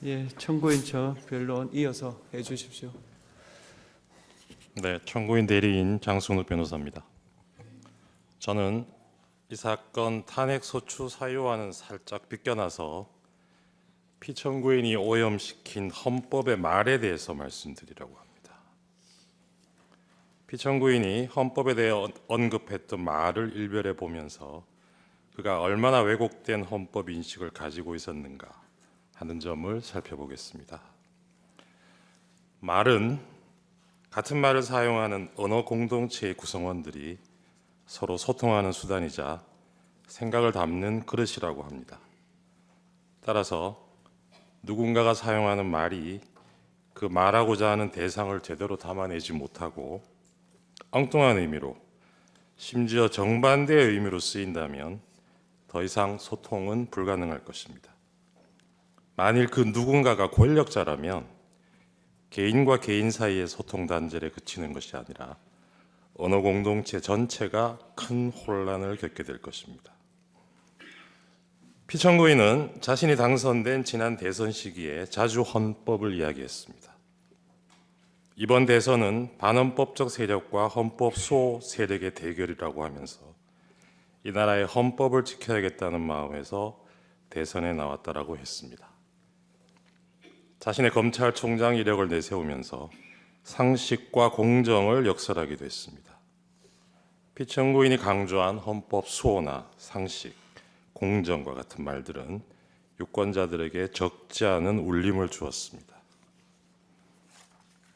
예, 청구인 저 변론 이어서 해주십시오. 네, 청구인 대리인 장승우 변호사입니다. 저는 이 사건 탄핵소추 사유와는 살짝 비껴나서 피청구인이 오염시킨 헌법의 말에 대해서 말씀드리려고 합니다. 피청구인이 헌법에 대해 언급했던 말을 일별해 보면서 그가 얼마나 왜곡된 헌법 인식을 가지고 있었는가 하는 점을 살펴보겠습니다. 말은 같은 말을 사용하는 언어 공동체의 구성원들이 서로 소통하는 수단이자 생각을 담는 그릇이라고 합니다. 따라서 누군가가 사용하는 말이 그 말하고자 하는 대상을 제대로 담아내지 못하고 엉뚱한 의미로, 심지어 정반대의 의미로 쓰인다면 더 이상 소통은 불가능할 것입니다. 만일 그 누군가가 권력자라면 개인과 개인 사이의 소통 단절에 그치는 것이 아니라 언어 공동체 전체가 큰 혼란을 겪게 될 것입니다. 피청구인은 자신이 당선된 지난 대선 시기에 자주 헌법을 이야기했습니다. 이번 대선은 반헌법적 세력과 헌법 수호 세력의 대결이라고 하면서 이 나라의 헌법을 지켜야겠다는 마음에서 대선에 나왔다라고 했습니다. 자신의 검찰총장 이력을 내세우면서 상식과 공정을 역설하기도 했습니다. 피청구인이 강조한 헌법 수호나 상식, 공정과 같은 말들은 유권자들에게 적지 않은 울림을 주었습니다.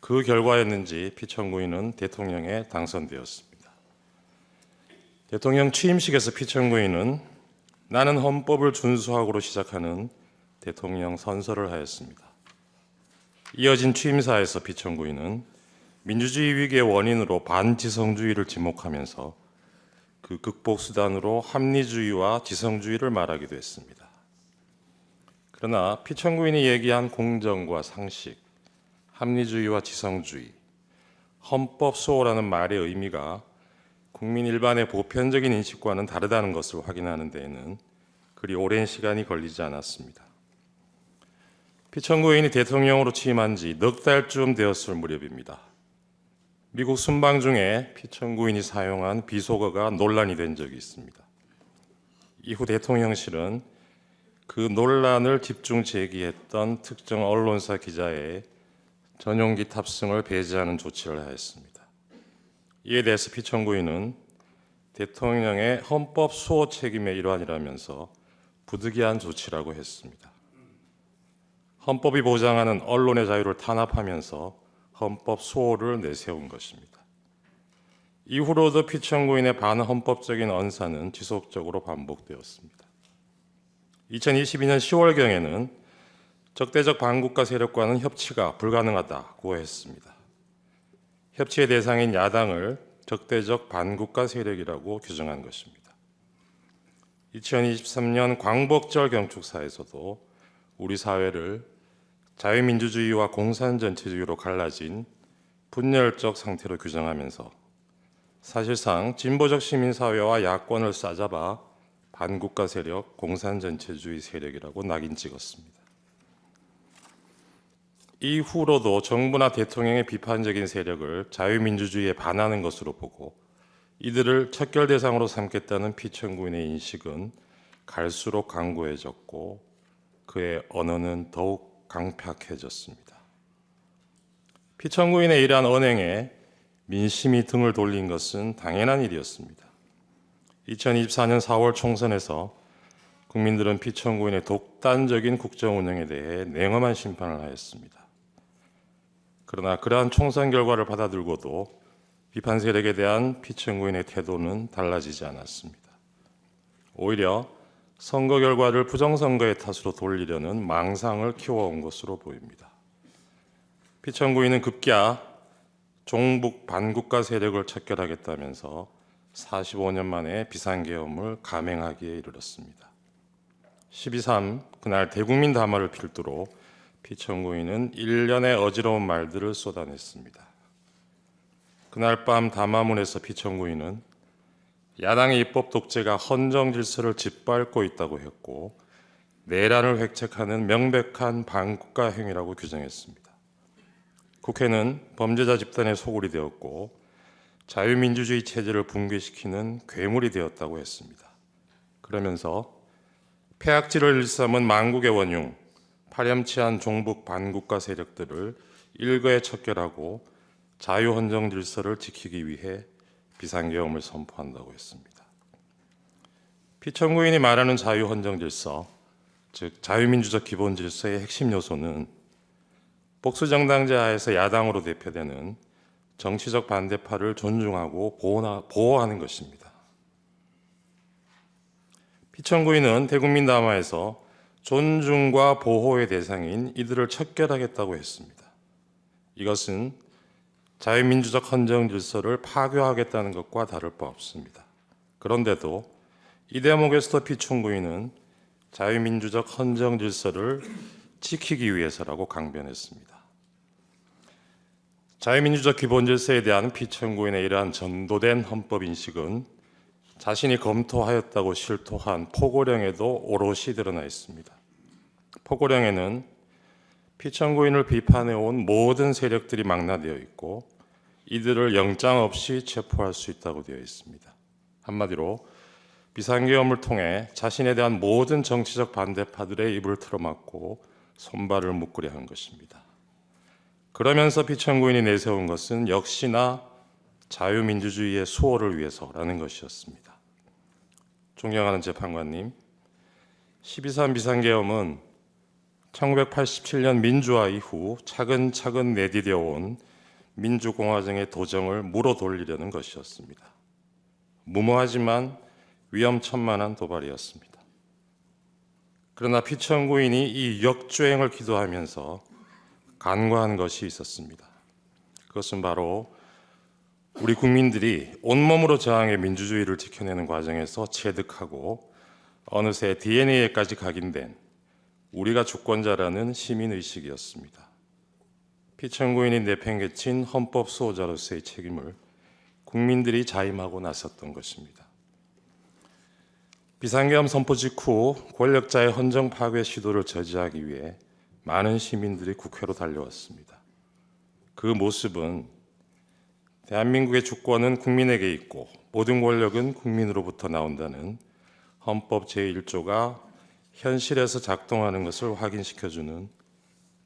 그 결과였는지 피청구인은 대통령에 당선되었습니다. 대통령 취임식에서 피청구인은 나는 헌법을 준수하고로 시작하는 대통령 선서를 하였습니다. 이어진 취임사에서 피청구인은 민주주의 위기의 원인으로 반지성주의를 지목하면서 그 극복 수단으로 합리주의와 지성주의를 말하기도 했습니다. 그러나 피청구인이 얘기한 공정과 상식, 합리주의와 지성주의, 헌법 수호라는 말의 의미가 국민 일반의 보편적인 인식과는 다르다는 것을 확인하는 데에는 그리 오랜 시간이 걸리지 않았습니다. 피청구인이 대통령으로 취임한 지 넉 달쯤 되었을 무렵입니다. 미국 순방 중에 피청구인이 사용한 비속어가 논란이 된 적이 있습니다. 이후 대통령실은 그 논란을 집중 제기했던 특정 언론사 기자의 전용기 탑승을 배제하는 조치를 하였습니다. 이에 대해서 피청구인은 대통령의 헌법 수호 책임의 일환이라면서 부득이한 조치라고 했습니다. 헌법이 보장하는 언론의 자유를 탄압하면서 헌법 수호를 내세운 것입니다. 이후로도 피청구인의 반헌법적인 언사는 지속적으로 반복되었습니다. 2022년 10월경에는 적대적 반국가 세력과는 협치가 불가능하다고 했습니다. 협치의 대상인 야당을 적대적 반국가 세력이라고 규정한 것입니다. 2023년 광복절 경축사에서도 우리 사회를 자유민주주의와 공산전체주의로 갈라진 분열적 상태로 규정하면서 사실상 진보적 시민사회와 야권을 싸잡아 반국가 세력, 공산전체주의 세력이라고 낙인 찍었습니다. 이후로도 정부나 대통령의 비판적인 세력을 자유민주주의에 반하는 것으로 보고 이들을 척결 대상으로 삼겠다는 피청구인의 인식은 갈수록 강고해졌고 그의 언어는 더욱 강팍해졌습니다. 피청구인의 이러한 언행에 민심이 등을 돌린 것은 당연한 일이었습니다. 2024년 4월 총선에서 국민들은 피청구인의 독단적인 국정 운영에 대해 냉엄한 심판을 하였습니다. 그러나 그러한 총선 결과를 받아들고도 비판 세력에 대한 피청구인의 태도는 달라지지 않았습니다. 오히려 선거 결과를 부정선거의 탓으로 돌리려는 망상을 키워온 것으로 보입니다. 피청구인은 급기야 종북 반국가 세력을 척결하겠다면서 45년 만에 비상계엄을 감행하기에 이르렀습니다. 12.3 그날 대국민 담화를 필두로 피청구인은 일련의 어지러운 말들을 쏟아냈습니다. 그날 밤 담화문에서 피청구인은 야당의 입법 독재가 헌정 질서를 짓밟고 있다고 했고 내란을 획책하는 명백한 반국가 행위라고 규정했습니다. 국회는 범죄자 집단의 소굴이 되었고 자유민주주의 체제를 붕괴시키는 괴물이 되었다고 했습니다. 그러면서 폐악질을 일삼은 만국의 원흉, 파렴치한 종북 반국가 세력들을 일거에 척결하고 자유헌정 질서를 지키기 위해 비상계엄을 선포한다고 했습니다. 피청구인이 말하는 자유헌정 질서, 즉 자유민주적 기본 질서의 핵심 요소는 복수정당제 하에서 야당으로 대표되는 정치적 반대파를 존중하고 보호하는 것입니다. 피청구인은 대국민 담화에서 존중과 보호의 대상인 이들을 척결하겠다고 했습니다. 이것은 자유민주적 헌정 질서를 파괴하겠다는 것과 다를 바 없습니다. 그런데도 이 대목에서도 피청구인은 자유민주적 헌정 질서를 지키기 위해서라고 강변했습니다. 자유민주적 기본 질서에 대한 피청구인의 이러한 전도된 헌법 인식은 자신이 검토하였다고 실토한 포고령에도 오롯이 드러나 있습니다. 포고령에는 피청구인을 비판해온 모든 세력들이 망라되어 있고 이들을 영장 없이 체포할 수 있다고 되어 있습니다. 한마디로 비상계엄을 통해 자신에 대한 모든 정치적 반대파들의 입을 틀어막고 손발을 묶으려 한 것입니다. 그러면서 피청구인이 내세운 것은 역시나 자유민주주의의 수호를 위해서라는 것이었습니다. 존경하는 재판관님, 12.3 비상계엄은 1987년 민주화 이후 차근차근 내디뎌 온 민주공화정의 도정을 물어 돌리려는 것이었습니다. 무모하지만 위험천만한 도발이었습니다. 그러나 피청구인이 이 역주행을 기도하면서 간과한 것이 있었습니다. 그것은 바로 우리 국민들이 온몸으로 저항의 민주주의를 지켜내는 과정에서 체득하고 어느새 DNA에까지 각인된 우리가 주권자라는 시민의식이었습니다. 피청구인이 내팽개친 헌법 수호자로서의 책임을 국민들이 자임하고 나섰던 것입니다. 비상계엄 선포 직후 권력자의 헌정 파괴 시도를 저지하기 위해 많은 시민들이 국회로 달려왔습니다. 그 모습은 대한민국의 주권은 국민에게 있고 모든 권력은 국민으로부터 나온다는 헌법 제1조가 현실에서 작동하는 것을 확인시켜주는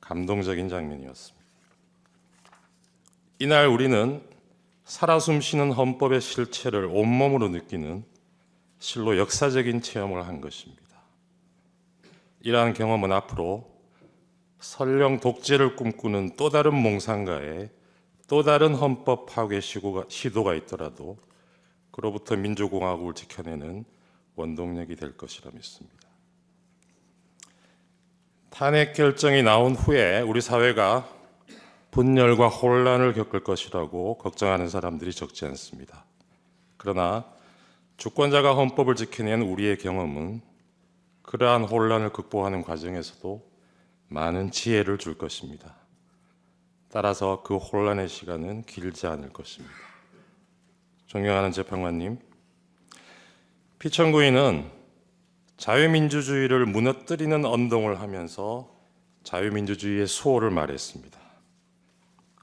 감동적인 장면이었습니다. 이날 우리는 살아 숨쉬는 헌법의 실체를 온몸으로 느끼는 실로 역사적인 체험을 한 것입니다. 이러한 경험은 앞으로 설령 독재를 꿈꾸는 또 다른 몽상가의 또 다른 헌법 파괴 시도가 있더라도 그로부터 민주공화국을 지켜내는 원동력이 될 것이라 믿습니다. 탄핵 결정이 나온 후에 우리 사회가 분열과 혼란을 겪을 것이라고 걱정하는 사람들이 적지 않습니다. 그러나 주권자가 헌법을 지켜낸 우리의 경험은 그러한 혼란을 극복하는 과정에서도 많은 지혜를 줄 것입니다. 따라서 그 혼란의 시간은 길지 않을 것입니다. 존경하는 재판관님, 피청구인은 자유민주주의를 무너뜨리는 언동을 하면서 자유민주주의의 수호를 말했습니다.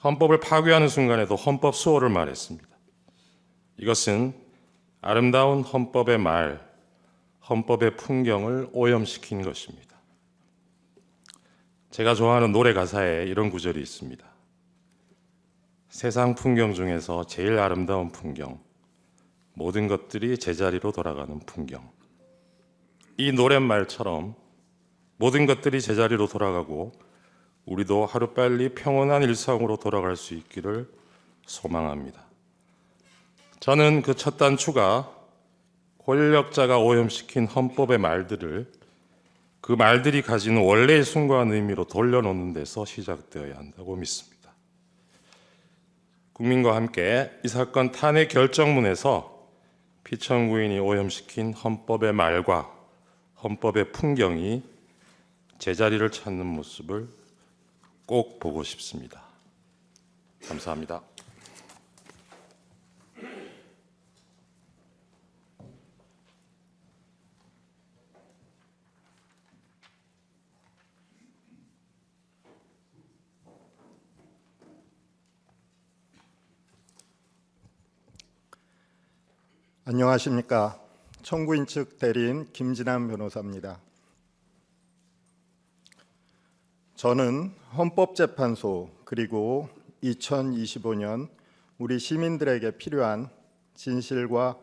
헌법을 파괴하는 순간에도 헌법 수호를 말했습니다. 이것은 아름다운 헌법의 말, 헌법의 풍경을 오염시킨 것입니다. 제가 좋아하는 노래 가사에 이런 구절이 있습니다. 세상 풍경 중에서 제일 아름다운 풍경, 모든 것들이 제자리로 돌아가는 풍경. 이 노랫말처럼 모든 것들이 제자리로 돌아가고 우리도 하루빨리 평온한 일상으로 돌아갈 수 있기를 소망합니다. 저는 그 첫 단추가 권력자가 오염시킨 헌법의 말들을 그 말들이 가지는 원래의 숭고한 의미로 돌려놓는 데서 시작되어야 한다고 믿습니다. 국민과 함께 이 사건 탄핵 결정문에서 피청구인이 오염시킨 헌법의 말과 헌법의 풍경이 제자리를 찾는 모습을 꼭 보고 싶습니다. 감사합니다. 안녕하십니까. 청구인 측 대리인 김진환 변호사입니다. 저는 헌법재판소 그리고 2025년 우리 시민들에게 필요한 진실과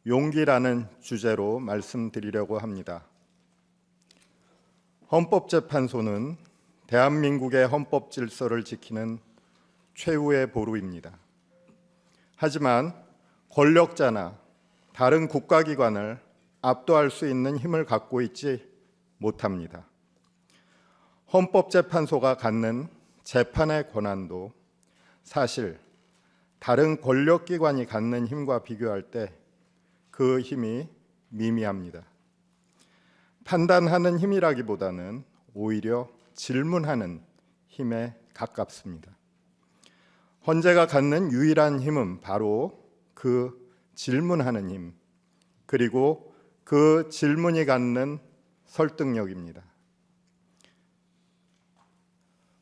용기라는 주제로 말씀드리려고 합니다. 헌법재판소는 대한민국의 헌법 질서를 지키는 최후의 보루입니다. 하지만 권력자나 다른 국가기관을 압도할 수 있는 힘을 갖고 있지 못합니다. 헌법재판소가 갖는 재판의 권한도 사실 다른 권력기관이 갖는 힘과 비교할 때 그 힘이 미미합니다. 판단하는 힘이라기보다는 오히려 질문하는 힘에 가깝습니다. 헌재가 갖는 유일한 힘은 바로 그 질문하는 힘, 그리고 그 질문이 갖는 설득력입니다.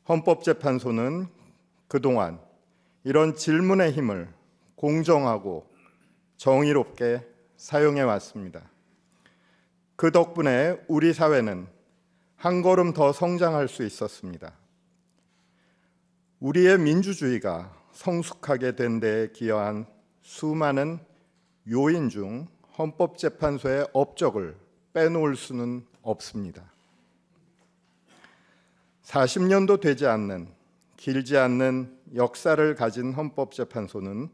헌법재판소는 그동안 이런 질문의 힘을 공정하고 정의롭게 사용해 왔습니다. 그 덕분에 우리 사회는 한 걸음 더 성장할 수 있었습니다. 우리의 민주주의가 성숙하게 된 데에 기여한 수많은 요인 중 헌법재판소의 업적을 빼놓을 수는 없습니다. 40년도 되지 않는 길지 않는 역사를 가진 헌법재판소는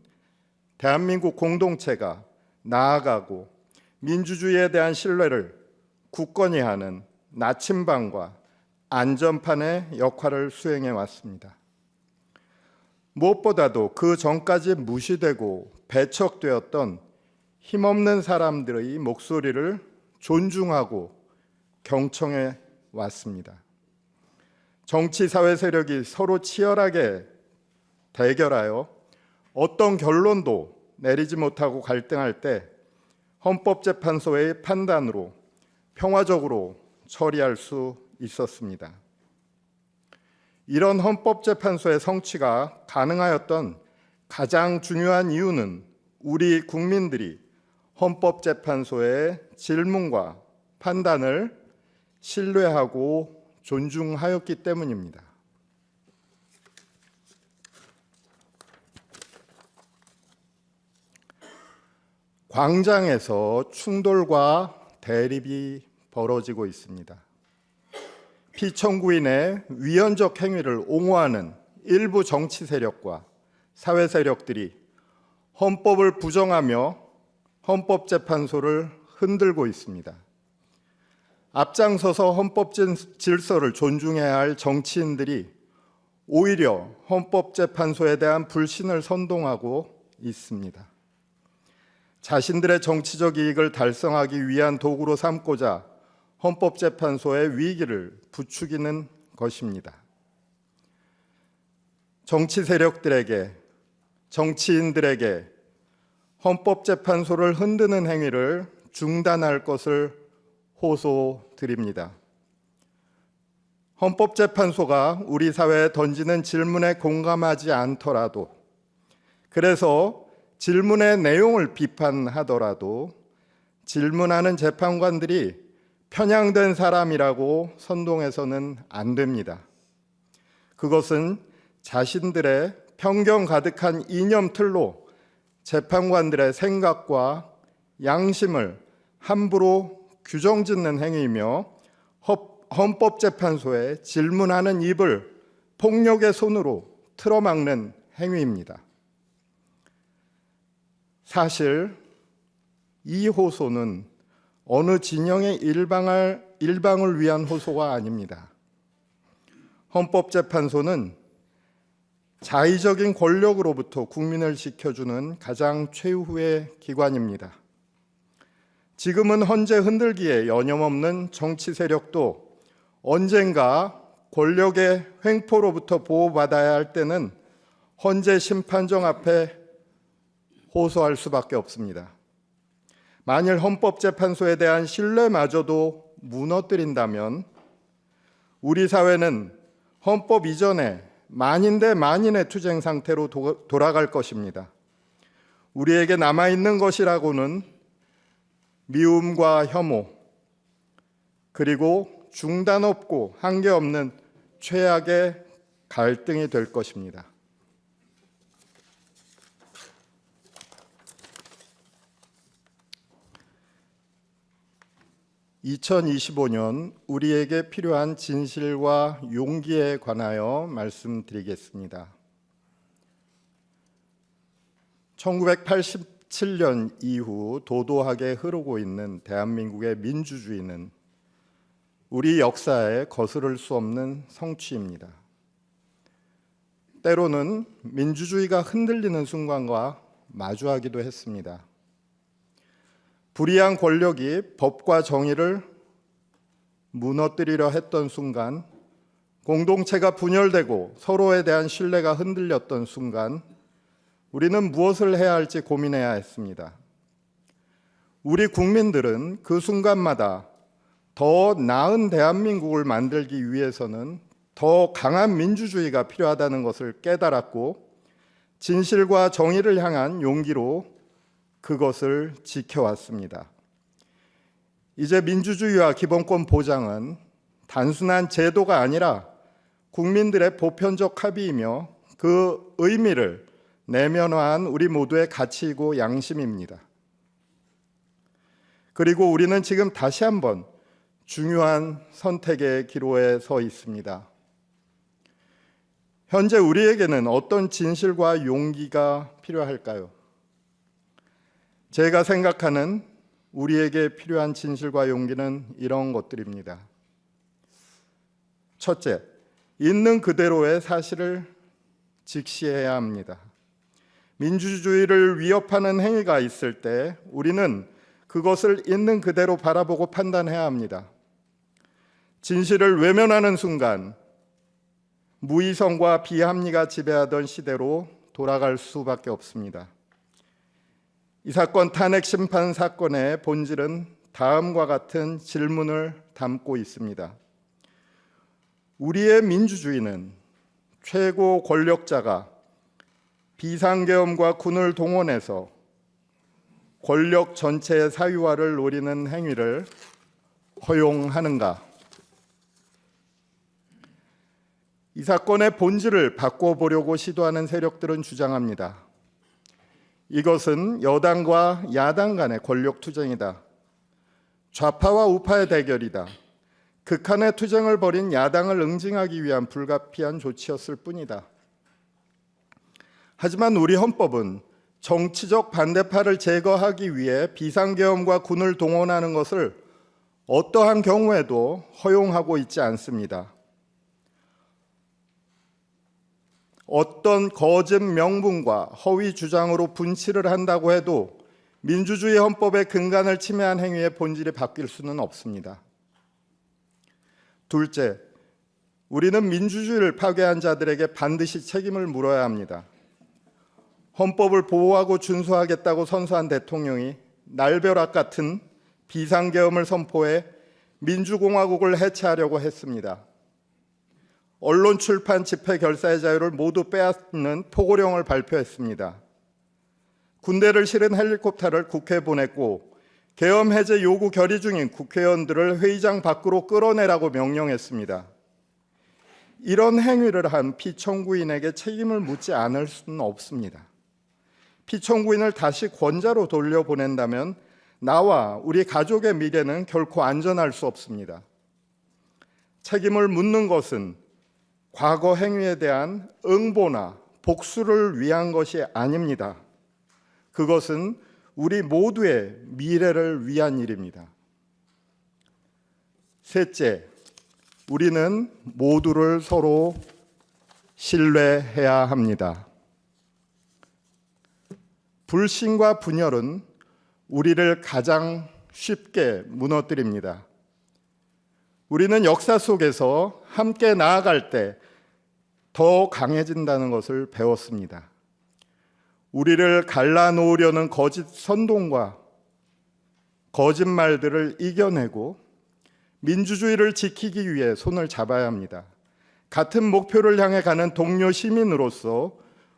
대한민국 공동체가 나아가고 민주주의에 대한 신뢰를 굳건히 하는 나침반과 안전판의 역할을 수행해 왔습니다. 무엇보다도 그 전까지 무시되고 배척되었던 힘없는 사람들의 목소리를 존중하고 경청해 왔습니다. 정치, 사회 세력이 서로 치열하게 대결하여 어떤 결론도 내리지 못하고 갈등할 때 헌법재판소의 판단으로 평화적으로 처리할 수 있었습니다. 이런 헌법재판소의 성취가 가능하였던 가장 중요한 이유는 우리 국민들이 헌법재판소의 질문과 판단을 신뢰하고 존중하였기 때문입니다. 광장에서 충돌과 대립이 벌어지고 있습니다. 피청구인의 위헌적 행위를 옹호하는 일부 정치 세력과 사회 세력들이 헌법을 부정하며 헌법재판소를 흔들고 있습니다. 앞장서서 헌법 질서를 존중해야 할 정치인들이 오히려 헌법재판소에 대한 불신을 선동하고 있습니다. 자신들의 정치적 이익을 달성하기 위한 도구로 삼고자 헌법재판소의 위기를 부추기는 것입니다. 정치 세력들에게, 정치인들에게 헌법재판소를 흔드는 행위를 중단할 것을 호소드립니다. 헌법재판소가 우리 사회에 던지는 질문에 공감하지 않더라도, 그래서 질문의 내용을 비판하더라도 질문하는 재판관들이 편향된 사람이라고 선동해서는 안 됩니다. 그것은 자신들의 편견 가득한 이념틀로 재판관들의 생각과 양심을 함부로 규정짓는 행위이며 헌법재판소에 질문하는 입을 폭력의 손으로 틀어막는 행위입니다. 사실 이 호소는 어느 진영의 일방을 위한 호소가 아닙니다. 헌법재판소는 자의적인 권력으로부터 국민을 지켜주는 가장 최후의 기관입니다. 지금은 헌재 흔들기에 여념없는 정치 세력도 언젠가 권력의 횡포로부터 보호받아야 할 때는 헌재 심판정 앞에 호소할 수밖에 없습니다. 만일 헌법재판소에 대한 신뢰마저도 무너뜨린다면 우리 사회는 헌법 이전에 만인 대 만인의 투쟁 상태로 돌아갈 것입니다. 우리에게 남아있는 것이라고는 미움과 혐오, 그리고 중단 없고 한계 없는 최악의 갈등이 될 것입니다. (2025년) 우리에게 필요한 진실과 용기에 관하여 말씀드리겠습니다. 1987년 이후 도도하게 흐르고 있는 대한민국의 민주주의는 우리 역사에 거스를 수 없는 성취입니다. 때로는 민주주의가 흔들리는 순간과 마주하기도 했습니다. 불의한 권력이 법과 정의를 무너뜨리려 했던 순간, 공동체가 분열되고 서로에 대한 신뢰가 흔들렸던 순간, 우리는 무엇을 해야 할지 고민해야 했습니다. 우리 국민들은 그 순간마다 더 나은 대한민국을 만들기 위해서는 더 강한 민주주의가 필요하다는 것을 깨달았고, 진실과 정의를 향한 용기로 그것을 지켜왔습니다. 이제 민주주의와 기본권 보장은 단순한 제도가 아니라 국민들의 보편적 합의이며 그 의미를 내면화한 우리 모두의 가치이고 양심입니다. 그리고 우리는 지금 다시 한번 중요한 선택의 기로에 서 있습니다. 현재 우리에게는 어떤 진실과 용기가 필요할까요? 제가 생각하는 우리에게 필요한 진실과 용기는 이런 것들입니다. 첫째, 있는 그대로의 사실을 직시해야 합니다. 민주주의를 위협하는 행위가 있을 때 우리는 그것을 있는 그대로 바라보고 판단해야 합니다. 진실을 외면하는 순간 무이성과 비합리가 지배하던 시대로 돌아갈 수밖에 없습니다. 이 사건 탄핵 심판 사건의 본질은 다음과 같은 질문을 담고 있습니다. 우리의 민주주의는 최고 권력자가 비상계엄과 군을 동원해서 권력 전체의 사유화를 노리는 행위를 허용하는가? 이 사건의 본질을 바꿔보려고 시도하는 세력들은 주장합니다. 이것은 여당과 야당 간의 권력 투쟁이다. 좌파와 우파의 대결이다. 극한의 투쟁을 벌인 야당을 응징하기 위한 불가피한 조치였을 뿐이다. 하지만 우리 헌법은 정치적 반대파를 제거하기 위해 비상계엄과 군을 동원하는 것을 어떠한 경우에도 허용하고 있지 않습니다. 어떤 거짓 명분과 허위 주장으로 분치를 한다고 해도 민주주의 헌법의 근간을 침해한 행위의 본질이 바뀔 수는 없습니다. 둘째, 우리는 민주주의를 파괴한 자들에게 반드시 책임을 물어야 합니다. 헌법을 보호하고 준수하겠다고 선서한 대통령이 날벼락 같은 비상계엄을 선포해 민주공화국을 해체하려고 했습니다. 언론, 출판, 집회, 결사의 자유를 모두 빼앗는 포고령을 발표했습니다. 군대를 실은 헬리콥터를 국회에 보냈고 계엄 해제 요구 결의 중인 국회의원들을 회의장 밖으로 끌어내라고 명령했습니다. 이런 행위를 한 피청구인에게 책임을 묻지 않을 수는 없습니다. 피청구인을 다시 권자로 돌려보낸다면 나와 우리 가족의 미래는 결코 안전할 수 없습니다. 책임을 묻는 것은 과거 행위에 대한 응보나 복수를 위한 것이 아닙니다. 그것은 우리 모두의 미래를 위한 일입니다. 셋째, 우리는 모두를 서로 신뢰해야 합니다. 불신과 분열은 우리를 가장 쉽게 무너뜨립니다. 우리는 역사 속에서 함께 나아갈 때 더 강해진다는 것을 배웠습니다. 우리를 갈라놓으려는 거짓 선동과 거짓말들을 이겨내고 민주주의를 지키기 위해 손을 잡아야 합니다. 같은 목표를 향해 가는 동료 시민으로서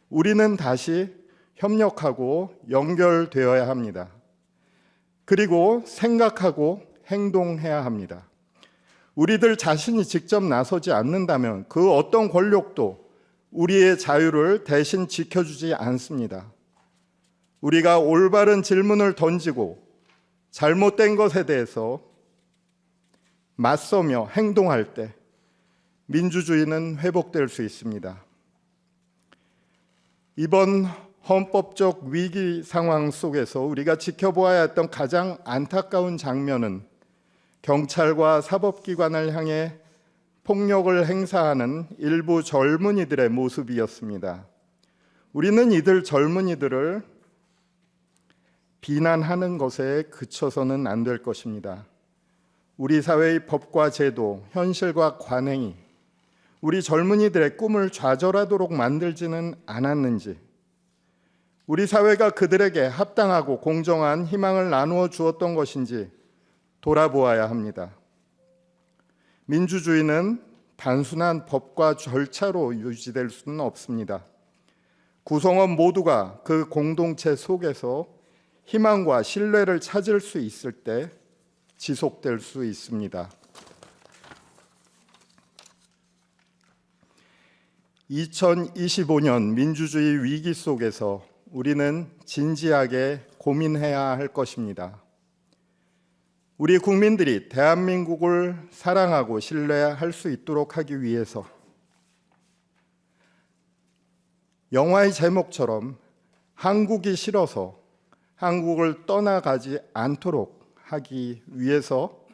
우리는 다시 협력하고 연결되어야 합니다. 그리고 생각하고 행동해야 합니다. 우리들 자신이 직접 나서지 않는다면 그 어떤 권력도 우리의 자유를 대신 지켜주지 않습니다. 우리가 올바른 질문을 던지고 잘못된 것에 대해서 맞서며 행동할 때 민주주의는 회복될 수 있습니다. 이번 헌법적 위기 상황 속에서 우리가 지켜보아야 했던 가장 안타까운 장면은 경찰과 사법기관을 향해 폭력을 행사하는 일부 젊은이들의 모습이었습니다. 우리는 이들 젊은이들을 비난하는 것에 그쳐서는 안 될 것입니다. 우리 사회의 법과 제도, 현실과 관행이 우리 젊은이들의 꿈을 좌절하도록 만들지는 않았는지, 우리 사회가 그들에게 합당하고 공정한 희망을 나누어 주었던 것인지 돌아보아야 합니다. 민주주의는 단순한 법과 절차로 유지될 수는 없습니다. 구성원 모두가 그 공동체 속에서 희망과 신뢰를 찾을 수 있을 때 지속될 수 있습니다. 2025년 민주주의 위기 속에서 우리는 진지하게 고민해야 할 것입니다. 우리 국민들이 대한민국을 사랑하고 신뢰할 수 있도록 하기 위해서 영화의 제목처럼 한국이 싫어서 한국을 떠나가지 않도록 하기 위해서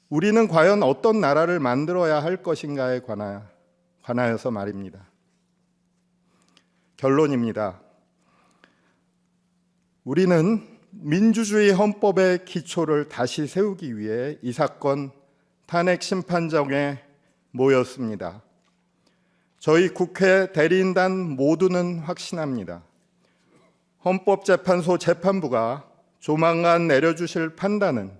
우리는 과연 어떤 나라를 만들어야 할 것인가에 관하여서 말입니다. 결론입니다. 우리는 민주주의 헌법의 기초를 다시 세우기 위해 이 사건 탄핵 심판정에 모였습니다. 저희 국회 대리인단 모두는 확신합니다. 헌법재판소 재판부가 조만간 내려주실 판단은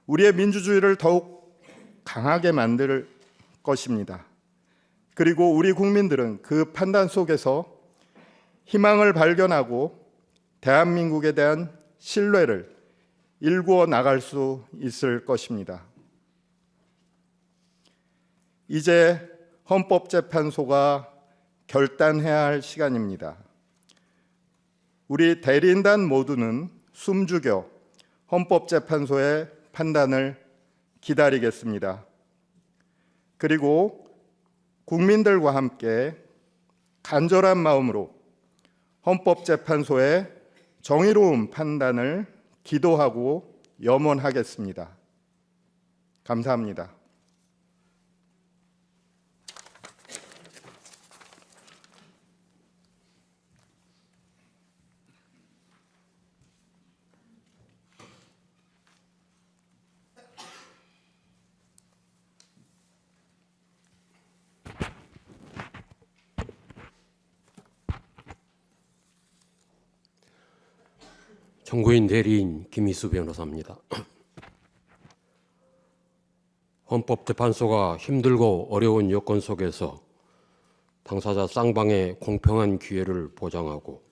우리의 민주주의를 더욱 강하게 만들 것입니다. 그리고 우리 국민들은 그 판단 속에서 희망을 발견하고 대한민국에 대한 신뢰를 일구어 나갈 수 있을 것입니다. 이제 헌법재판소가 결단해야 할 시간입니다. 우리 대리인단 모두는 숨죽여 헌법재판소의 판단을 기다리겠습니다. 그리고 국민들과 함께 간절한 마음으로 헌법재판소의 정의로운 판단을 기도하고 염원하겠습니다. 감사합니다. 정구인 대리인 김희수 변호사입니다. 헌법재판소가 힘들고 어려운 여건 속에서 당사자 쌍방의 공평한 기회를 보장하고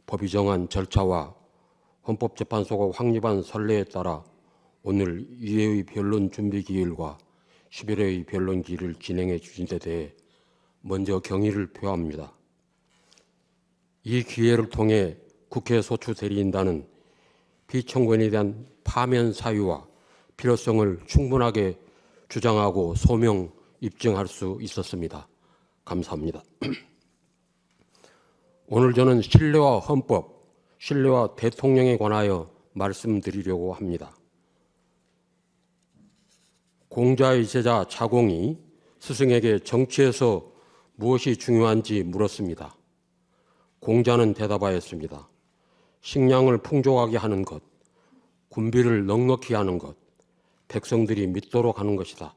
법이 정한 절차와 헌법재판소가 확립한 선례에 따라 오늘 2회의 변론 준비 기일과 11회의 변론 기일을 진행해 주신 데 대해 먼저 경의를 표합니다. 이 기회를 통해 국회 소추 대리인단은 피청구인에 대한 파면 사유와 필요성을 충분하게 주장하고 소명 입증할 수 있었습니다. 감사합니다. 오늘 저는 신뢰와 헌법, 신뢰와 대통령에 관하여 말씀드리려고 합니다. 공자의 제자 자공이 스승에게 정치에서 무엇이 중요한지 물었습니다. 공자는 대답하였습니다. 식량을 풍족하게 하는 것, 군비를 넉넉히 하는 것, 백성들이 믿도록 하는 것이다.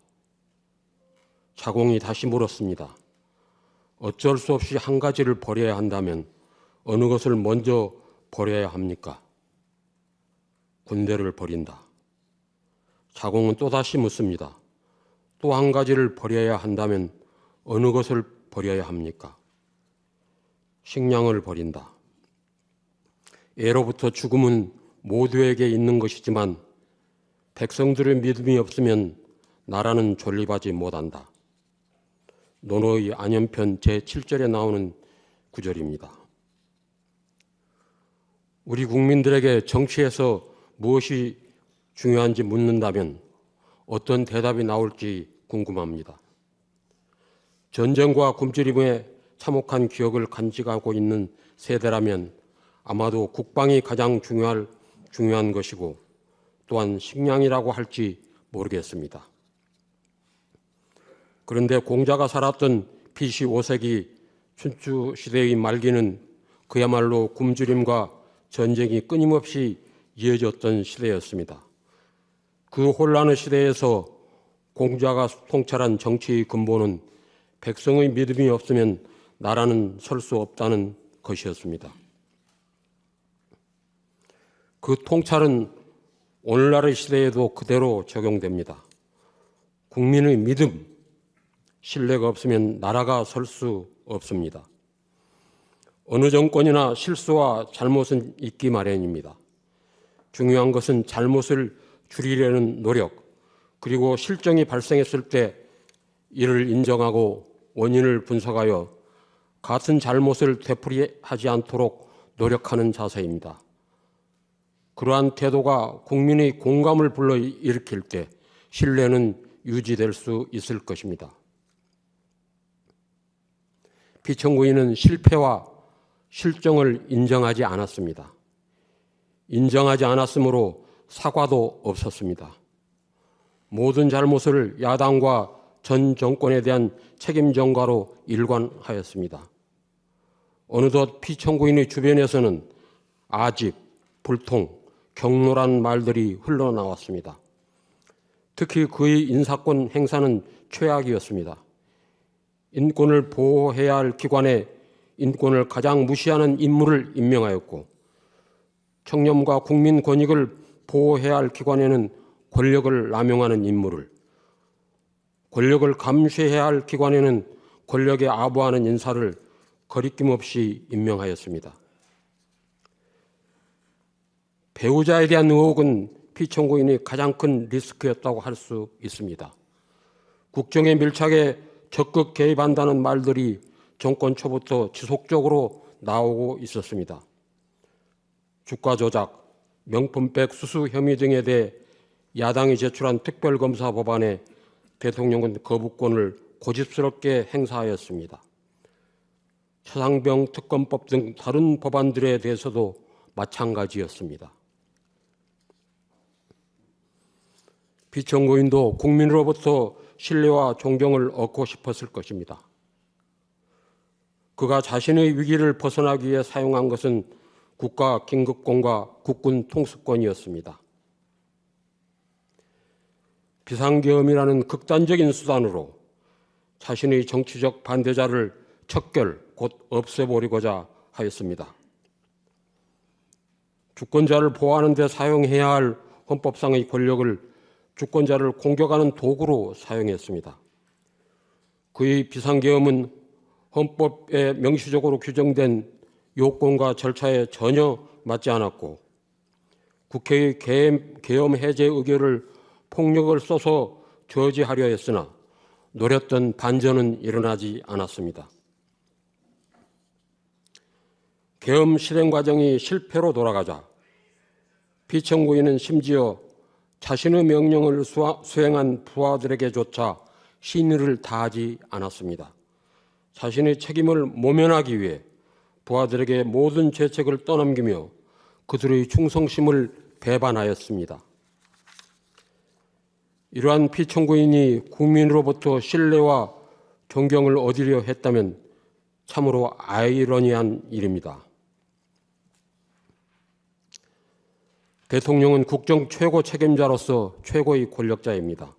자공이 다시 물었습니다. 어쩔 수 없이 한 가지를 버려야 한다면 어느 것을 먼저 버려야 합니까? 군대를 버린다. 자공은 또다시 묻습니다. 또 한 가지를 버려야 한다면 어느 것을 버려야 합니까? 식량을 버린다. 예로부터 죽음은 모두에게 있는 것이지만 백성들의 믿음이 없으면 나라는 존립하지 못한다. 논어의 안연편 제7절에 나오는 구절입니다. 우리 국민들에게 정치에서 무엇이 중요한지 묻는다면 어떤 대답이 나올지 궁금합니다. 전쟁과 굶주림에 참혹한 기억을 간직하고 있는 세대라면 아마도 국방이 가장 중요한 것이고 또한 식량이라고 할지 모르겠습니다. 그런데 공자가 살았던 BC 5세기 춘추 시대의 말기는 그야말로 굶주림과 전쟁이 끊임없이 이어졌던 시대였습니다. 그 혼란의 시대에서 공자가 통찰한 정치의 근본은 백성의 믿음이 없으면 나라는 설 수 없다는 것이었습니다. 그 통찰은 오늘날의 시대에도 그대로 적용됩니다. 국민의 믿음, 신뢰가 없으면 나라가 설 수 없습니다. 어느 정권이나 실수와 잘못은 있기 마련입니다. 중요한 것은 잘못을 줄이려는 노력, 그리고 실정이 발생했을 때 이를 인정하고 원인을 분석하여 같은 잘못을 되풀이하지 않도록 노력하는 자세입니다. 그러한 태도가 국민의 공감을 불러일으킬 때 신뢰는 유지될 수 있을 것입니다. 피청구인은 실패와 실정을 인정하지 않았습니다. 인정하지 않았으므로 사과도 없었습니다. 모든 잘못을 야당과 전 정권에 대한 책임 전가로 일관하였습니다. 어느덧 피청구인의 주변에서는 아집, 불통, 경로란 말들이 흘러나왔습니다. 특히 그의 인사권 행사는 최악이었습니다. 인권을 보호해야 할 기관에 인권을 가장 무시하는 인물을 임명하였고, 청렴과 국민 권익을 보호해야 할 기관에는 권력을 남용하는 인물을, 권력을 감시해야 할 기관에는 권력에 아부하는 인사를 거리낌 없이 임명하였습니다. 배우자에 대한 의혹은 피청구인이 가장 큰 리스크였다고 할 수 있습니다. 국정에 밀착해 적극 개입한다는 말들이 정권 초부터 지속적으로 나오고 있었습니다. 주가 조작, 명품백 수수 혐의 등에 대해 야당이 제출한 특별검사 법안에 대통령은 거부권을 고집스럽게 행사하였습니다. 차상병 특검법 등 다른 법안들에 대해서도 마찬가지였습니다. 피청구인도 국민으로부터 신뢰와 존경을 얻고 싶었을 것입니다. 그가 자신의 위기를 벗어나기 위해 사용한 것은 국가 긴급권과 국군 통수권이었습니다. 비상계엄이라는 극단적인 수단으로 자신의 정치적 반대자를 척결, 곧 없애버리고자 하였습니다. 주권자를 보호하는 데 사용해야 할 헌법상의 권력을 주권자를 공격하는 도구로 사용했습니다. 그의 비상계엄은 헌법에 명시적으로 규정된 요건과 절차에 전혀 맞지 않았고, 국회의 계엄 해제 의결을 폭력을 써서 저지하려 했으나 노렸던 반전은 일어나지 않았습니다. 계엄 실행 과정이 실패로 돌아가자 피청구인은 심지어 자신의 명령을 수행한 부하들에게조차 신의를 다하지 않았습니다. 자신의 책임을 모면하기 위해 부하들에게 모든 죄책을 떠넘기며 그들의 충성심을 배반하였습니다. 이러한 피청구인이 국민으로부터 신뢰와 존경을 얻으려 했다면 참으로 아이러니한 일입니다. 대통령은 국정 최고 책임자로서 최고의 권력자입니다.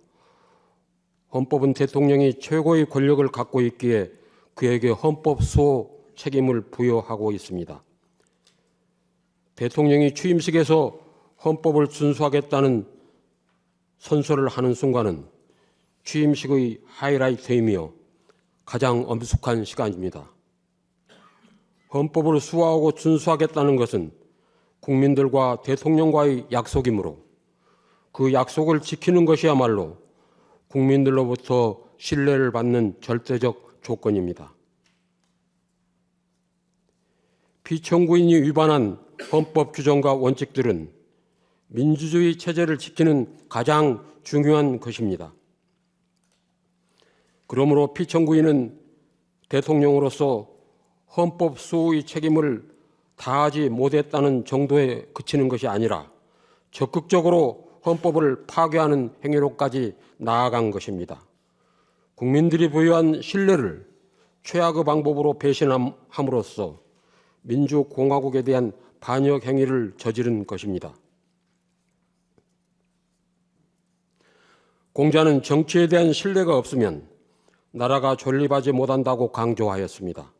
헌법은 대통령이 최고의 권력을 갖고 있기에 그에게 헌법 수호 책임을 부여하고 있습니다. 대통령이 취임식에서 헌법을 준수하겠다는 선서를 하는 순간은 취임식의 하이라이트이며 가장 엄숙한 시간입니다. 헌법을 수호하고 준수하겠다는 것은 국민들과 대통령과의 약속이므로 그 약속을 지키는 것이야말로 국민들로부터 신뢰를 받는 절대적 조건입니다. 피청구인이 위반한 헌법 규정과 원칙들은 민주주의 체제를 지키는 가장 중요한 것입니다. 그러므로 피청구인은 대통령으로서 헌법 수호의 책임을 다하지 못했다는 정도에 그치는 것이 아니라 적극적으로 헌법을 파괴하는 행위로까지 나아간 것입니다. 국민들이 부여한 신뢰를 최악의 방법으로 배신함으로써 민주공화국에 대한 반역 행위를 저지른 것입니다. 공자는 정치에 대한 신뢰가 없으면 나라가 존립하지 못한다고 강조하였습니다.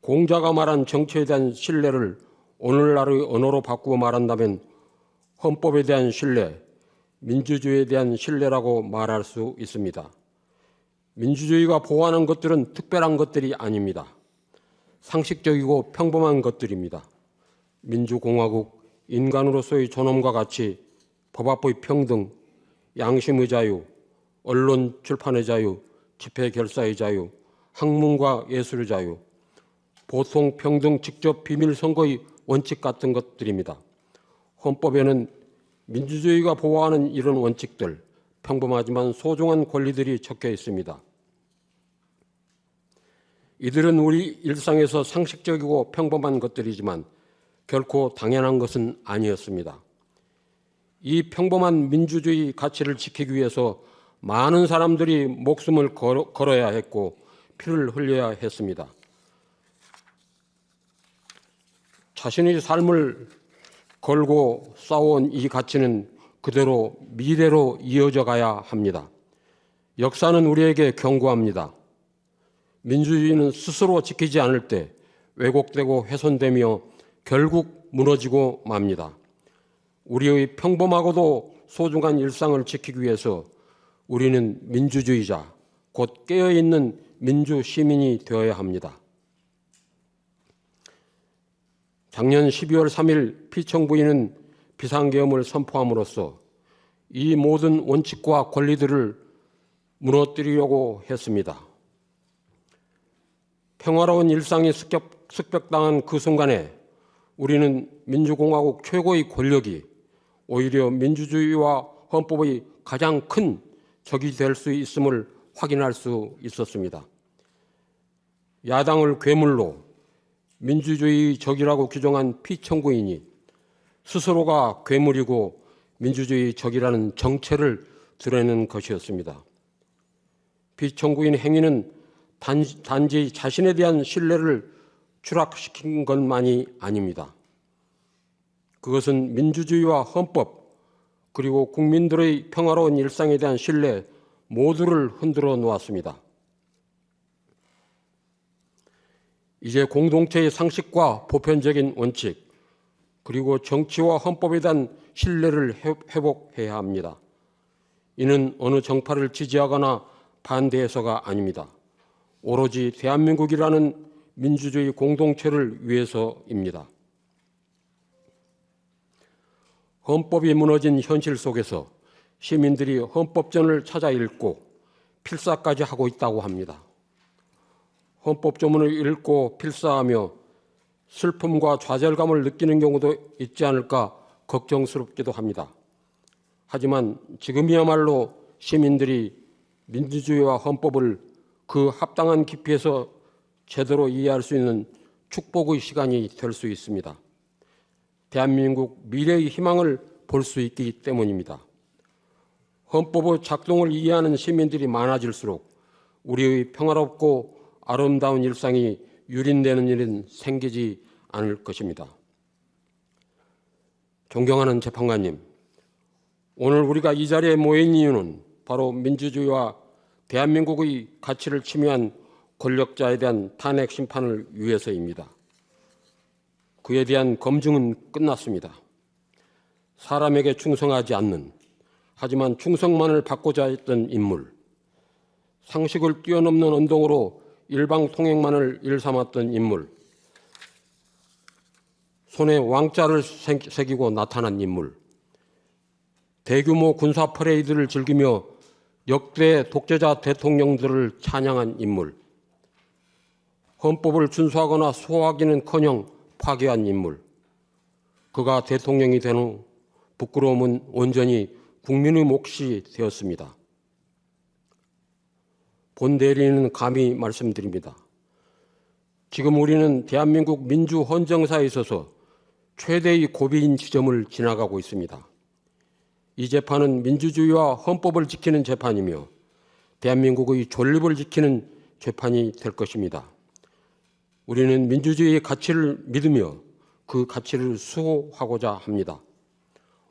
공자가 말한 정치에 대한 신뢰를 오늘날의 언어로 바꾸어 말한다면 헌법에 대한 신뢰, 민주주의에 대한 신뢰라고 말할 수 있습니다. 민주주의가 보호하는 것들은 특별한 것들이 아닙니다. 상식적이고 평범한 것들입니다. 민주공화국, 인간으로서의 존엄과 가치, 법 앞의 평등, 양심의 자유, 언론 출판의 자유, 집회 결사의 자유, 학문과 예술의 자유, 보통 평등 직접 비밀 선거의 원칙 같은 것들입니다. 헌법에는 민주주의가 보호하는 이런 원칙들, 평범하지만 소중한 권리들이 적혀 있습니다. 이들은 우리 일상에서 상식적이고 평범한 것들이지만 결코 당연한 것은 아니었습니다. 이 평범한 민주주의 가치를 지키기 위해서 많은 사람들이 목숨을 걸어야 했고 피를 흘려야 했습니다. 자신의 삶을 걸고 싸워온 이 가치는 그대로 미래로 이어져 가야 합니다. 역사는 우리에게 경고합니다. 민주주의는 스스로 지키지 않을 때 왜곡되고 훼손되며 결국 무너지고 맙니다. 우리의 평범하고도 소중한 일상을 지키기 위해서 우리는 민주주의자, 곧 깨어있는 민주시민이 되어야 합니다. 작년 12월 3일 피청구인은 비상계엄을 선포함으로써 이 모든 원칙과 권리들을 무너뜨리려고 했습니다. 평화로운 일상이 습격당한 그 순간에 우리는 민주공화국 최고의 권력이 오히려 민주주의와 헌법의 가장 큰 적이 될 수 있음을 확인할 수 있었습니다. 야당을 괴물로 민주주의 적이라고 규정한 피청구인이 스스로가 괴물이고 민주주의 적이라는 정체를 드러내는 것이었습니다. 피청구인 행위는 단지 자신에 대한 신뢰를 추락시킨 것만이 아닙니다. 그것은 민주주의와 헌법 그리고 국민들의 평화로운 일상에 대한 신뢰 모두를 흔들어 놓았습니다. 이제 공동체의 상식과 보편적인 원칙 그리고 정치와 헌법에 대한 신뢰를 회복해야 합니다. 이는 어느 정파를 지지하거나 반대해서가 아닙니다. 오로지 대한민국이라는 민주주의 공동체를 위해서입니다. 헌법이 무너진 현실 속에서 시민들이 헌법전을 찾아 읽고 필사까지 하고 있다고 합니다. 헌법조문을 읽고 필사하며 슬픔과 좌절감을 느끼는 경우도 있지 않을까 걱정스럽기도 합니다. 하지만 지금이야말로 시민들이 민주주의와 헌법을 그 합당한 깊이에서 제대로 이해할 수 있는 축복의 시간이 될 수 있습니다. 대한민국 미래의 희망을 볼 수 있기 때문입니다. 헌법의 작동을 이해하는 시민들이 많아질수록 우리의 평화롭고 아름다운 일상이 유린되는 일은 생기지 않을 것입니다. 존경하는 재판관님, 오늘 우리가 이 자리에 모인 이유는 바로 민주주의와 대한민국의 가치를 침해한 권력자에 대한 탄핵 심판을 위해서입니다. 그에 대한 검증은 끝났습니다. 사람에게 충성하지 않는, 하지만 충성만을 받고자 했던 인물, 상식을 뛰어넘는 언동으로 일방통행만을 일삼았던 인물, 손에 왕자를 새기고 나타난 인물, 대규모 군사 퍼레이드를 즐기며 역대 독재자 대통령들을 찬양한 인물, 헌법을 준수하거나 소화하기는커녕 파괴한 인물, 그가 대통령이 된 후 부끄러움은 온전히 국민의 몫이 되었습니다. 본 대리인은 감히 말씀드립니다. 지금 우리는 대한민국 민주 헌정사에 있어서 최대의 고비인 지점을 지나가고 있습니다. 이 재판은 민주주의와 헌법을 지키는 재판이며 대한민국의 존립을 지키는 재판이 될 것입니다. 우리는 민주주의의 가치를 믿으며 그 가치를 수호하고자 합니다.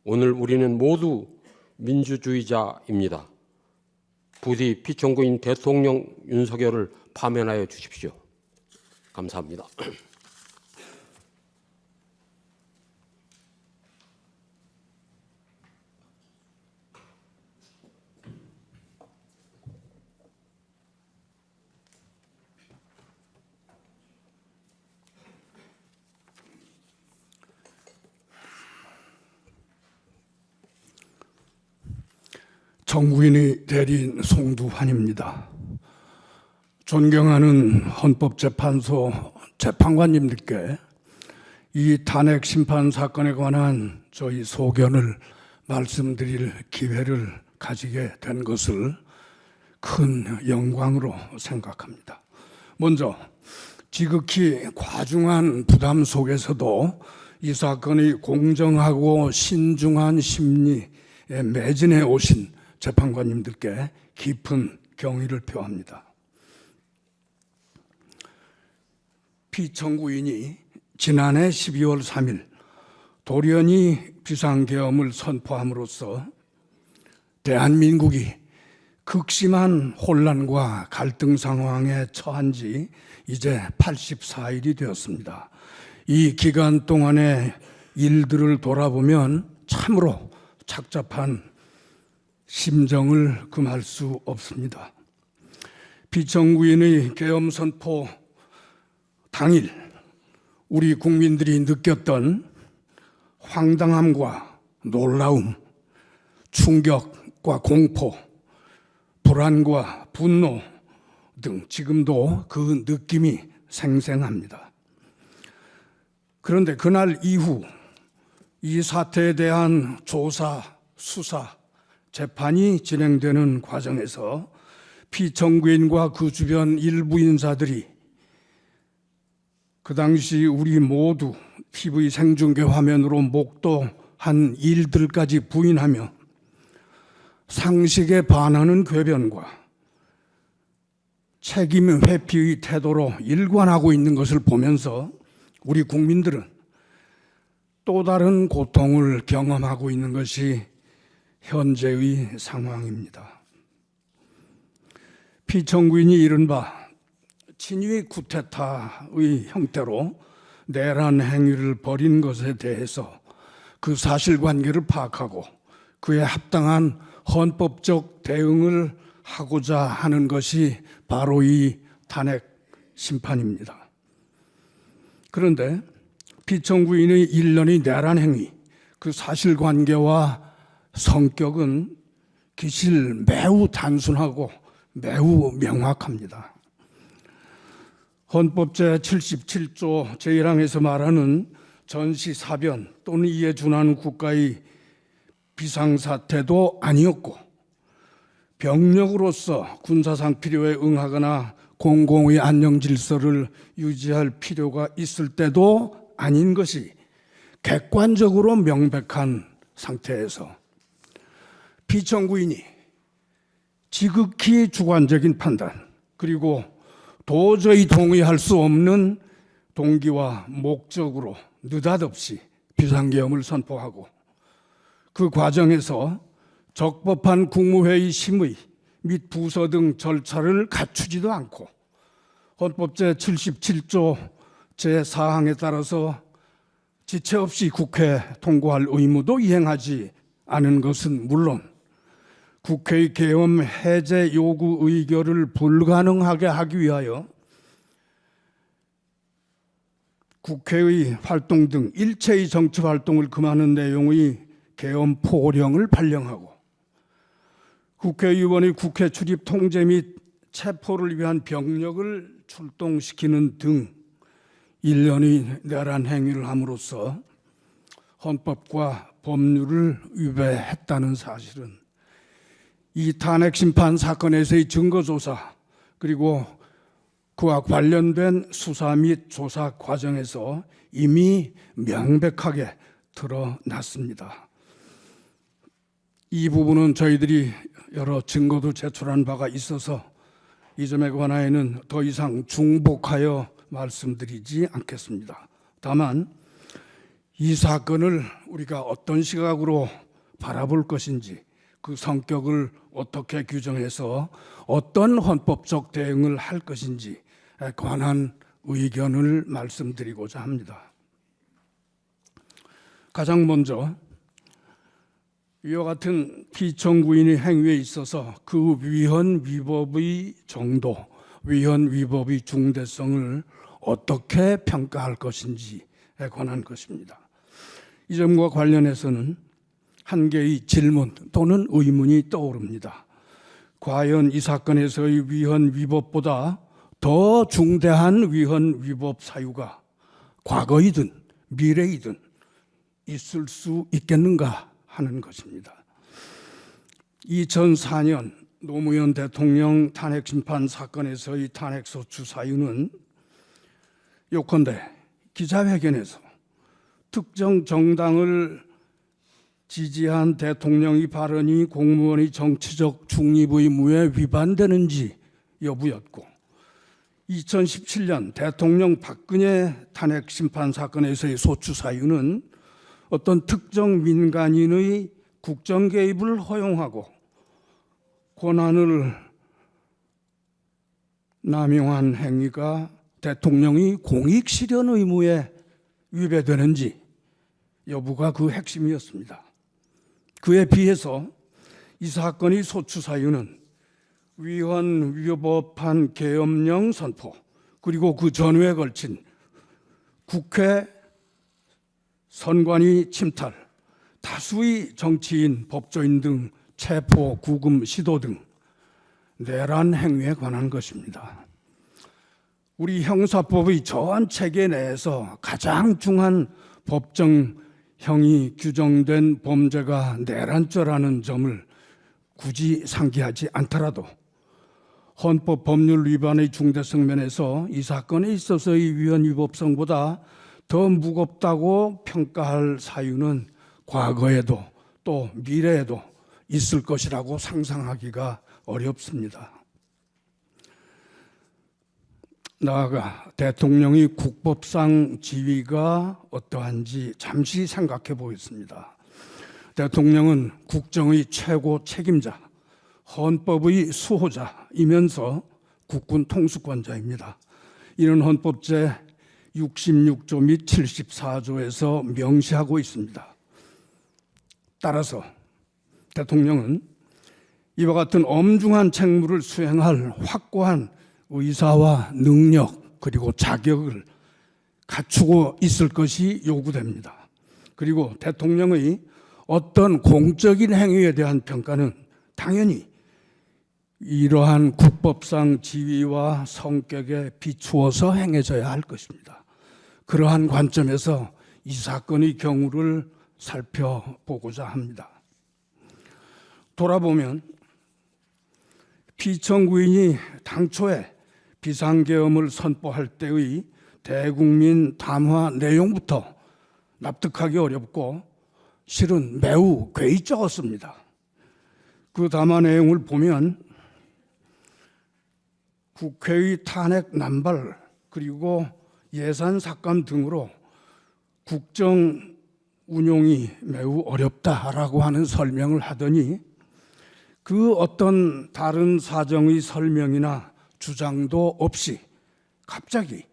오늘 우리는 모두 민주주의자입니다. 부디 피청구인 대통령 윤석열을 파면하여 주십시오. 감사합니다. 정부인의 대리인 송두환입니다. 존경하는 헌법재판소 재판관님들께 이 탄핵 심판 사건에 관한 저희 소견을 말씀드릴 기회를 가지게 된 것을 큰 영광으로 생각합니다. 먼저 지극히 과중한 부담 속에서도 이 사건의 공정하고 신중한 심리에 매진해 오신 재판관님들께 깊은 경의를 표합니다. 피청구인이 지난해 12월 3일 돌연히 비상계엄을 선포함으로써 대한민국이 극심한 혼란과 갈등 상황에 처한 지 이제 84일이 되었습니다. 이 기간 동안의 일들을 돌아보면 참으로 착잡한 심정을 금할 수 없습니다. 피청구인의 계엄 선포 당일 우리 국민들이 느꼈던 황당함과 놀라움, 충격과 공포, 불안과 분노 등 지금도 그 느낌이 생생합니다. 그런데 그날 이후 이 사태에 대한 조사, 수사, 재판이 진행되는 과정에서 피청구인과 그 주변 일부 인사들이 그 당시 우리 모두 TV 생중계 화면으로 목도한 일들까지 부인하며 상식에 반하는 궤변과 책임 회피의 태도로 일관하고 있는 것을 보면서 우리 국민들은 또 다른 고통을 경험하고 있는 것이 현재의 상황입니다. 피청구인이 이른바 친위 쿠데타의 형태로 내란 행위를 벌인 것에 대해서 그 사실관계를 파악하고 그에 합당한 헌법적 대응을 하고자 하는 것이 바로 이 탄핵 심판입니다. 그런데 피청구인의 일련의 내란 행위, 그 사실관계와 성격은 기실 매우 단순하고 매우 명확합니다. 헌법 제77조 제1항에서 말하는 전시사변 또는 이에 준하는 국가의 비상사태도 아니었고 병력으로서 군사상 필요에 응하거나 공공의 안녕질서를 유지할 필요가 있을 때도 아닌 것이 객관적으로 명백한 상태에서 피청구인이 지극히 주관적인 판단 그리고 도저히 동의할 수 없는 동기와 목적으로 느닷없이 비상계엄을 선포하고 그 과정에서 적법한 국무회의 심의 및 부서 등 절차를 갖추지도 않고 헌법 제77조 제4항에 따라서 지체 없이 국회 통과할 의무도 이행하지 않은 것은 물론 국회의 계엄 해제 요구 의결을 불가능하게 하기 위하여 국회의 활동 등 일체의 정치 활동을 금하는 내용의 계엄 포령을 발령하고 국회의원의 국회 출입 통제 및 체포를 위한 병력을 출동시키는 등 일련의 내란 행위를 함으로써 헌법과 법률을 위배했다는 사실은 이 탄핵 심판 사건에서의 증거조사 그리고 그와 관련된 수사 및 조사 과정에서 이미 명백하게 드러났습니다. 이 부분은 저희들이 여러 증거도 제출한 바가 있어서 이 점에 관하여는 더 이상 중복하여 말씀드리지 않겠습니다. 다만 이 사건을 우리가 어떤 시각으로 바라볼 것인지 그 성격을 어떻게 규정해서 어떤 헌법적 대응을 할 것인지 관한 의견을 말씀드리고자 합니다. 가장 먼저 이와 같은 피청구인의 행위에 있어서 그 위헌 위법의 정도, 위헌 위법의 중대성을 어떻게 평가할 것인지에 관한 것입니다. 이 점과 관련해서는 한 개의 질문 또는 의문이 떠오릅니다. 과연 이 사건에서의 위헌 위법보다 더 중대한 위헌 위법 사유가 과거이든 미래이든 있을 수 있겠는가 하는 것입니다. 2004년 노무현 대통령 탄핵 심판 사건에서의 탄핵소추 사유는 요컨대 기자회견에서 특정 정당을 지지한 대통령의 발언이 공무원의 정치적 중립 의무에 위반되는지 여부였고 2017년 대통령 박근혜 탄핵 심판 사건에서의 소추 사유는 어떤 특정 민간인의 국정 개입을 허용하고 권한을 남용한 행위가 대통령의 공익 실현 의무에 위배되는지 여부가 그 핵심이었습니다. 그에 비해서 이 사건의 소추 사유는 위헌 위법한 계엄령 선포 그리고 그 전후에 걸친 국회 선관위 침탈, 다수의 정치인, 법조인 등 체포, 구금, 시도 등 내란 행위에 관한 것입니다. 우리 형사법의 전 체계 내에서 가장 중한 법정형이 규정된 범죄가 내란죄라는 점을 굳이 상기하지 않더라도 헌법 법률 위반의 중대성 면에서 이 사건에 있어서의 위헌 위법성보다 더 무겁다고 평가할 사유는 과거에도 또 미래에도 있을 것이라고 상상하기가 어렵습니다. 나아가 대통령의 국법상 지위가 어떠한지 잠시 생각해 보겠습니다. 대통령은 국정의 최고 책임자, 헌법의 수호자이면서 국군 통수권자입니다. 이는 헌법 제 66조 및 74조에서 명시하고 있습니다. 따라서 대통령은 이와 같은 엄중한 책무를 수행할 확고한 의사와 능력 그리고 자격을 갖추고 있을 것이 요구됩니다. 그리고 대통령의 어떤 공적인 행위에 대한 평가는 당연히 이러한 국법상 지위와 성격에 비추어서 행해져야 할 것입니다. 그러한 관점에서 이 사건의 경우를 살펴보고자 합니다. 돌아보면 피청구인이 당초에 비상계엄을 선포할 때의 대국민 담화 내용부터 납득하기 어렵고 실은 매우 괴이적었습니다. 그 담화 내용을 보면 국회의 탄핵 남발 그리고 예산 삭감 등으로 국정 운용이 매우 어렵다라고 하는 설명을 하더니 그 어떤 다른 사정의 설명이나 주장도 없이 갑자기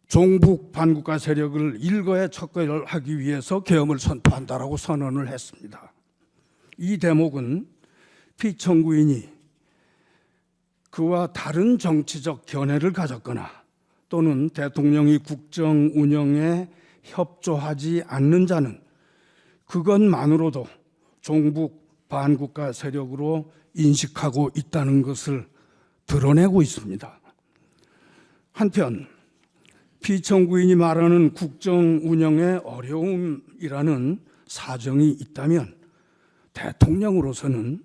종북 반국가 세력을 일거에 척결하기 위해서 계엄을 선포한다라고 선언을 했습니다. 이 대목은 피청구인이 그와 다른 정치적 견해를 가졌거나 또는 대통령이 국정 운영에 협조하지 않는 자는 그것만으로도 종북 반국가 세력으로 인식하고 있다는 것을 드러내고 있습니다. 한편 피청구인이 말하는 국정 운영의 어려움이라는 사정이 있다면 대통령으로서는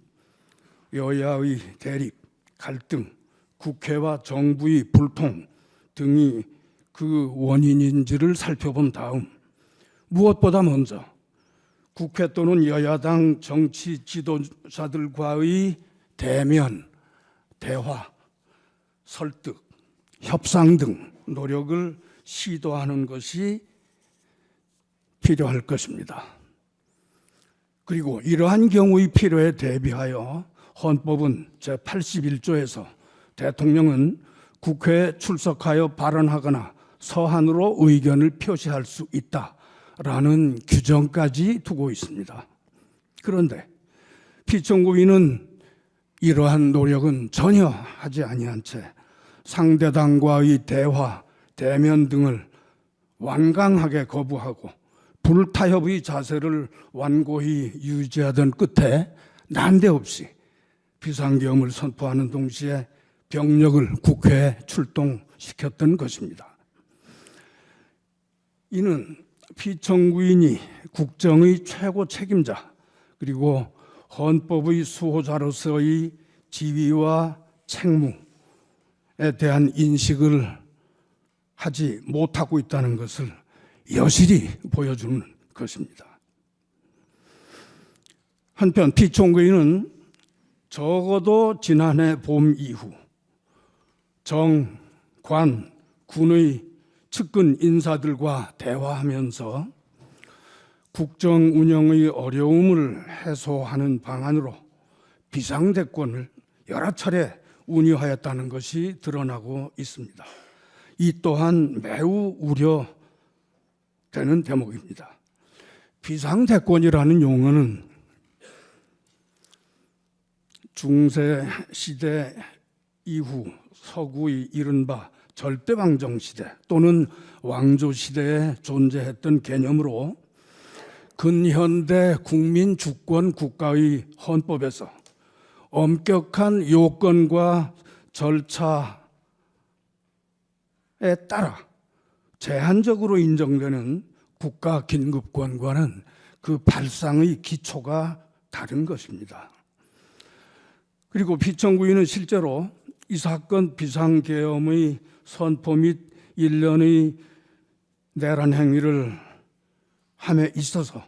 여야의 대립, 갈등, 국회와 정부의 불통 등이 그 원인인지를 살펴본 다음 무엇보다 먼저 국회 또는 여야당 정치 지도자들과의 대면, 대화, 설득, 협상 등 노력을 시도하는 것이 필요할 것입니다. 그리고 이러한 경우의 필요에 대비하여 헌법은 제81조에서 대통령은 국회에 출석하여 발언하거나 서한으로 의견을 표시할 수 있다라는 규정까지 두고 있습니다. 그런데 피청구인은 이러한 노력은 전혀 하지 아니한 채 상대당과의 대화, 대면 등을 완강하게 거부하고 불타협의 자세를 완고히 유지하던 끝에 난데없이 비상계엄을 선포하는 동시에 병력을 국회에 출동시켰던 것입니다. 이는 피청구인이 국정의 최고 책임자 그리고 헌법의 수호자로서의 지위와 책무에 대한 인식을 하지 못하고 있다는 것을 여실히 보여주는 것입니다. 한편 피청구인은 적어도 지난해 봄 이후 정, 관, 군의 측근 인사들과 대화하면서 국정 운영의 어려움을 해소하는 방안으로 비상대권을 여러 차례 운유하였다는 것이 드러나고 있습니다. 이 또한 매우 우려되는 대목입니다. 비상대권이라는 용어는 중세 시대 이후 서구의 이른바 절대왕정 시대 또는 왕조 시대에 존재했던 개념으로 근현대 국민 주권 국가의 헌법에서 엄격한 요건과 절차에 따라 제한적으로 인정되는 국가 긴급권과는 그 발상의 기초가 다른 것입니다. 그리고 피청구인은 실제로 이 사건 비상계엄의 선포 및 일련의 내란 행위를 함에 있어서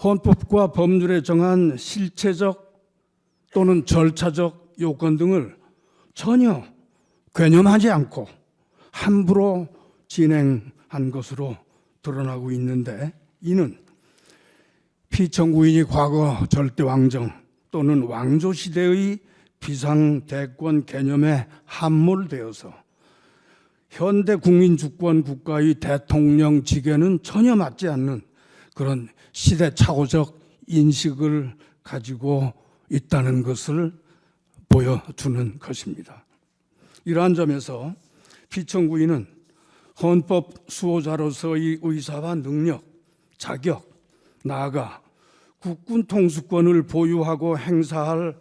헌법과 법률에 정한 실체적 또는 절차적 요건 등을 전혀 괴념하지 않고 함부로 진행한 것으로 드러나고 있는데, 이는 피청구인이 과거 절대왕정 또는 왕조 시대의 비상대권 개념에 함몰되어서 현대 국민주권 국가의 대통령직에는 전혀 맞지 않는 그런 시대착오적 인식을 가지고 있다는 것을 보여주는 것입니다. 이러한 점에서 피청구인은 헌법 수호자로서의 의사와 능력, 자격, 나아가 국군 통수권을 보유하고 행사할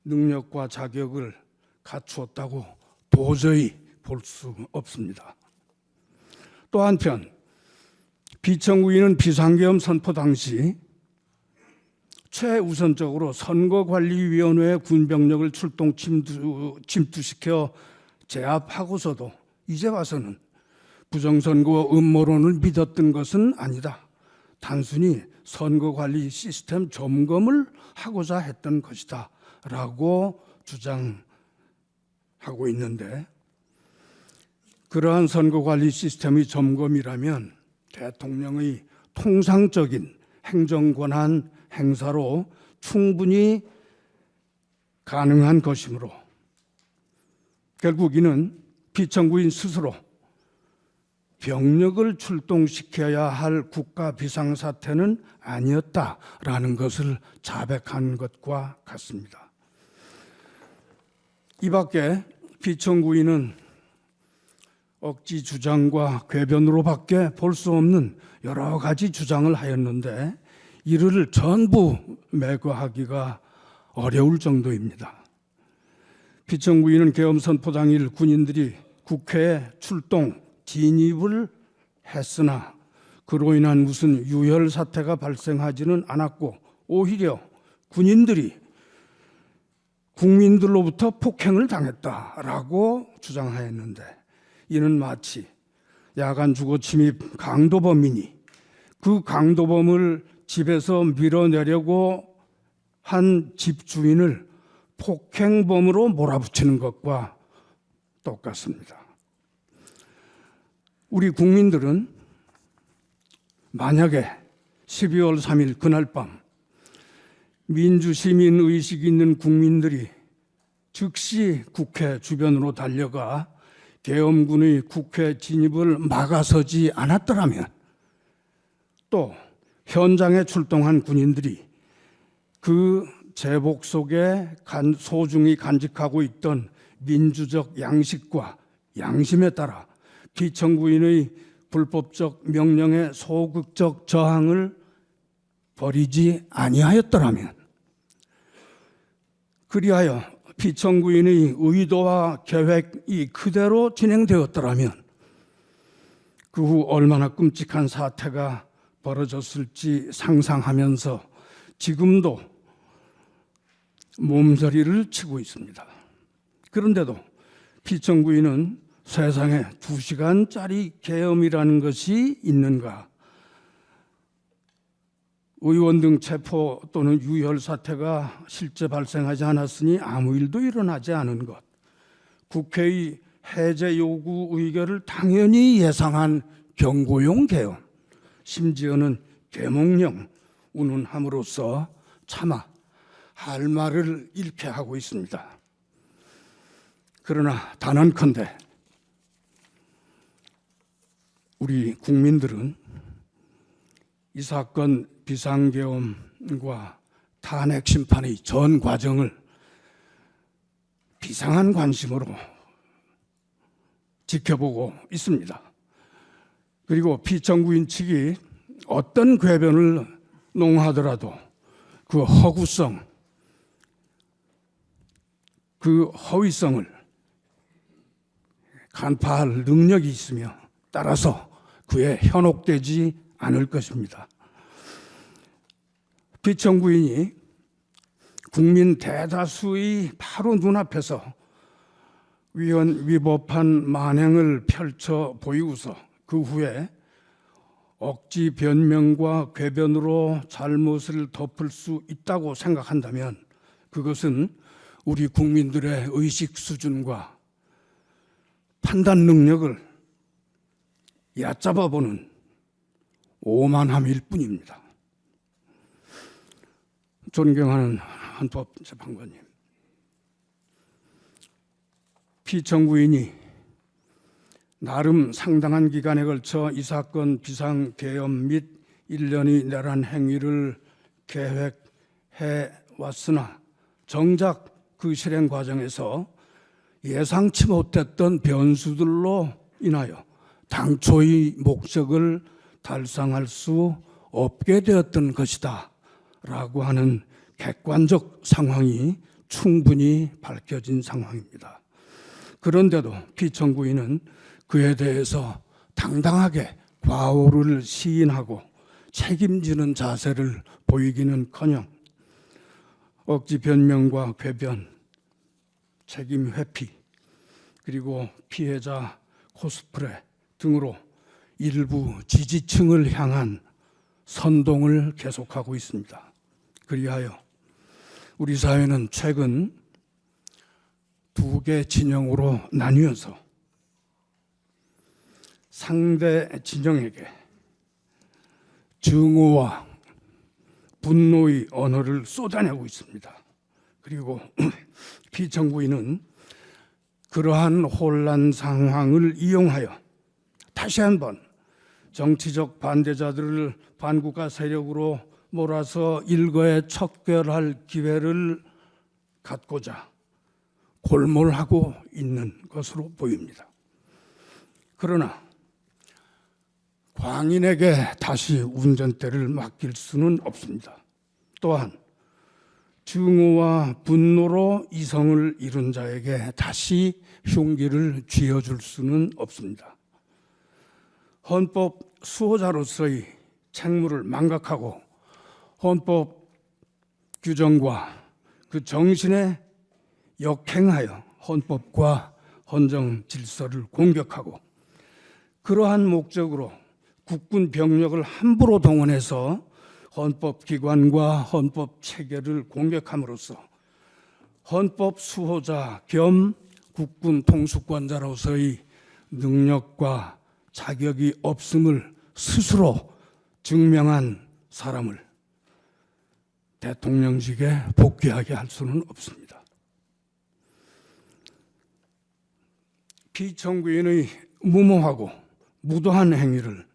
능력과 자격을 갖추었다고 도저히 볼 수 없습니다. 또 한편 피청구인은 비상계엄 선포 당시 최우선적으로 선거관리위원회의 군병력을 출동 침투시켜 제압하고서도 이제 와서는 부정선거 음모론을 믿었던 것은 아니다. 단순히 선거관리 시스템 점검을 하고자 했던 것이다 라고 주장하고 있는데, 그러한 선거관리 시스템의 점검이라면 대통령의 통상적인 행정권한 행사로 충분히 가능한 것이므로 결국 이는 피청구인 스스로 병력을 출동시켜야 할 국가 비상사태는 아니었다라는 것을 자백한 것과 같습니다. 이 밖에 피청구인은 억지 주장과 궤변으로밖에 볼 수 없는 여러 가지 주장을 하였는데 이를 전부 매거하기가 어려울 정도입니다. 피청구인은 계엄 선포 당일 군인들이 국회에 출동 진입을 했으나 그로 인한 무슨 유혈 사태가 발생하지는 않았고 오히려 군인들이 국민들로부터 폭행을 당했다라고 주장하였는데 이는 마치 야간 주거 침입 강도범이니 그 강도범을 집에서 밀어내려고 한 집주인을 폭행범으로 몰아붙이는 것과 똑같습니다. 우리 국민들은 만약에 12월 3일 그날 밤 민주시민 의식이 있는 국민들이 즉시 국회 주변으로 달려가 계엄군의 국회 진입을 막아서지 않았더라면 또 현장에 출동한 군인들이 그 제복 속에 소중히 간직하고 있던 민주적 양식과 양심에 따라 피청구인의 불법적 명령에 소극적 저항을 벌이지 아니하였더라면 그리하여 피청구인의 의도와 계획이 그대로 진행되었더라면 그 후 얼마나 끔찍한 사태가 벌어졌을지 상상하면서 지금도 몸서리를 치고 있습니다. 그런데도 피청구인은 세상에 2시간짜리 계엄이라는 것이 있는가? 의원 등 체포 또는 유혈 사태가 실제 발생하지 않았으니 아무 일도 일어나지 않은 것, 국회의 해제 요구 의결을 당연히 예상한 경고용 계엄, 심지어는 계몽령 운운함으로써 차마 할 말을 잃게 하고 있습니다. 그러나 단언컨대 우리 국민들은 이 사건 비상계엄과 탄핵 심판의 전 과정을 비상한 관심으로 지켜보고 있습니다. 그리고 피청구인 측이 어떤 궤변을 농하더라도 그 허구성, 그 허위성을 간파할 능력이 있으며 따라서 그에 현혹되지 않을 것입니다. 피청구인이 국민 대다수의 바로 눈앞에서 위법한 만행을 펼쳐 보이고서 그 후에 억지 변명과 궤변으로 잘못을 덮을 수 있다고 생각한다면 그것은 우리 국민들의 의식 수준과 판단 능력을 얕잡아보는 오만함일 뿐입니다. 존경하는 헌법재판관님, 피청구인이 나름 상당한 기간에 걸쳐 이 사건 비상계엄 및 일련의 내란 행위를 계획해 왔으나 정작 그 실행 과정에서 예상치 못했던 변수들로 인하여 당초의 목적을 달성할 수 없게 되었던 것이다 라고 하는 객관적 상황이 충분히 밝혀진 상황입니다. 그런데도 피청구인은 그에 대해서 당당하게 과오를 시인하고 책임지는 자세를 보이기는커녕 억지 변명과 궤변, 책임 회피, 그리고 피해자 코스프레 등으로 일부 지지층을 향한 선동을 계속하고 있습니다. 그리하여 우리 사회는 최근 2개 진영으로 나뉘어서 상대 진영에게 증오와 분노의 언어를 쏟아내고 있습니다. 그리고 피청구인은 그러한 혼란 상황을 이용하여 다시 한번 정치적 반대자들을 반국가 세력으로 몰아서 일거에 척결할 기회를 갖고자 골몰하고 있는 것으로 보입니다. 그러나 광인에게 다시 운전대를 맡길 수는 없습니다. 또한 증오와 분노로 이성을 잃은 자에게 다시 흉기를 쥐어줄 수는 없습니다. 헌법 수호자로서의 책무를 망각하고 헌법 규정과 그 정신에 역행하여 헌법과 헌정 질서를 공격하고 그러한 목적으로 국군 병력을 함부로 동원해서 헌법기관과 헌법체계를 공격함으로써 헌법 수호자 겸 국군 통수권자로서의 능력과 자격이 없음을 스스로 증명한 사람을 대통령직에 복귀하게 할 수는 없습니다. 피청구인의 무모하고 무도한 행위를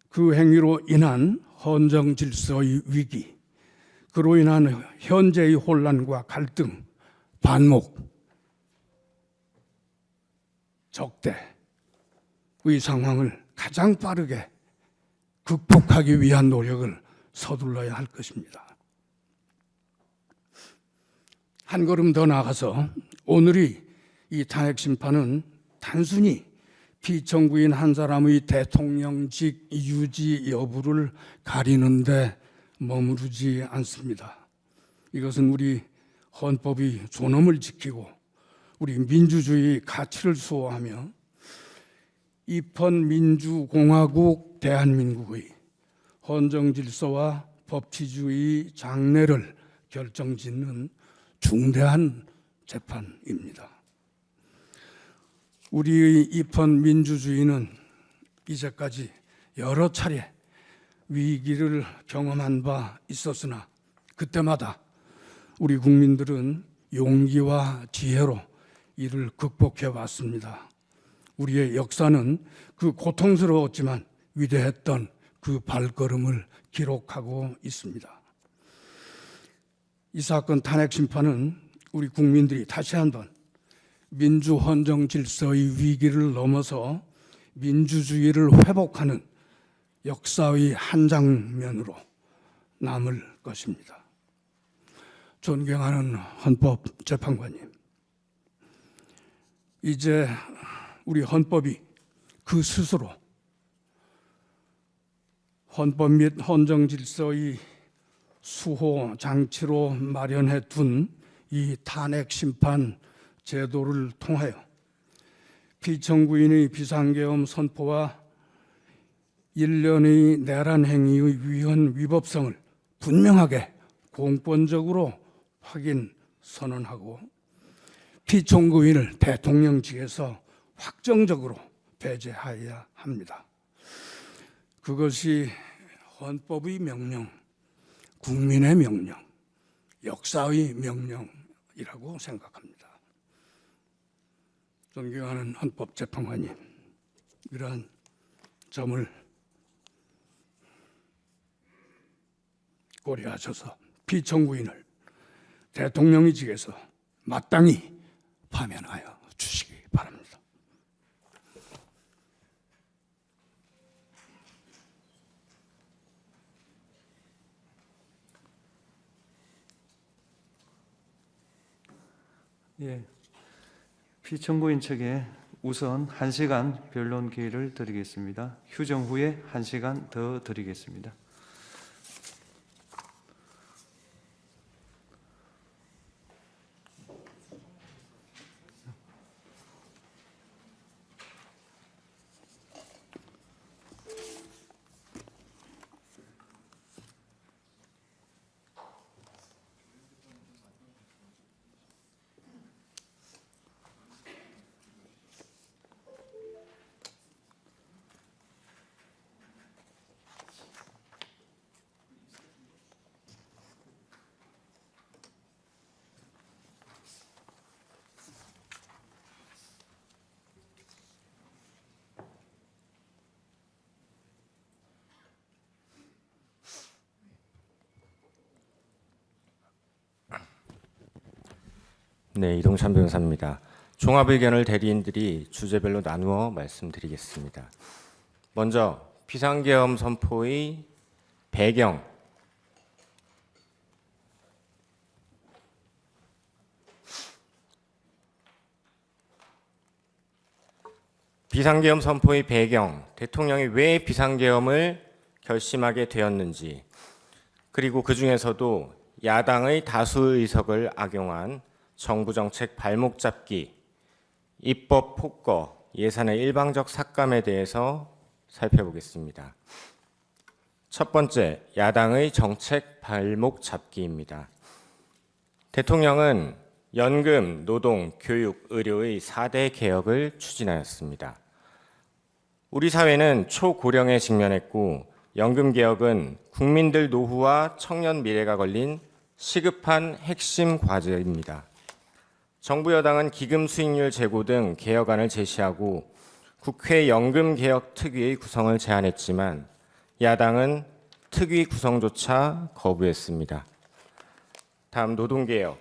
그 행위로 인한 헌정 질서의 위기, 그로 인한 현재의 혼란과 갈등, 반목, 적대의 상황을 가장 빠르게 극복하기 위한 노력을 서둘러야 할 것입니다. 한 걸음 더 나아가서 오늘의 이 탄핵 심판은 단순히 피청구인 한 사람의 대통령직 유지 여부를 가리는데 머무르지 않습니다. 이것은 우리 헌법의 존엄을 지키고 우리 민주주의 가치를 수호하며 입헌민주공화국 대한민국의 헌정질서와 법치주의 장래를 결정짓는 중대한 재판입니다. 우리의 입헌민주주의는 이제까지 여러 차례 위기를 경험한 바 있었으나 그때마다 우리 국민들은 용기와 지혜로 이를 극복해 왔습니다. 우리의 역사는 그 고통스러웠지만 위대했던 그 발걸음을 기록하고 있습니다. 이 사건 탄핵 심판은 우리 국민들이 다시 한번 민주 헌정 질서의 위기를 넘어서 민주주의를 회복하는 역사의 한 장면으로 남을 것입니다. 존경하는 헌법재판관님, 이제 우리 헌법이 그 스스로 헌법 및 헌정 질서의 수호 장치로 마련해 둔 이 탄핵 심판 제도를 통하여 피청구인의 비상계엄 선포와 일련의 내란 행위의 위헌 위법성을 분명하게 공권적으로 확인 선언하고 피청구인을 대통령직에서 확정적으로 배제하여야 합니다. 그것이 헌법의 명령, 국민의 명령, 역사의 명령이라고 생각합니다. 존경하는 헌법재판관님, 이러한 점을 고려하셔서 피청구인을 대통령직에서 마땅히 파면하여 주시기 바랍니다. 예, 피청구인 측에 우선 1시간 변론 기회를 드리겠습니다. 휴정 후에 1시간 더 드리겠습니다. 네, 이동찬 변호사입니다. 종합 의견을 대리인들이 주제별로 나누어 말씀드리겠습니다. 먼저 비상계엄 선포의 배경, 비상계엄 선포의 배경, 대통령이 왜 비상계엄을 결심하게 되었는지, 그리고 그 중에서도 야당의 다수 의석을 악용한 정부 정책 발목 잡기, 입법 폭거, 예산의 일방적 삭감에 대해서 살펴보겠습니다. 첫 번째, 야당의 정책 발목 잡기입니다. 대통령은 연금, 노동, 교육, 의료의 4대 개혁을 추진하였습니다. 우리 사회는 초고령에 직면했고 연금 개혁은 국민들 노후와 청년 미래가 걸린 시급한 핵심 과제입니다. 정부 여당은 기금 수익률 제고 등 개혁안을 제시하고 국회 연금 개혁 특위의 구성을 제안했지만 야당은 특위 구성조차 거부했습니다. 다음 노동개혁.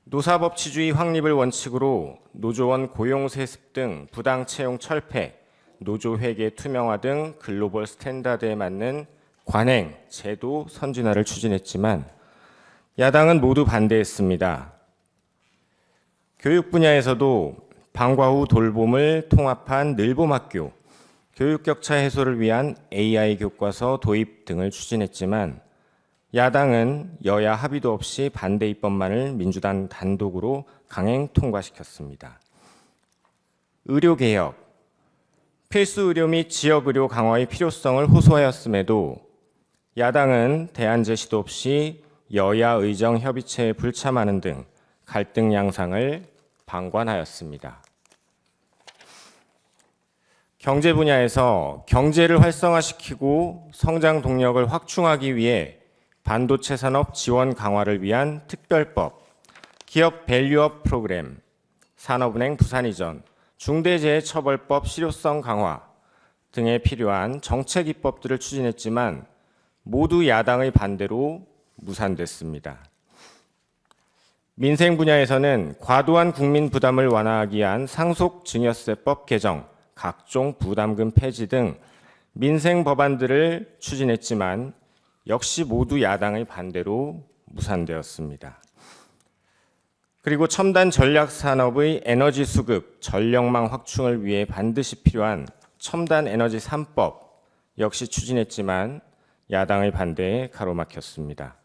노사법치주의 확립을 원칙으로 노조원 고용세습 등 부당 채용 철폐, 노조회계 투명화 등 글로벌 스탠다드에 맞는 관행, 제도 선진화를 추진했지만 야당은 모두 반대했습니다. 교육 분야에서도 방과 후 돌봄을 통합한 늘봄학교, 교육 격차 해소를 위한 AI 교과서 도입 등을 추진했지만 야당은 여야 합의도 없이 반대 입법만을 민주당 단독으로 강행 통과시켰습니다. 의료개혁. 필수 의료 및 지역 의료 강화의 필요성을 호소하였음에도 야당은 대안 제시도 없이 여야 의정 협의체에 불참하는 등 갈등 양상을 방관하였습니다. 경제 분야에서 경제를 활성화시키고 성장 동력을 확충하기 위해 반도체 산업 지원 강화를 위한 특별법, 기업 밸류업 프로그램, 산업은행 부산 이전, 중대재해처벌법 실효성 강화 등에 필요한 정책 입법들을 추진했지만 모두 야당의 반대로 무산됐습니다. 민생 분야에서는 과도한 국민 부담을 완화하기 위한 상속증여세법 개정, 각종 부담금 폐지 등 민생 법안들을 추진했지만 역시 모두 야당의 반대로 무산되었습니다. 그리고 첨단 전략 산업의 에너지 수급, 전력망 확충을 위해 반드시 필요한 첨단 에너지 3법 역시 추진했지만 야당의 반대에 가로막혔습니다.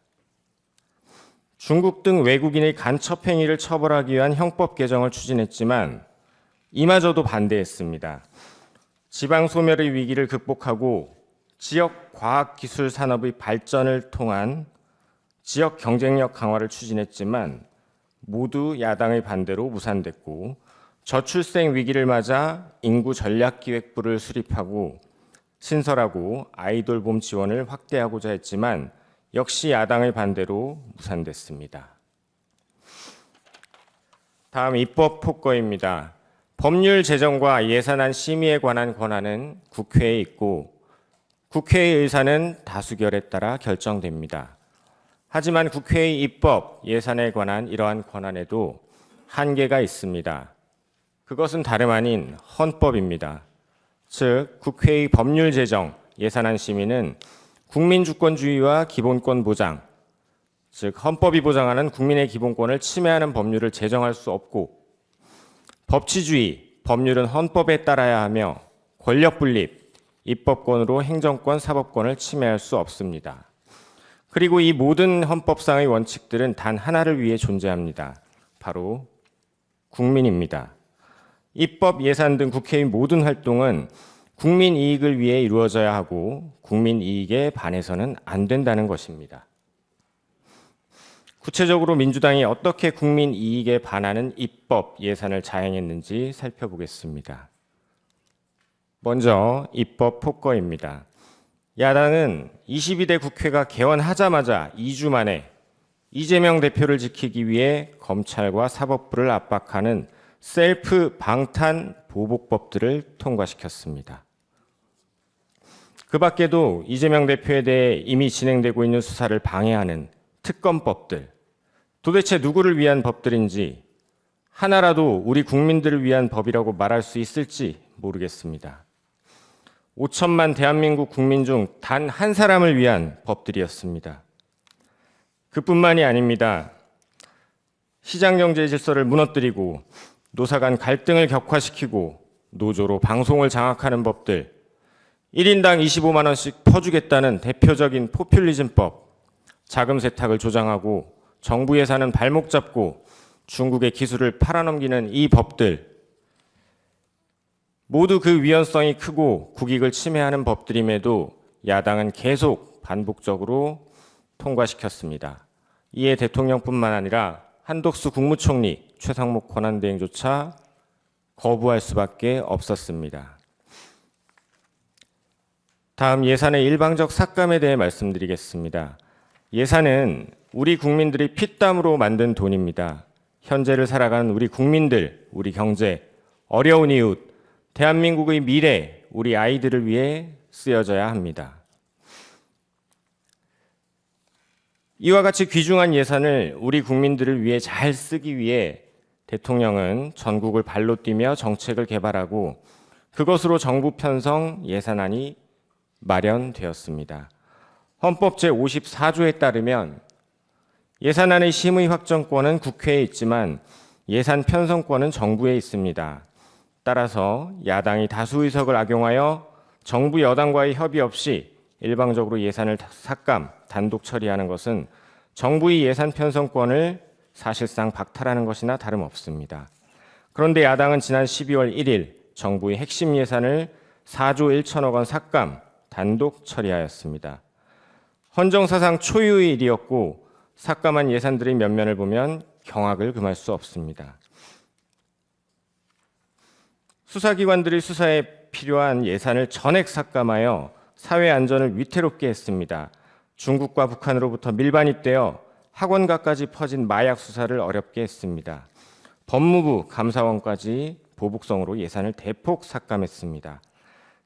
중국 등 외국인의 간첩 행위를 처벌하기 위한 형법 개정을 추진했지만 이마저도 반대했습니다. 지방 소멸의 위기를 극복하고 지역 과학기술 산업의 발전을 통한 지역 경쟁력 강화를 추진했지만 모두 야당의 반대로 무산됐고 저출생 위기를 맞아 인구 전략기획부를 수립하고 신설하고 아이돌봄 지원을 확대하고자 했지만 역시 야당의 반대로 무산됐습니다. 다음 입법 폭거입니다. 법률 제정과 예산안 심의에 관한 권한은 국회에 있고 국회의 의사는 다수결에 따라 결정됩니다. 하지만 국회의 입법, 예산에 관한 이러한 권한에도 한계가 있습니다. 그것은 다름 아닌 헌법입니다. 즉, 국회의 법률 제정, 예산안 심의는 국민주권주의와 기본권 보장, 즉 헌법이 보장하는 국민의 기본권을 침해하는 법률을 제정할 수 없고 법치주의, 법률은 헌법에 따라야 하며 권력 분립, 입법권으로 행정권, 사법권을 침해할 수 없습니다. 그리고 이 모든 헌법상의 원칙들은 단 하나를 위해 존재합니다. 바로 국민입니다. 입법, 예산 등 국회의 모든 활동은 국민 이익을 위해 이루어져야 하고 국민 이익에 반해서는 안 된다는 것입니다. 구체적으로 민주당이 어떻게 국민 이익에 반하는 입법, 예산을 자행했는지 살펴보겠습니다. 먼저 입법 폭거입니다. 야당은 22대 국회가 개원하자마자 2주 만에 이재명 대표를 지키기 위해 검찰과 사법부를 압박하는 셀프 방탄 보복법들을 통과시켰습니다. 그 밖에도 이재명 대표에 대해 이미 진행되고 있는 수사를 방해하는 특검법들, 도대체 누구를 위한 법들인지 하나라도 우리 국민들을 위한 법이라고 말할 수 있을지 모르겠습니다. 5천만 대한민국 국민 중 단 한 사람을 위한 법들이었습니다. 그뿐만이 아닙니다. 시장경제 질서를 무너뜨리고 노사 간 갈등을 격화시키고 노조로 방송을 장악하는 법들, 1인당 25만 원씩 퍼주겠다는 대표적인 포퓰리즘법, 자금 세탁을 조장하고 정부 예산은 발목 잡고 중국의 기술을 팔아넘기는 이 법들, 모두 그 위헌성이 크고 국익을 침해하는 법들임에도 야당은 계속 반복적으로 통과시켰습니다. 이에 대통령뿐만 아니라 한덕수 국무총리, 최상목 권한대행조차 거부할 수밖에 없었습니다. 다음 예산의 일방적 삭감에 대해 말씀드리겠습니다. 예산은 우리 국민들이 피땀으로 만든 돈입니다. 현재를 살아가는 우리 국민들, 우리 경제, 어려운 이웃, 대한민국의 미래, 우리 아이들을 위해 쓰여져야 합니다. 이와 같이 귀중한 예산을 우리 국민들을 위해 잘 쓰기 위해 대통령은 전국을 발로 뛰며 정책을 개발하고 그것으로 정부 편성 예산안이 마련되었습니다. 헌법 제54조에 따르면 예산안의 심의 확정권은 국회에 있지만 예산 편성권은 정부에 있습니다. 따라서 야당이 다수 의석을 악용하여 정부 여당과의 협의 없이 일방적으로 예산을 삭감, 단독 처리하는 것은 정부의 예산 편성권을 사실상 박탈하는 것이나 다름없습니다. 그런데 야당은 지난 12월 1일 정부의 핵심 예산을 4조 1천억 원 삭감, 단독 처리하였습니다. 헌정사상 초유의 일이었고 삭감한 예산들의 면면을 보면 경악을 금할 수 없습니다. 수사기관들이 수사에 필요한 예산을 전액 삭감하여 사회 안전을 위태롭게 했습니다. 중국과 북한으로부터 밀반입되어 학원가까지 퍼진 마약 수사를 어렵게 했습니다. 법무부, 감사원까지 보복성으로 예산을 대폭 삭감했습니다.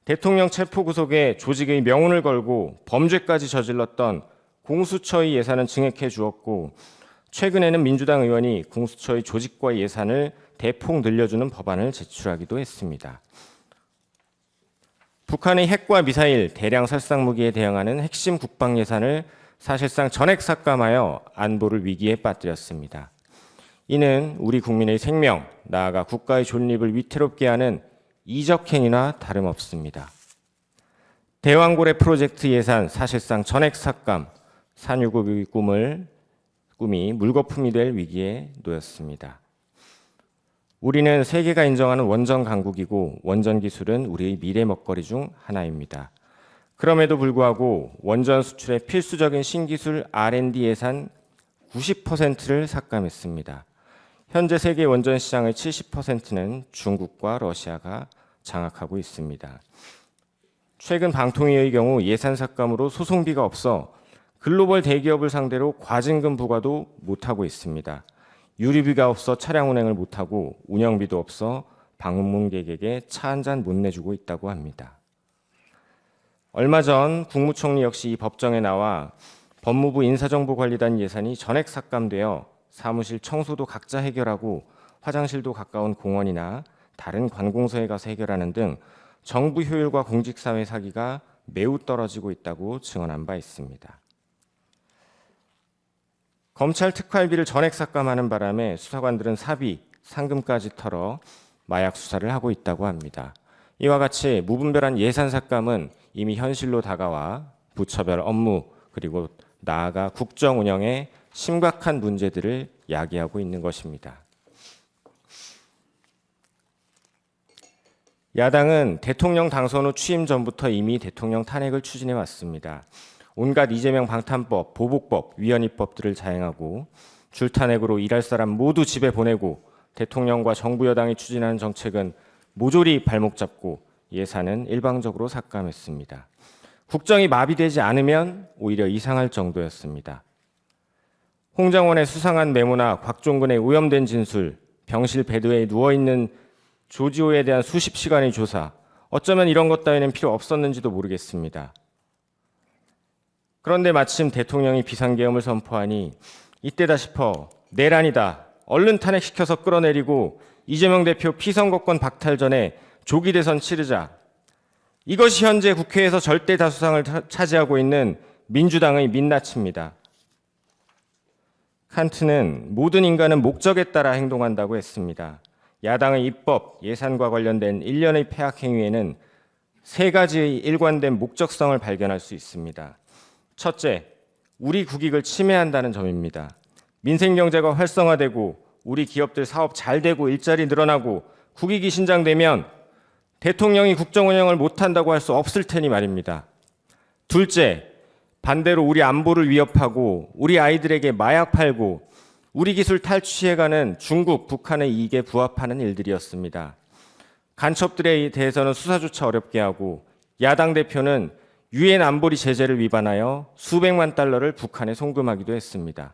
대통령 체포 구속에 조직의 명운을 걸고 범죄까지 저질렀던 공수처의 예산은 증액해 주었고 최근에는 민주당 의원이 공수처의 조직과 예산을 대폭 늘려주는 법안을 제출하기도 했습니다. 북한의 핵과 미사일, 대량 살상 무기에 대응하는 핵심 국방 예산을 사실상 전액 삭감하여 안보를 위기에 빠뜨렸습니다. 이는 우리 국민의 생명, 나아가 국가의 존립을 위태롭게 하는 이적행위나 다름없습니다. 대왕고래 프로젝트 예산 사실상 전액 삭감, 산유국의 꿈이 물거품이 될 위기에 놓였습니다. 우리는 세계가 인정하는 원전 강국이고 원전 기술은 우리의 미래 먹거리 중 하나입니다. 그럼에도 불구하고 원전 수출의 필수적인 신기술 R&D 예산 90%를 삭감했습니다. 현재 세계 원전 시장의 70%는 중국과 러시아가 장악하고 있습니다. 최근 방통위의 경우 예산 삭감으로 소송비가 없어 글로벌 대기업을 상대로 과징금 부과도 못하고 있습니다. 유류비가 없어 차량 운행을 못하고 운영비도 없어 방문객에게 차 한 잔 못 내주고 있다고 합니다. 얼마 전 국무총리 역시 이 법정에 나와 법무부 인사정보관리단 예산이 전액 삭감되어 사무실 청소도 각자 해결하고 화장실도 가까운 공원이나 다른 관공서에 가서 해결하는 등 정부 효율과 공직사회 사기가 매우 떨어지고 있다고 증언한 바 있습니다. 검찰 특활비를 전액 삭감하는 바람에 수사관들은 사비, 상금까지 털어 마약 수사를 하고 있다고 합니다. 이와 같이 무분별한 예산 삭감은 이미 현실로 다가와 부처별 업무 그리고 나아가 국정 운영에 심각한 문제들을 야기하고 있는 것입니다. 야당은 대통령 당선 후 취임 전부터 이미 대통령 탄핵을 추진해 왔습니다. 온갖 이재명 방탄법, 보복법, 위헌입법들을 자행하고 줄탄핵으로 일할 사람 모두 집에 보내고 대통령과 정부 여당이 추진하는 정책은 모조리 발목 잡고 예산은 일방적으로 삭감했습니다. 국정이 마비되지 않으면 오히려 이상할 정도였습니다. 홍장원의 수상한 메모나 곽종근의 오염된 진술, 병실 베드에 누워있는 조지호에 대한 수십 시간의 조사, 어쩌면 이런 것 따위는 필요 없었는지도 모르겠습니다. 그런데 마침 대통령이 비상계엄을 선포하니 이때다 싶어 내란이다, 얼른 탄핵시켜서 끌어내리고 이재명 대표 피선거권 박탈 전에 조기 대선 치르자. 이것이 현재 국회에서 절대 다수상을 차지하고 있는 민주당의 민낯입니다. 칸트는 모든 인간은 목적에 따라 행동한다고 했습니다. 야당의 입법, 예산과 관련된 일련의 폐악 행위에는 세 가지의 일관된 목적성을 발견할 수 있습니다. 첫째, 우리 국익을 침해한다는 점입니다. 민생경제가 활성화되고 우리 기업들 사업 잘 되고 일자리 늘어나고 국익이 신장되면 대통령이 국정 운영을 못한다고 할 수 없을 테니 말입니다. 둘째, 반대로 우리 안보를 위협하고 우리 아이들에게 마약 팔고 우리 기술 탈취해가는 중국, 북한의 이익에 부합하는 일들이었습니다. 간첩들에 대해서는 수사조차 어렵게 하고 야당 대표는 유엔 안보리 제재를 위반하여 수백만 달러를 북한에 송금하기도 했습니다.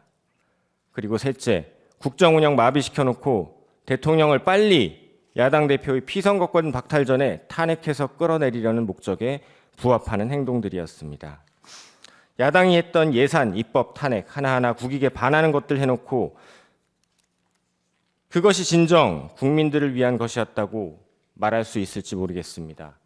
그리고 셋째, 국정 운영 마비시켜놓고 대통령을 빨리 야당 대표의 피선거권 박탈 전에 탄핵해서 끌어내리려는 목적에 부합하는 행동들이었습니다. 야당이 했던 예산, 입법, 탄핵 하나하나 국익에 반하는 것들 해놓고 그것이 진정 국민들을 위한 것이었다고 말할 수 있을지 모르겠습니다.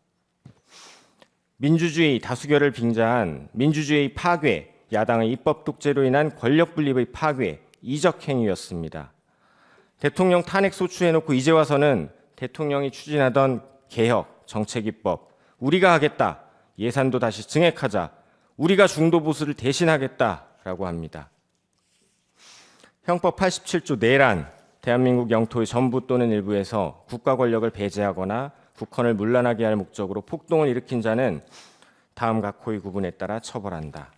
민주주의 다수결을 빙자한 민주주의 파괴, 야당의 입법 독재로 인한 권력 분립의 파괴, 이적 행위였습니다. 대통령 탄핵 소추해놓고 이제 와서는 대통령이 추진하던 개혁, 정책 입법, 우리가 하겠다, 예산도 다시 증액하자, 우리가 중도 보수를 대신하겠다라고 합니다. 형법 87조 내란, 대한민국 영토의 전부 또는 일부에서 국가 권력을 배제하거나 국헌을 문란하게 할 목적으로 폭동을 일으킨 자는 다음 각호의 구분에 따라 처벌한다.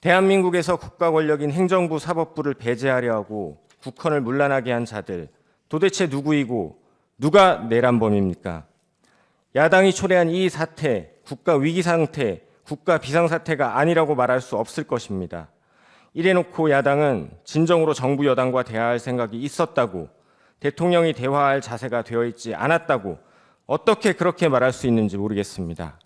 대한민국에서 국가 권력인 행정부, 사법부를 배제하려 하고 국헌을 문란하게 한 자들, 도대체 누구이고 누가 내란범입니까? 야당이 초래한 이 사태, 국가 위기 상태, 국가 비상사태가 아니라고 말할 수 없을 것입니다. 이래놓고 야당은 진정으로 정부 여당과 대화할 생각이 있었다고, 대통령이 대화할 자세가 되어 있지 않았다고 어떻게 그렇게 말할 수 있는지 모르겠습니다.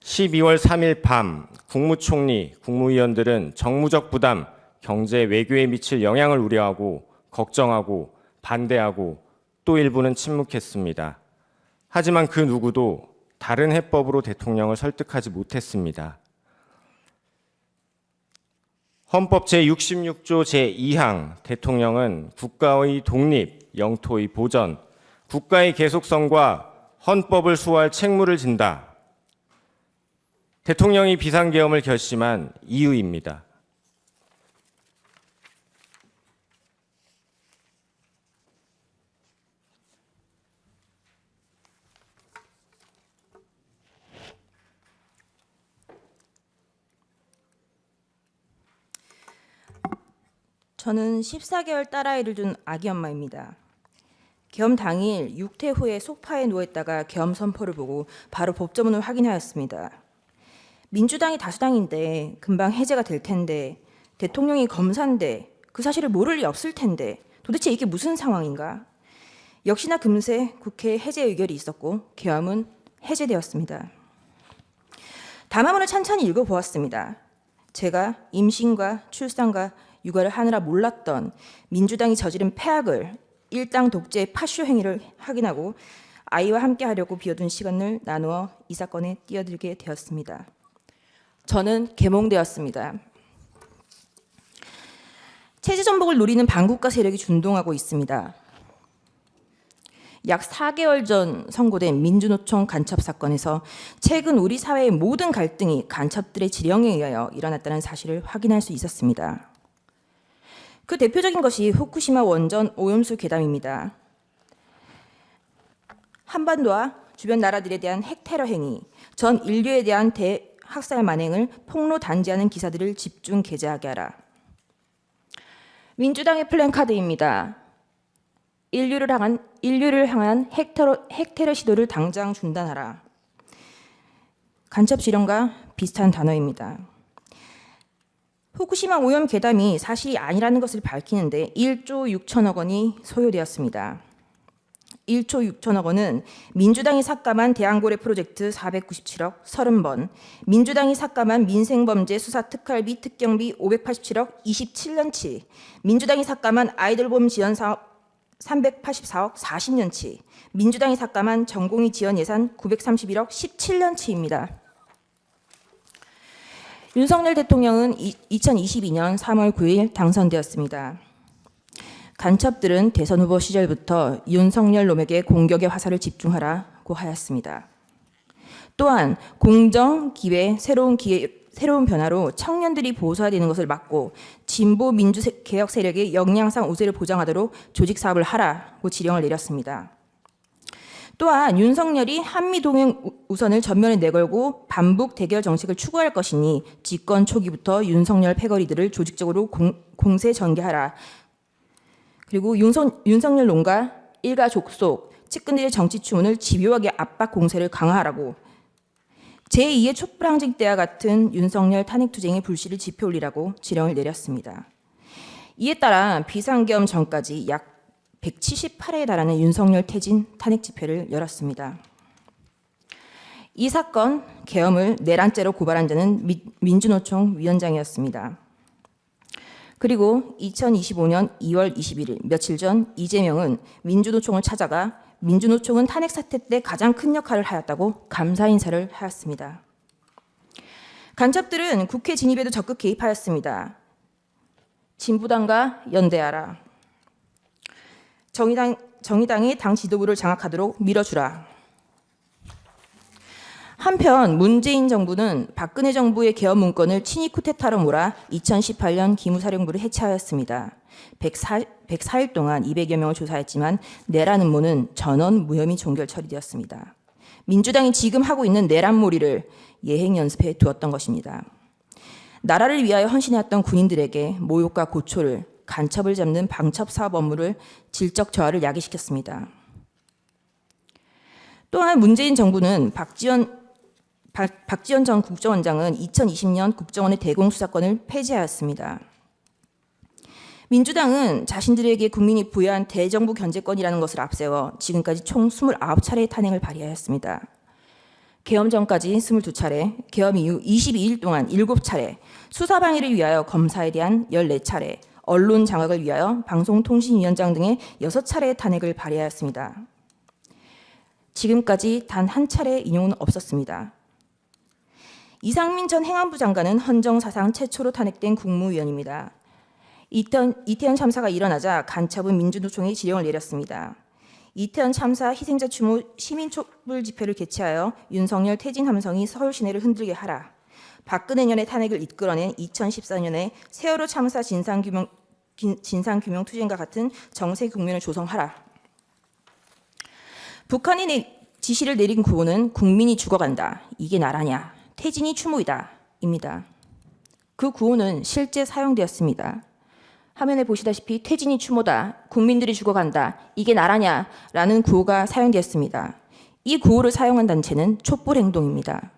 12월 3일 밤 국무총리, 국무위원들은 정무적 부담, 경제, 외교에 미칠 영향을 우려하고 걱정하고 반대하고 또 일부는 침묵했습니다. 하지만 그 누구도 다른 해법으로 대통령을 설득하지 못했습니다. 헌법 제66조 제2항 대통령은 국가의 독립, 영토의 보전, 국가의 계속성과 헌법을 수호할 책무를 진다. 대통령이 비상계엄을 결심한 이유입니다. 저는 14개월 딸아이를 둔 아기 엄마입니다. 계엄 당일 6퇴 후에 소파에 누워있다가 계엄 선포를 보고 바로 법조문을 확인하였습니다. 민주당이 다수당인데 금방 해제가 될 텐데, 대통령이 검사인데 그 사실을 모를 리 없을 텐데 도대체 이게 무슨 상황인가? 역시나 금세 국회 해제 의결이 있었고 계엄은 해제되었습니다. 담화문을 찬찬히 읽어보았습니다. 제가 임신과 출산과 육아를 하느라 몰랐던 민주당이 저지른 폐악을, 일당 독재의 파쇼 행위를 확인하고 아이와 함께 하려고 비워둔 시간을 나누어 이 사건에 뛰어들게 되었습니다. 저는 계몽되었습니다. 체제 전복을 노리는 반국가 세력이 준동하고 있습니다. 약 4개월 전 선고된 민주노총 간첩 사건에서 최근 우리 사회의 모든 갈등이 간첩들의 지령에 의하여 일어났다는 사실을 확인할 수 있었습니다. 그 대표적인 것이 후쿠시마 원전 오염수 괴담입니다. 한반도와 주변 나라들에 대한 핵 테러 행위, 전 인류에 대한 대학살 만행을 폭로 단죄하는 기사들을 집중 게재하게 하라. 민주당의 플랜카드입니다. 인류를 향한 핵 테러 시도를 당장 중단하라. 간첩 지령과 비슷한 단어입니다. 후쿠시마 오염 괴담이 사실이 아니라는 것을 밝히는데 1조 6천억 원이 소요되었습니다. 1조 6천억 원은 민주당이 삭감한 대한고래 프로젝트 497억 30번, 민주당이 삭감한 민생범죄 수사 특활비 특경비 587억 27년치, 민주당이 삭감한 아이들봄 지원 사업 384억 40년치, 민주당이 삭감한 전공의 지원 예산 931억 17년치입니다. 윤석열 대통령은 2022년 3월 9일 당선되었습니다. 간첩들은 대선 후보 시절부터 윤석열 놈에게 공격의 화살을 집중하라고 하였습니다. 또한 공정, 기회, 새로운 변화로 청년들이 보수화되는 것을 막고 진보 민주개혁 세력의 역량상 우세를 보장하도록 조직 사업을 하라고 지령을 내렸습니다. 또한 윤석열이 한미동맹 우선을 전면에 내걸고 반북 대결 정책을 추구할 것이니 집권 초기부터 윤석열 패거리들을 조직적으로 공세 전개하라. 그리고 윤석열 논과 일가 족속, 측근들의 정치 추문을 집요하게 압박 공세를 강화하라고 제2의 촛불항쟁 때와 같은 윤석열 탄핵투쟁의 불씨를 지펴 올리라고 지령을 내렸습니다. 이에 따라 비상계엄 전까지 약 178회에 달하는 윤석열 퇴진 탄핵 집회를 열었습니다. 이 사건 계엄을 내란죄로 고발한 자는 민주노총 위원장이었습니다. 그리고 2025년 2월 21일 며칠 전 이재명은 민주노총을 찾아가 민주노총은 탄핵 사태 때 가장 큰 역할을 하였다고 감사 인사를 하였습니다. 간첩들은 국회 진입에도 적극 개입하였습니다. 진보당과 연대하라. 정의당이 당 지도부를 장악하도록 밀어주라. 한편 문재인 정부는 박근혜 정부의 계엄 문건을 친위 쿠데타로 몰아 2018년 기무사령부를 해체하였습니다. 104일 동안 200여 명을 조사했지만 내란 음모는 전원 무혐의 종결 처리되었습니다. 민주당이 지금 하고 있는 내란몰이를 예행 연습해 두었던 것입니다. 나라를 위하여 헌신해왔던 군인들에게 모욕과 고초를, 간첩을 잡는 방첩 사업 업무를 질적 저하를 야기시켰습니다. 또한 문재인 정부는 박지원 전 국정원장은 2020년 국정원의 대공수사권을 폐지하였습니다. 민주당은 자신들에게 국민이 부여한 대정부 견제권이라는 것을 앞세워 지금까지 총 29차례의 탄핵을 발의하였습니다. 계엄 전까지 22차례, 계엄 이후 22일 동안 7차례, 수사 방해를 위하여 검사에 대한 14차례, 언론 장악을 위하여 방송통신위원장 등의 6차례의 탄핵을 발의하였습니다. 지금까지 단 한 차례의 인용은 없었습니다. 이상민 전 행안부 장관은 헌정 사상 최초로 탄핵된 국무위원입니다. 이태원 참사가 일어나자 간첩은 민주노총에 지령을 내렸습니다. 이태원 참사 희생자 추모 시민 촛불 집회를 개최하여 윤석열 퇴진 함성이 서울 시내를 흔들게 하라. 박근혜 년의 탄핵을 이끌어낸 2014년에 세월호 참사 진상규명 투쟁과 같은 정세 국면을 조성하라. 북한이 지시를 내린 구호는 국민이 죽어간다. 이게 나라냐. 퇴진이 추모이다. 입니다. 그 구호는 실제 사용되었습니다. 화면에 보시다시피 퇴진이 추모다. 국민들이 죽어간다. 이게 나라냐. 라는 구호가 사용되었습니다. 이 구호를 사용한 단체는 촛불행동입니다.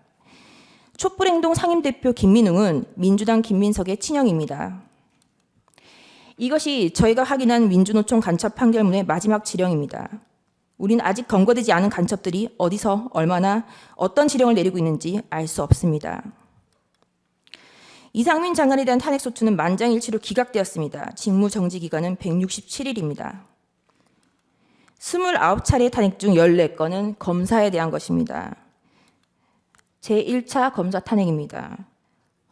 촛불행동 상임대표 김민웅은 민주당 김민석의 친형입니다. 이것이 저희가 확인한 민주노총 간첩 판결문의 마지막 지령입니다. 우린 아직 검거되지 않은 간첩들이 어디서 얼마나 어떤 지령을 내리고 있는지 알 수 없습니다. 이상민 장관에 대한 탄핵소추는 만장일치로 기각되었습니다. 직무정지 기간은 167일입니다. 29차례 탄핵 중 14건은 검사에 대한 것입니다. 제1차 검사 탄핵입니다.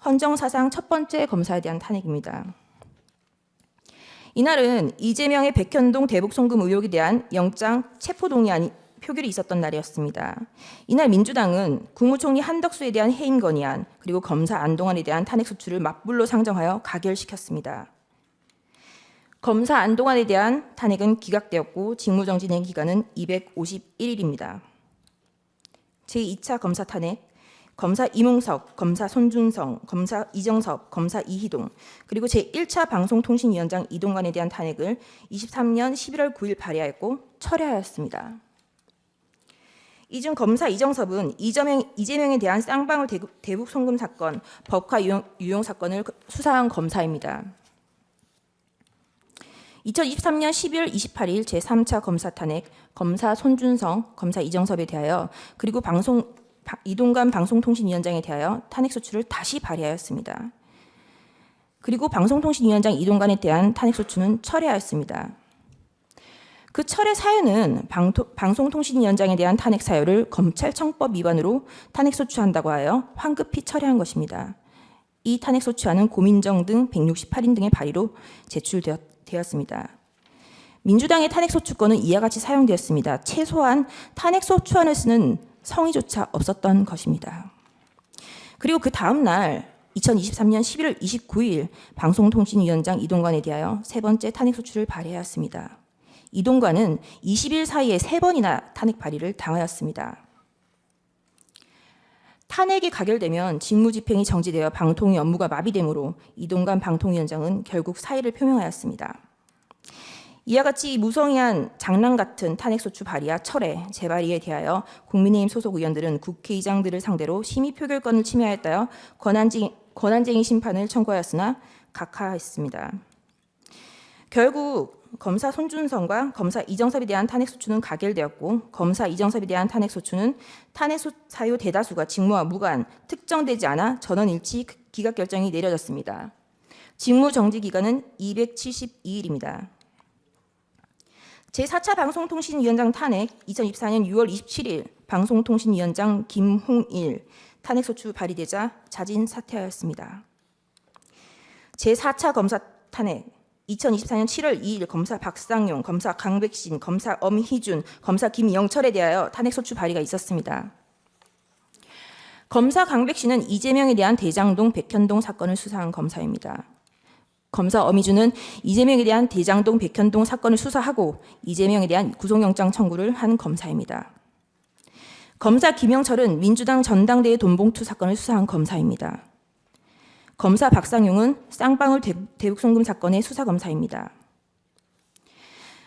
헌정사상 첫 번째 검사에 대한 탄핵입니다. 이날은 이재명의 백현동 대북 송금 의혹에 대한 영장 체포동의안 표결이 있었던 날이었습니다. 이날 민주당은 국무총리 한덕수에 대한 해임 건의안 그리고 검사 안동환에 대한 탄핵 소추를 맞불로 상정하여 가결시켰습니다. 검사 안동환에 대한 탄핵은 기각되었고 직무정지 된 기간은 251일입니다. 제2차 검사 탄핵, 검사 이몽석, 검사 손준성, 검사 이정섭, 검사 이희동, 그리고 제1차 방송통신위원장 이동관에 대한 탄핵을 23년 11월 9일 발의하였고 철회하였습니다. 이 중 검사 이정섭은 이재명에 대한 쌍방울 대북 송금 사건, 법화 유용 사건을 수사한 검사입니다. 2023년 12월 28일 제3차 검사 탄핵, 검사 손준성, 검사 이정섭에 대하여 그리고 이동관 방송통신위원장에 대하여 탄핵 소추를 다시 발의하였습니다. 그리고 방송통신위원장 이동관에 대한 탄핵 소추는 철회하였습니다. 그 철회 사유는 방송통신위원장에 대한 탄핵 사유를 검찰청법 위반으로 탄핵 소추한다고 하여 황급히 철회한 것입니다. 이 탄핵 소추안은 고민정 등 168인 등의 발의로 제출되었습니다. 민주당의 탄핵 소추권은 이와 같이 사용되었습니다. 최소한 탄핵 소추안을 쓰는 성의조차 없었던 것입니다. 그리고 그 다음 날 2023년 11월 29일 방송통신위원장 이동관에 대하여 세 번째 탄핵 소추를 발의하였습니다. 이동관은 20일 사이에 3번이나 탄핵 발의를 당하였습니다. 탄핵이 가결되면 직무집행이 정지되어 방통위 업무가 마비되므로 이동관 방통위원장은 결국 사의를 표명하였습니다. 이와 같이 무성의한 장난 같은 탄핵소추 발의와 철회, 재발의에 대하여 국민의힘 소속 의원들은 국회의장들을 상대로 심의 표결권을 침해하였다며 권한쟁의 심판을 청구하였으나 각하했습니다. 결국 검사 손준성과 검사 이정섭에 대한 탄핵소추는 가결되었고 검사 이정섭에 대한 탄핵소추는 탄핵 사유 대다수가 직무와 무관, 특정되지 않아 전원일치 기각 결정이 내려졌습니다. 직무 정지 기간은 272일입니다. 제4차 방송통신위원장 탄핵 2024년 6월 27일 방송통신위원장 김홍일 탄핵소추 발의되자 자진 사퇴하였습니다. 제4차 검사 탄핵 2024년 7월 2일 검사 박상용, 검사 강백신, 검사 엄희준, 검사 김영철에 대하여 탄핵소추 발의가 있었습니다. 검사 강백신은 이재명에 대한 대장동 백현동 사건을 수사한 검사입니다. 검사 엄희준은 이재명에 대한 대장동 백현동 사건을 수사하고 이재명에 대한 구속영장 청구를 한 검사입니다. 검사 김영철은 민주당 전당대회 돈봉투 사건을 수사한 검사입니다. 검사 박상용은 쌍방울 대북송금 사건의 수사검사입니다.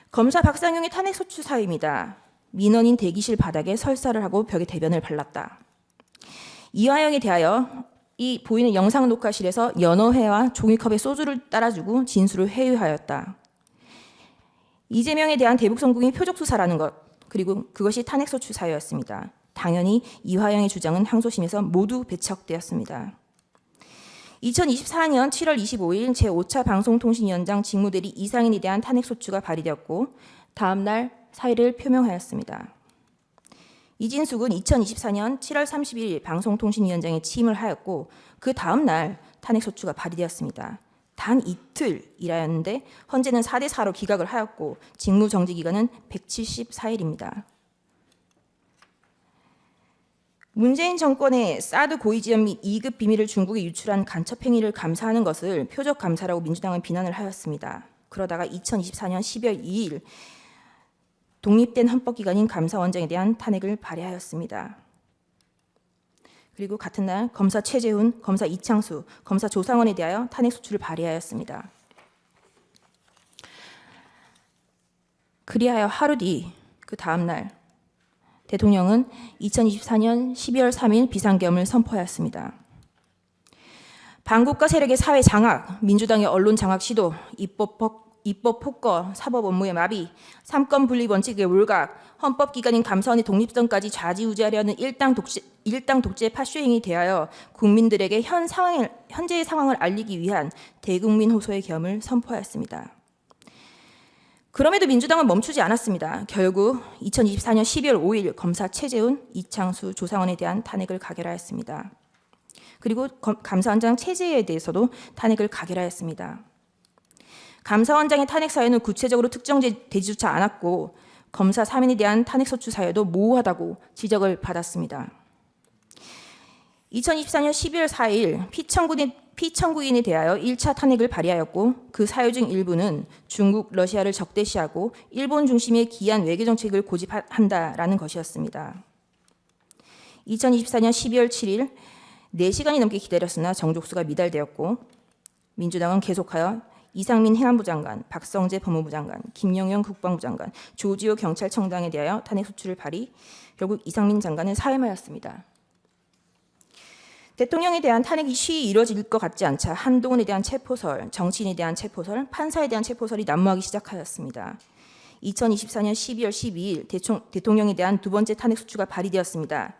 검사 박상용의 탄핵소추 사유입니다. 민원인 대기실 바닥에 설사를 하고 벽에 대변을 발랐다. 이화영에 대하여 이 보이는 영상 녹화실에서 연어회와 종이컵에 소주를 따라주고 진술을 회유하였다. 이재명에 대한 대북송금이 표적수사라는 것, 그리고 그것이 탄핵소추 사유였습니다. 당연히 이화영의 주장은 항소심에서 모두 배척되었습니다. 2024년 7월 25일 제5차 방송통신위원장 직무대리 이상인에 대한 탄핵소추가 발의되었고 다음 날 사의를 표명하였습니다. 이진숙은 2024년 7월 30일 방송통신위원장에 취임을 하였고 그 다음 날 탄핵소추가 발의되었습니다. 단 이틀 일하였는데 헌재는 4대4로 기각을 하였고 직무정지 기간은 174일입니다. 문재인 정권의 사드 고위지원 및 2급 비밀을 중국에 유출한 간첩행위를 감사하는 것을 표적감사라고 민주당은 비난을 하였습니다. 그러다가 2024년 12월 2일 독립된 헌법기관인 감사원장에 대한 탄핵을 발의하였습니다. 그리고 같은 날 검사 최재훈, 검사 이창수, 검사 조상원에 대하여 탄핵소추를 발의하였습니다. 그리하여 하루 뒤 그 다음 날 대통령은 2024년 12월 3일 비상계엄을 선포하였습니다. 반국가 세력의 사회 장악, 민주당의 언론 장악 시도, 입법 폭거, 사법 업무의 마비, 삼권 분리 원칙의 몰각, 헌법기관인 감사원의 독립성까지 좌지우지하려는 일당 독재 파쇼행이 대하여 국민들에게 현재의 상황을 알리기 위한 대국민 호소의 계엄을 선포하였습니다. 그럼에도 민주당은 멈추지 않았습니다. 결국 2024년 12월 5일 검사 최재훈, 이창수, 조상원에 대한 탄핵을 가결하였습니다. 그리고 감사원장 최재해에 대해서도 탄핵을 가결하였습니다. 감사원장의 탄핵 사유는 구체적으로 특정되지조차 않았고 검사 3인에 대한 탄핵소추 사유도 모호하다고 지적을 받았습니다. 2024년 12월 4일 피청구인에 대하여 1차 탄핵을 발의하였고 그 사유 중 일부는 중국, 러시아를 적대시하고 일본 중심의 기이한 외교정책을 고집한다라는 것이었습니다. 2024년 12월 7일 4시간이 넘게 기다렸으나 정족수가 미달되었고 민주당은 계속하여 이상민 행안부 장관, 박성재 법무부 장관, 김영현 국방부 장관, 조지호 경찰청장에 대하여 탄핵소추를 발의, 결국 이상민 장관은 사임하였습니다. 대통령에 대한 탄핵이 쉬이 이루어질 것 같지 않자 한동훈에 대한 체포설, 정치인에 대한 체포설, 판사에 대한 체포설이 난무하기 시작하였습니다. 2024년 12월 12일 대통령에 대한 두 번째 탄핵 소추가 발의되었습니다.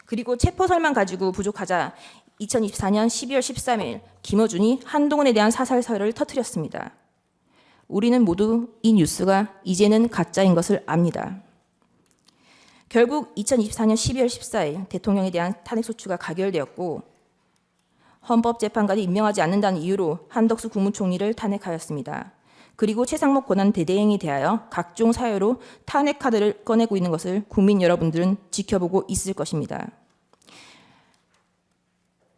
그리고 체포설만 가지고 부족하자 2024년 12월 13일 김어준이 한동훈에 대한 사살설을 터뜨렸습니다. 우리는 모두 이 뉴스가 이제는 가짜인 것을 압니다. 결국 2024년 12월 14일 대통령에 대한 탄핵소추가 가결되었고 헌법재판관이 임명하지 않는다는 이유로 한덕수 국무총리를 탄핵하였습니다. 그리고 최상목 권한대대행에 대하여 각종 사유로 탄핵 카드를 꺼내고 있는 것을 국민 여러분들은 지켜보고 있을 것입니다.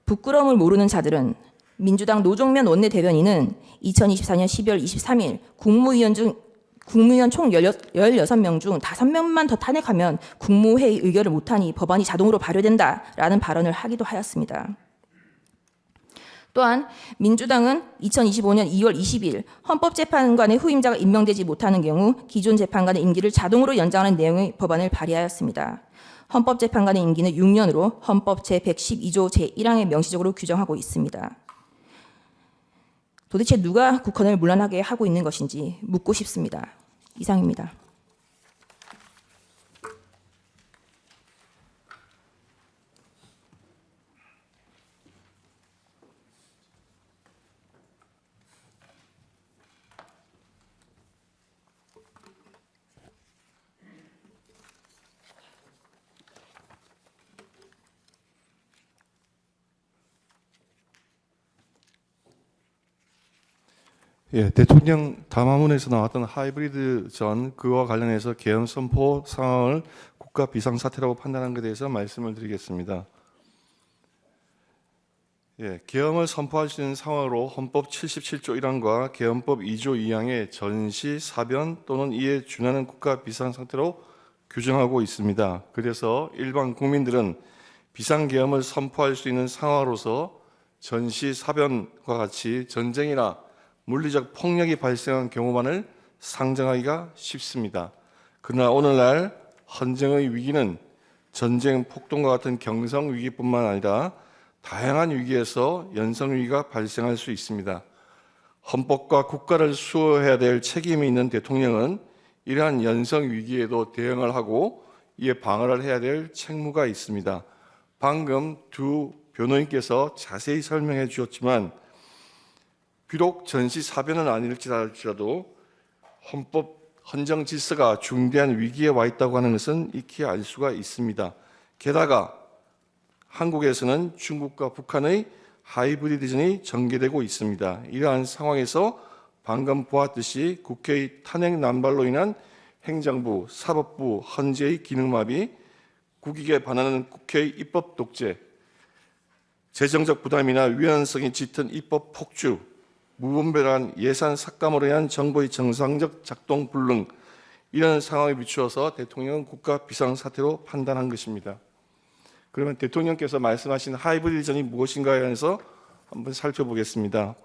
부끄러움을 모르는 자들은 민주당 노종면 원내대변인은 2024년 12월 23일 국무위원 총 16명 중 5명만 더 탄핵하면 국무회의 의결을 못하니 법안이 자동으로 발효된다라는 발언을 하기도 하였습니다. 또한 민주당은 2025년 2월 20일 헌법재판관의 후임자가 임명되지 못하는 경우 기존 재판관의 임기를 자동으로 연장하는 내용의 법안을 발의하였습니다. 헌법재판관의 임기는 6년으로 헌법 제112조 제1항에 명시적으로 규정하고 있습니다. 도대체 누가 국헌을 문란하게 하고 있는 것인지 묻고 싶습니다. 이상입니다. 예, 대통령 담화문에서 나왔던 하이브리드 전 그와 관련해서 계엄 선포 상황을 국가 비상사태라고 판단한 것에 대해서 말씀을 드리겠습니다. 예, 계엄을 선포할 수 있는 상황으로 헌법 77조 1항과 계엄법 2조 2항의 전시, 사변 또는 이에 준하는 국가 비상상태로 규정하고 있습니다. 그래서 일반 국민들은 비상계엄을 선포할 수 있는 상황으로서 전시, 사변과 같이 전쟁이나 물리적 폭력이 발생한 경우만을 상정하기가 쉽습니다. 그러나 오늘날 헌정의 위기는 전쟁, 폭동과 같은 경성 위기뿐만 아니라 다양한 위기에서 연성 위기가 발생할 수 있습니다. 헌법과 국가를 수호해야 될 책임이 있는 대통령은 이러한 연성 위기에도 대응을 하고 이에 방어를 해야 될 책무가 있습니다. 방금 두 변호인께서 자세히 설명해 주셨지만 비록 전시 사변은 아닐지라도 헌정 질서가 중대한 위기에 와 있다고 하는 것은 익히 알 수가 있습니다. 게다가 한국에서는 중국과 북한의 하이브리드전이 전개되고 있습니다. 이러한 상황에서 방금 보았듯이 국회의 탄핵 난발로 인한 행정부, 사법부, 헌재의 기능마비, 국익에 반하는 국회의 입법 독재, 재정적 부담이나 위헌성이 짙은 입법 폭주, 무분별한 예산 삭감으로 인한 정부의 정상적 작동 불능, 이런 상황에 비추어서 대통령은 국가 비상사태로 판단한 것입니다. 그러면 대통령께서 말씀하신 하이브리드전이 무엇인가에 대해서 한번 살펴보겠습니다.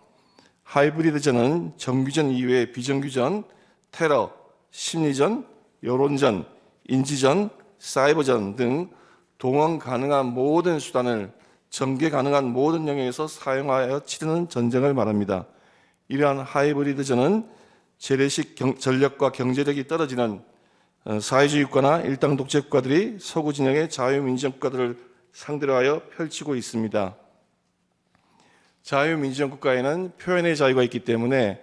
하이브리드전은 정규전 이외의 비정규전, 테러, 심리전, 여론전, 인지전, 사이버전 등 동원 가능한 모든 수단을 전개 가능한 모든 영역에서 사용하여 치르는 전쟁을 말합니다. 이러한 하이브리드전은 재래식 전력과 경제력이 떨어지는 사회주의 국가나 일당 독재 국가들이 서구 진영의 자유민주주의 국가들을 상대로 하여 펼치고 있습니다. 자유민주주의 국가에는 표현의 자유가 있기 때문에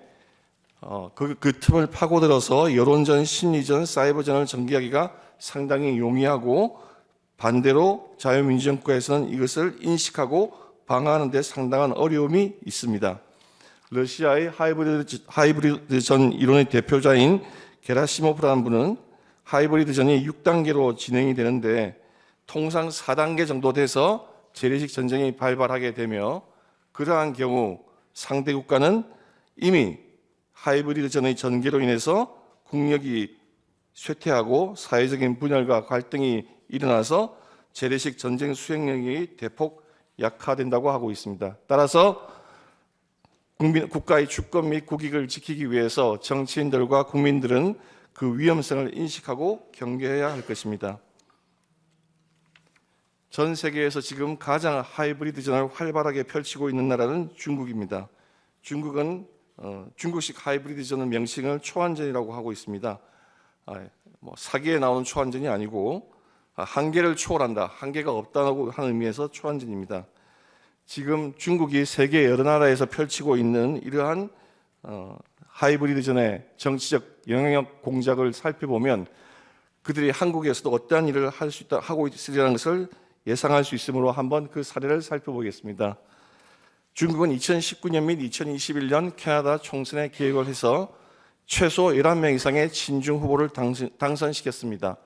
그 틈을 파고들어서 여론전, 심리전, 사이버전을 전개하기가 상당히 용이하고 반대로 자유민주주의 국가에서는 이것을 인식하고 방어하는 데 상당한 어려움이 있습니다. 러시아의 하이브리드전 이론의 대표자인 게라시모프라는 분은 하이브리드전이 6단계로 진행이 되는데 통상 4단계 정도 돼서 재래식 전쟁이 발발하게 되며 그러한 경우 상대 국가는 이미 하이브리드전의 전개로 인해서 국력이 쇠퇴하고 사회적인 분열과 갈등이 일어나서 재래식 전쟁 수행력이 대폭 약화된다고 하고 있습니다. 따라서 국가의 주권 및 국익을 지키기 위해서 정치인들과 국민들은 그 위험성을 인식하고 경계해야 할 것입니다. 전 세계에서 지금 가장 하이브리드전을 활발하게 펼치고 있는 나라는 중국입니다. 중국은 중국식 하이브리드전의 명칭을 초안전이라고 하고 있습니다. 사기에 나오는 초안전이 아니고 한계를 초월한다, 한계가 없다고 하는 의미에서 초안전입니다. 지금 중국이 세계 여러 나라에서 펼치고 있는 이러한 하이브리드전의 정치적 영향력 공작을 살펴보면 그들이 한국에서도 어떠한 일을 하고 있으리라는 것을 예상할 수 있으므로 한번 그 사례를 살펴보겠습니다. 중국은 2019년 및 2021년 캐나다 총선에 계획을 해서 최소 11명 이상의 친중 후보를 당선시켰습니다.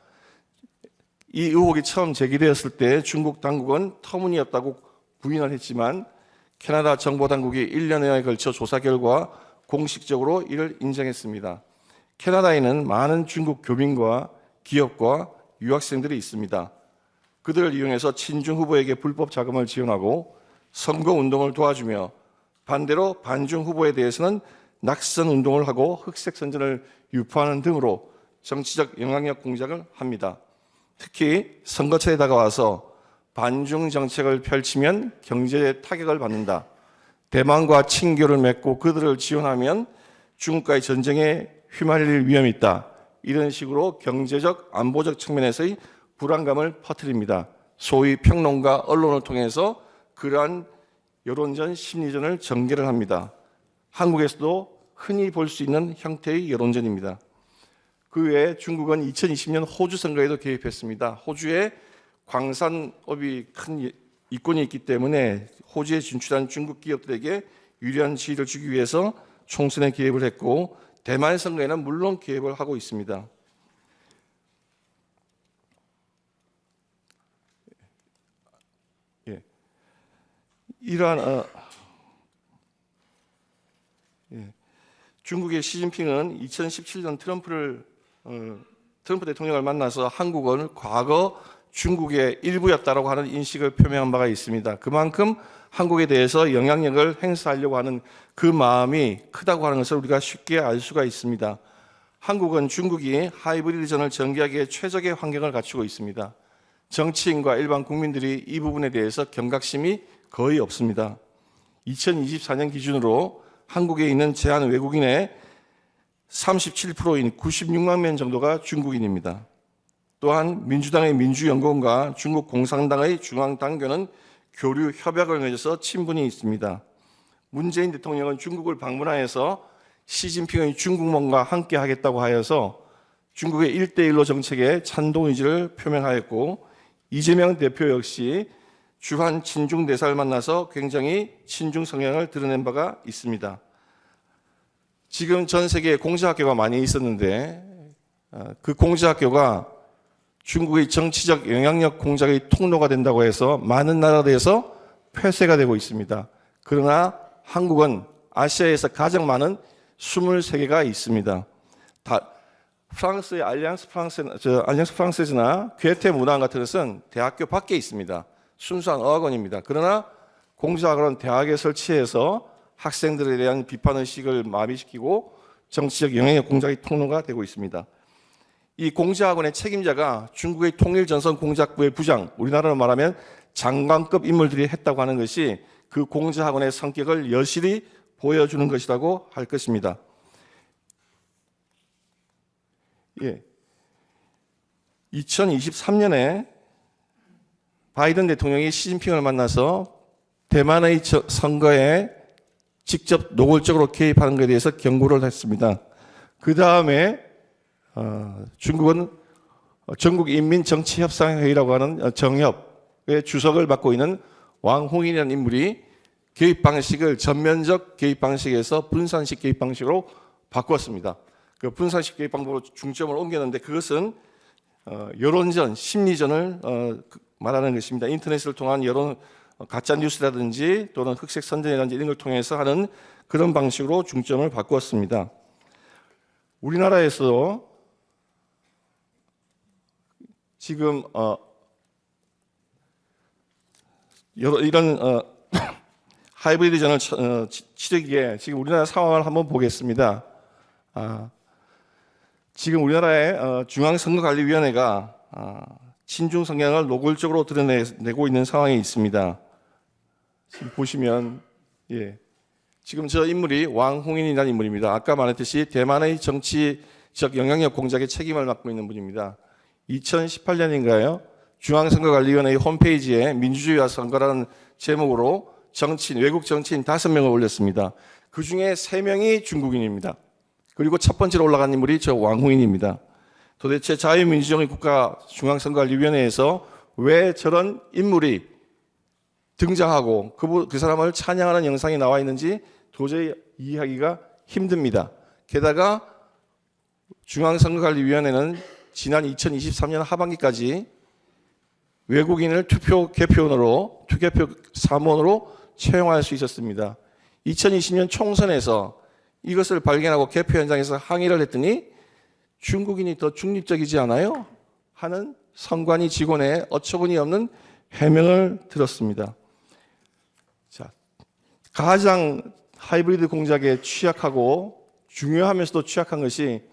이 의혹이 처음 제기되었을 때 중국 당국은 터무니없다고 부인을 했지만 캐나다 정보 당국이 1년여에 걸쳐 조사 결과 공식적으로 이를 인정했습니다. 캐나다에는 많은 중국 교민과 기업과 유학생들이 있습니다. 그들을 이용해서 친중 후보에게 불법 자금을 지원하고 선거 운동을 도와주며 반대로 반중 후보에 대해서는 낙선 운동을 하고 흑색 선전을 유포하는 등으로 정치적 영향력 공작을 합니다. 특히 선거철에 다가와서 반중 정책을 펼치면 경제에 타격을 받는다. 대만과 친교를 맺고 그들을 지원하면 중국과의 전쟁에 휘말릴 위험이 있다. 이런 식으로 경제적, 안보적 측면에서의 불안감을 퍼뜨립니다. 소위 평론가 언론을 통해서 그러한 여론전, 심리전을 전개를 합니다. 한국에서도 흔히 볼 수 있는 형태의 여론전입니다. 그 외에 중국은 2020년 호주 선거에도 개입했습니다. 호주에 광산업이 큰 이권이 있기 때문에 호주에 진출한 중국 기업들에게 유리한 지위를 주기 위해서 총선에 개입을 했고 대만 선거에는 물론 개입을 하고 있습니다. 이러한 중국의 시진핑은 2017년 트럼프 대통령을 만나서 한국은 과거 중국의 일부였다라고 하는 인식을 표명한 바가 있습니다. 그만큼 한국에 대해서 영향력을 행사하려고 하는 그 마음이 크다고 하는 것을 우리가 쉽게 알 수가 있습니다. 한국은 중국이 하이브리드전을 전개하기에 최적의 환경을 갖추고 있습니다. 정치인과 일반 국민들이 이 부분에 대해서 경각심이 거의 없습니다. 2024년 기준으로 한국에 있는 제한 외국인의 37%인 96만 명 정도가 중국인입니다. 또한 민주당의 민주연구원과 중국 공산당의 중앙당교는 교류 협약을 맺어서 친분이 있습니다. 문재인 대통령은 중국을 방문하여서 시진핑의 중국몽과 함께 하겠다고 하여서 중국의 1대1로 정책에 찬동 의지를 표명하였고 이재명 대표 역시 주한 친중 대사를 만나서 굉장히 친중 성향을 드러낸 바가 있습니다. 지금 전 세계에 공자학교가 많이 있었는데 그 공자학교가 중국의 정치적 영향력 공작의 통로가 된다고 해서 많은 나라들에서 폐쇄가 되고 있습니다. 그러나 한국은 아시아에서 가장 많은 23개가 있습니다. 프랑스의 알리앙스 프랑세즈나 괴테 문화원 같은 것은 대학교 밖에 있습니다. 순수한 어학원입니다. 그러나 공자학원은 대학에 설치해서 학생들에 대한 비판의식을 마비시키고 정치적 영향력 공작의 통로가 되고 있습니다. 이 공자학원의 책임자가 중국의 통일전선공작부의 부장, 우리나라로 말하면 장관급 인물들이 했다고 하는 것이 그 공자학원의 성격을 여실히 보여주는 것이라고 할 것입니다. 2023년에 바이든 대통령이 시진핑을 만나서 대만의 선거에 직접 노골적으로 개입하는 것에 대해서 경고를 했습니다. 그 다음에 중국은 전국인민정치협상회의라고 하는 정협의 주석을 맡고 있는 왕홍인이라는 인물이 개입 방식을 전면적 개입 방식에서 분산식 개입 방식으로 바꾸었습니다. 그 분산식 개입 방법으로 중점을 옮겼는데 그것은 여론전, 심리전을 말하는 것입니다. 인터넷을 통한 여론 가짜 뉴스라든지 또는 흑색 선전이라든지 이런 걸 통해서 하는 그런 방식으로 중점을 바꾸었습니다. 우리나라에서 지금 이런 하이브리드전을 치르기에 지금 우리나라 상황을 한번 보겠습니다. 지금 우리나라의 중앙선거관리위원회가 친중 성향을 노골적으로 드러내고 있는 상황에 있습니다. 지금 보시면 지금 저 인물이 왕홍인이라는 인물입니다. 아까 말했듯이 대만의 정치적 영향력 공작에 책임을 맡고 있는 분입니다. 2018년인가요? 중앙선거관리위원회 홈페이지에 민주주의와 선거라는 제목으로 외국 정치인 5명을 올렸습니다. 그 중에 3명이 중국인입니다. 그리고 첫 번째로 올라간 인물이 저 왕홍인입니다. 도대체 자유민주주의 국가 중앙선거관리위원회에서 왜 저런 인물이 등장하고 그 사람을 찬양하는 영상이 나와 있는지 도저히 이해하기가 힘듭니다. 게다가 중앙선거관리위원회는 지난 2023년 하반기까지 외국인을 투표 사무원으로 채용할 수 있었습니다. 2020년 총선에서 이것을 발견하고 개표 현장에서 항의를 했더니 중국인이 더 중립적이지 않아요? 하는 선관위 직원의 어처구니 없는 해명을 들었습니다. 자, 가장 하이브리드 공작에 취약하고 중요하면서도 취약한 것이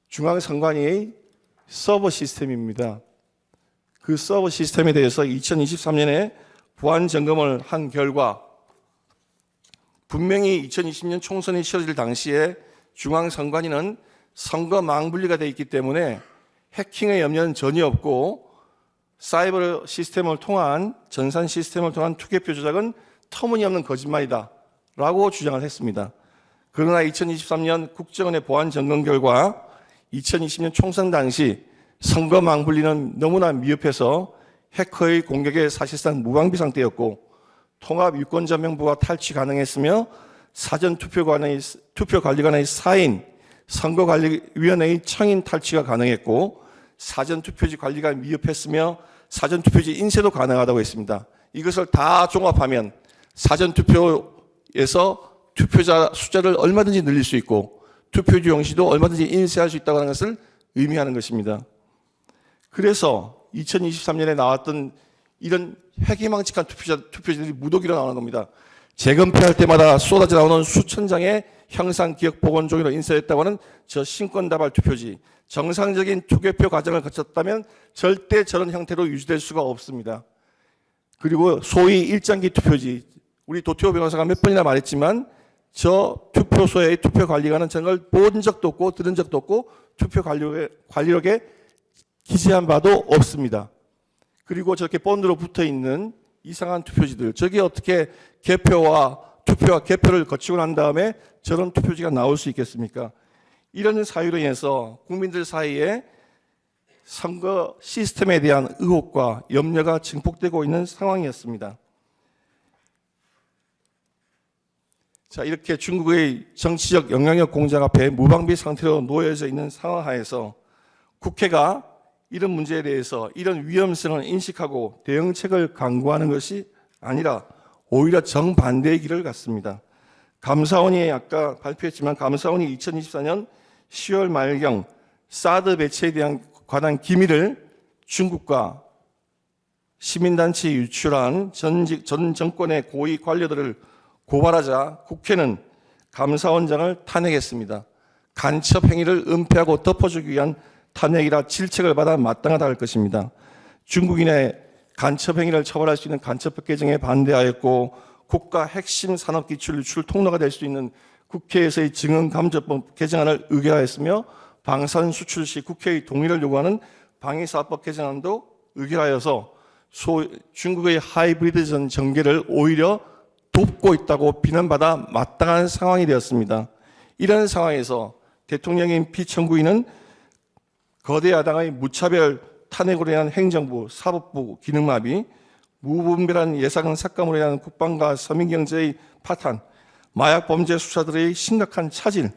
중앙선관위의 서버 시스템입니다. 그 서버 시스템에 대해서 2023년에 보안 점검을 한 결과 분명히 2020년 총선이 치러질 당시에 중앙선관위는 선거 망분리가 되어 있기 때문에 해킹의 염려는 전혀 없고 사이버 시스템을 통한 전산 시스템을 통한 투개표 조작은 터무니없는 거짓말이다 라고 주장을 했습니다. 그러나 2023년 국정원의 보안 점검 결과 2020년 총선 당시 선거 망분리는 너무나 미흡해서 해커의 공격에 사실상 무방비 상태였고 통합유권자명부가 탈취 가능했으며 투표관리관의 사인, 선거관리위원회의 청인 탈취가 가능했고 사전투표지 관리가 미흡했으며 사전투표지 인쇄도 가능하다고 했습니다. 이것을 다 종합하면 사전투표에서 투표자 숫자를 얼마든지 늘릴 수 있고 투표지 용지도 얼마든지 인쇄할 수 있다고 하는 것을 의미하는 것입니다. 그래서 2023년에 나왔던 이런 회기망측한 투표지들이 무더기로 나오는 겁니다. 재검표할 때마다 쏟아져 나오는 수천 장의 형상 기억 복원 종이로 인쇄했다고 하는 저 신권다발 투표지. 정상적인 투개표 과정을 거쳤다면 절대 저런 형태로 유지될 수가 없습니다. 그리고 소위 일장기 투표지. 우리 도태호 변호사가 몇 번이나 말했지만 저 투표소의 투표관리관은 저런 걸 본 적도 없고 들은 적도 없고 투표관리록에 기재한 바도 없습니다. 그리고 저렇게 본드로 붙어있는 이상한 투표지들, 저게 어떻게 개표와 개표를 거치고 난 다음에 저런 투표지가 나올 수 있겠습니까? 이런 사유로 인해서 국민들 사이에 선거 시스템에 대한 의혹과 염려가 증폭되고 있는 상황이었습니다. 자, 이렇게 중국의 정치적 영향력 공작 앞에 무방비 상태로 놓여져 있는 상황 하에서 국회가 이런 문제에 대해서 이런 위험성을 인식하고 대응책을 강구하는 것이 아니라 오히려 정반대의 길을 갔습니다. 감사원이 아까 발표했지만 감사원이 2024년 10월 말경 사드 배치에 관한 기밀을 중국과 시민단체에 유출한 전 정권의 고위 관료들을 고발하자 국회는 감사원장을 탄핵했습니다. 간첩 행위를 은폐하고 덮어주기 위한 탄핵이라 질책을 받아 마땅하다 할 것입니다. 중국인의 간첩 행위를 처벌할 수 있는 간첩법 개정에 반대하였고 국가 핵심 산업기술 유출 통로가 될 수 있는 국회에서의 증언감정법 개정안을 의결하였으며 방산 수출 시 국회의 동의를 요구하는 방위사업법 개정안도 의결하여서 중국의 하이브리드 전개를 오히려 돕고 있다고 비난받아 마땅한 상황이 되었습니다. 이런 상황에서 대통령인 피청구인은 거대 야당의 무차별 탄핵으로 인한 행정부, 사법부 기능마비, 무분별한 예산 삭감으로 인한 국방과 서민경제의 파탄, 마약 범죄 수사들의 심각한 차질,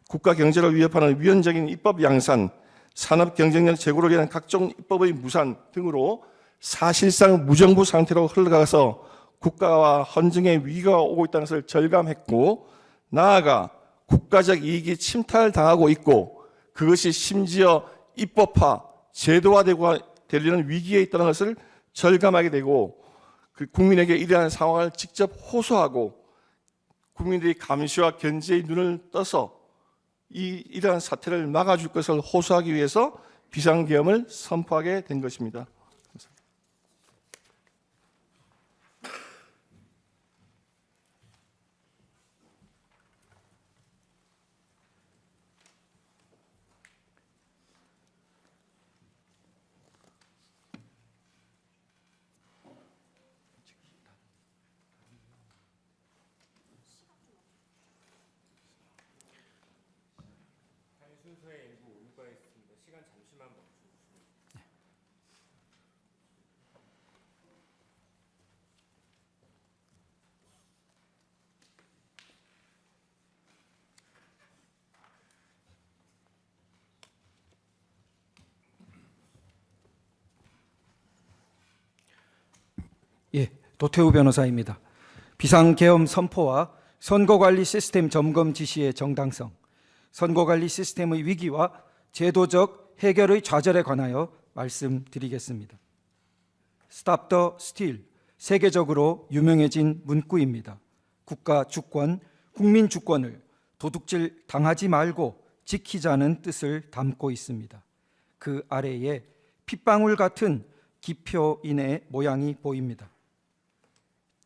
국가 경제를 위협하는 위헌적인 입법 양산, 산업 경쟁력 제고를 위한 각종 입법의 무산 등으로 사실상 무정부 상태로 흘러가서 국가와 헌정의 위기가 오고 있다는 것을 절감했고 나아가 국가적 이익이 침탈당하고 있고 그것이 심지어 입법화, 제도화되려는 위기에 있다는 것을 절감하게 되고 그 국민에게 이러한 상황을 직접 호소하고 국민들이 감시와 견제의 눈을 떠서 이러한 사태를 막아줄 것을 호소하기 위해서 비상계엄을 선포하게 된 것입니다. 예, 도태우 변호사입니다. 비상계엄 선포와 선거관리 시스템 점검 지시의 정당성, 선거관리 시스템의 위기와 제도적 해결의 좌절에 관하여 말씀드리겠습니다. Stop the Steal, 세계적으로 유명해진 문구입니다. 국가 주권, 국민 주권을 도둑질 당하지 말고 지키자는 뜻을 담고 있습니다. 그 아래에 핏방울 같은 기표인의 모양이 보입니다.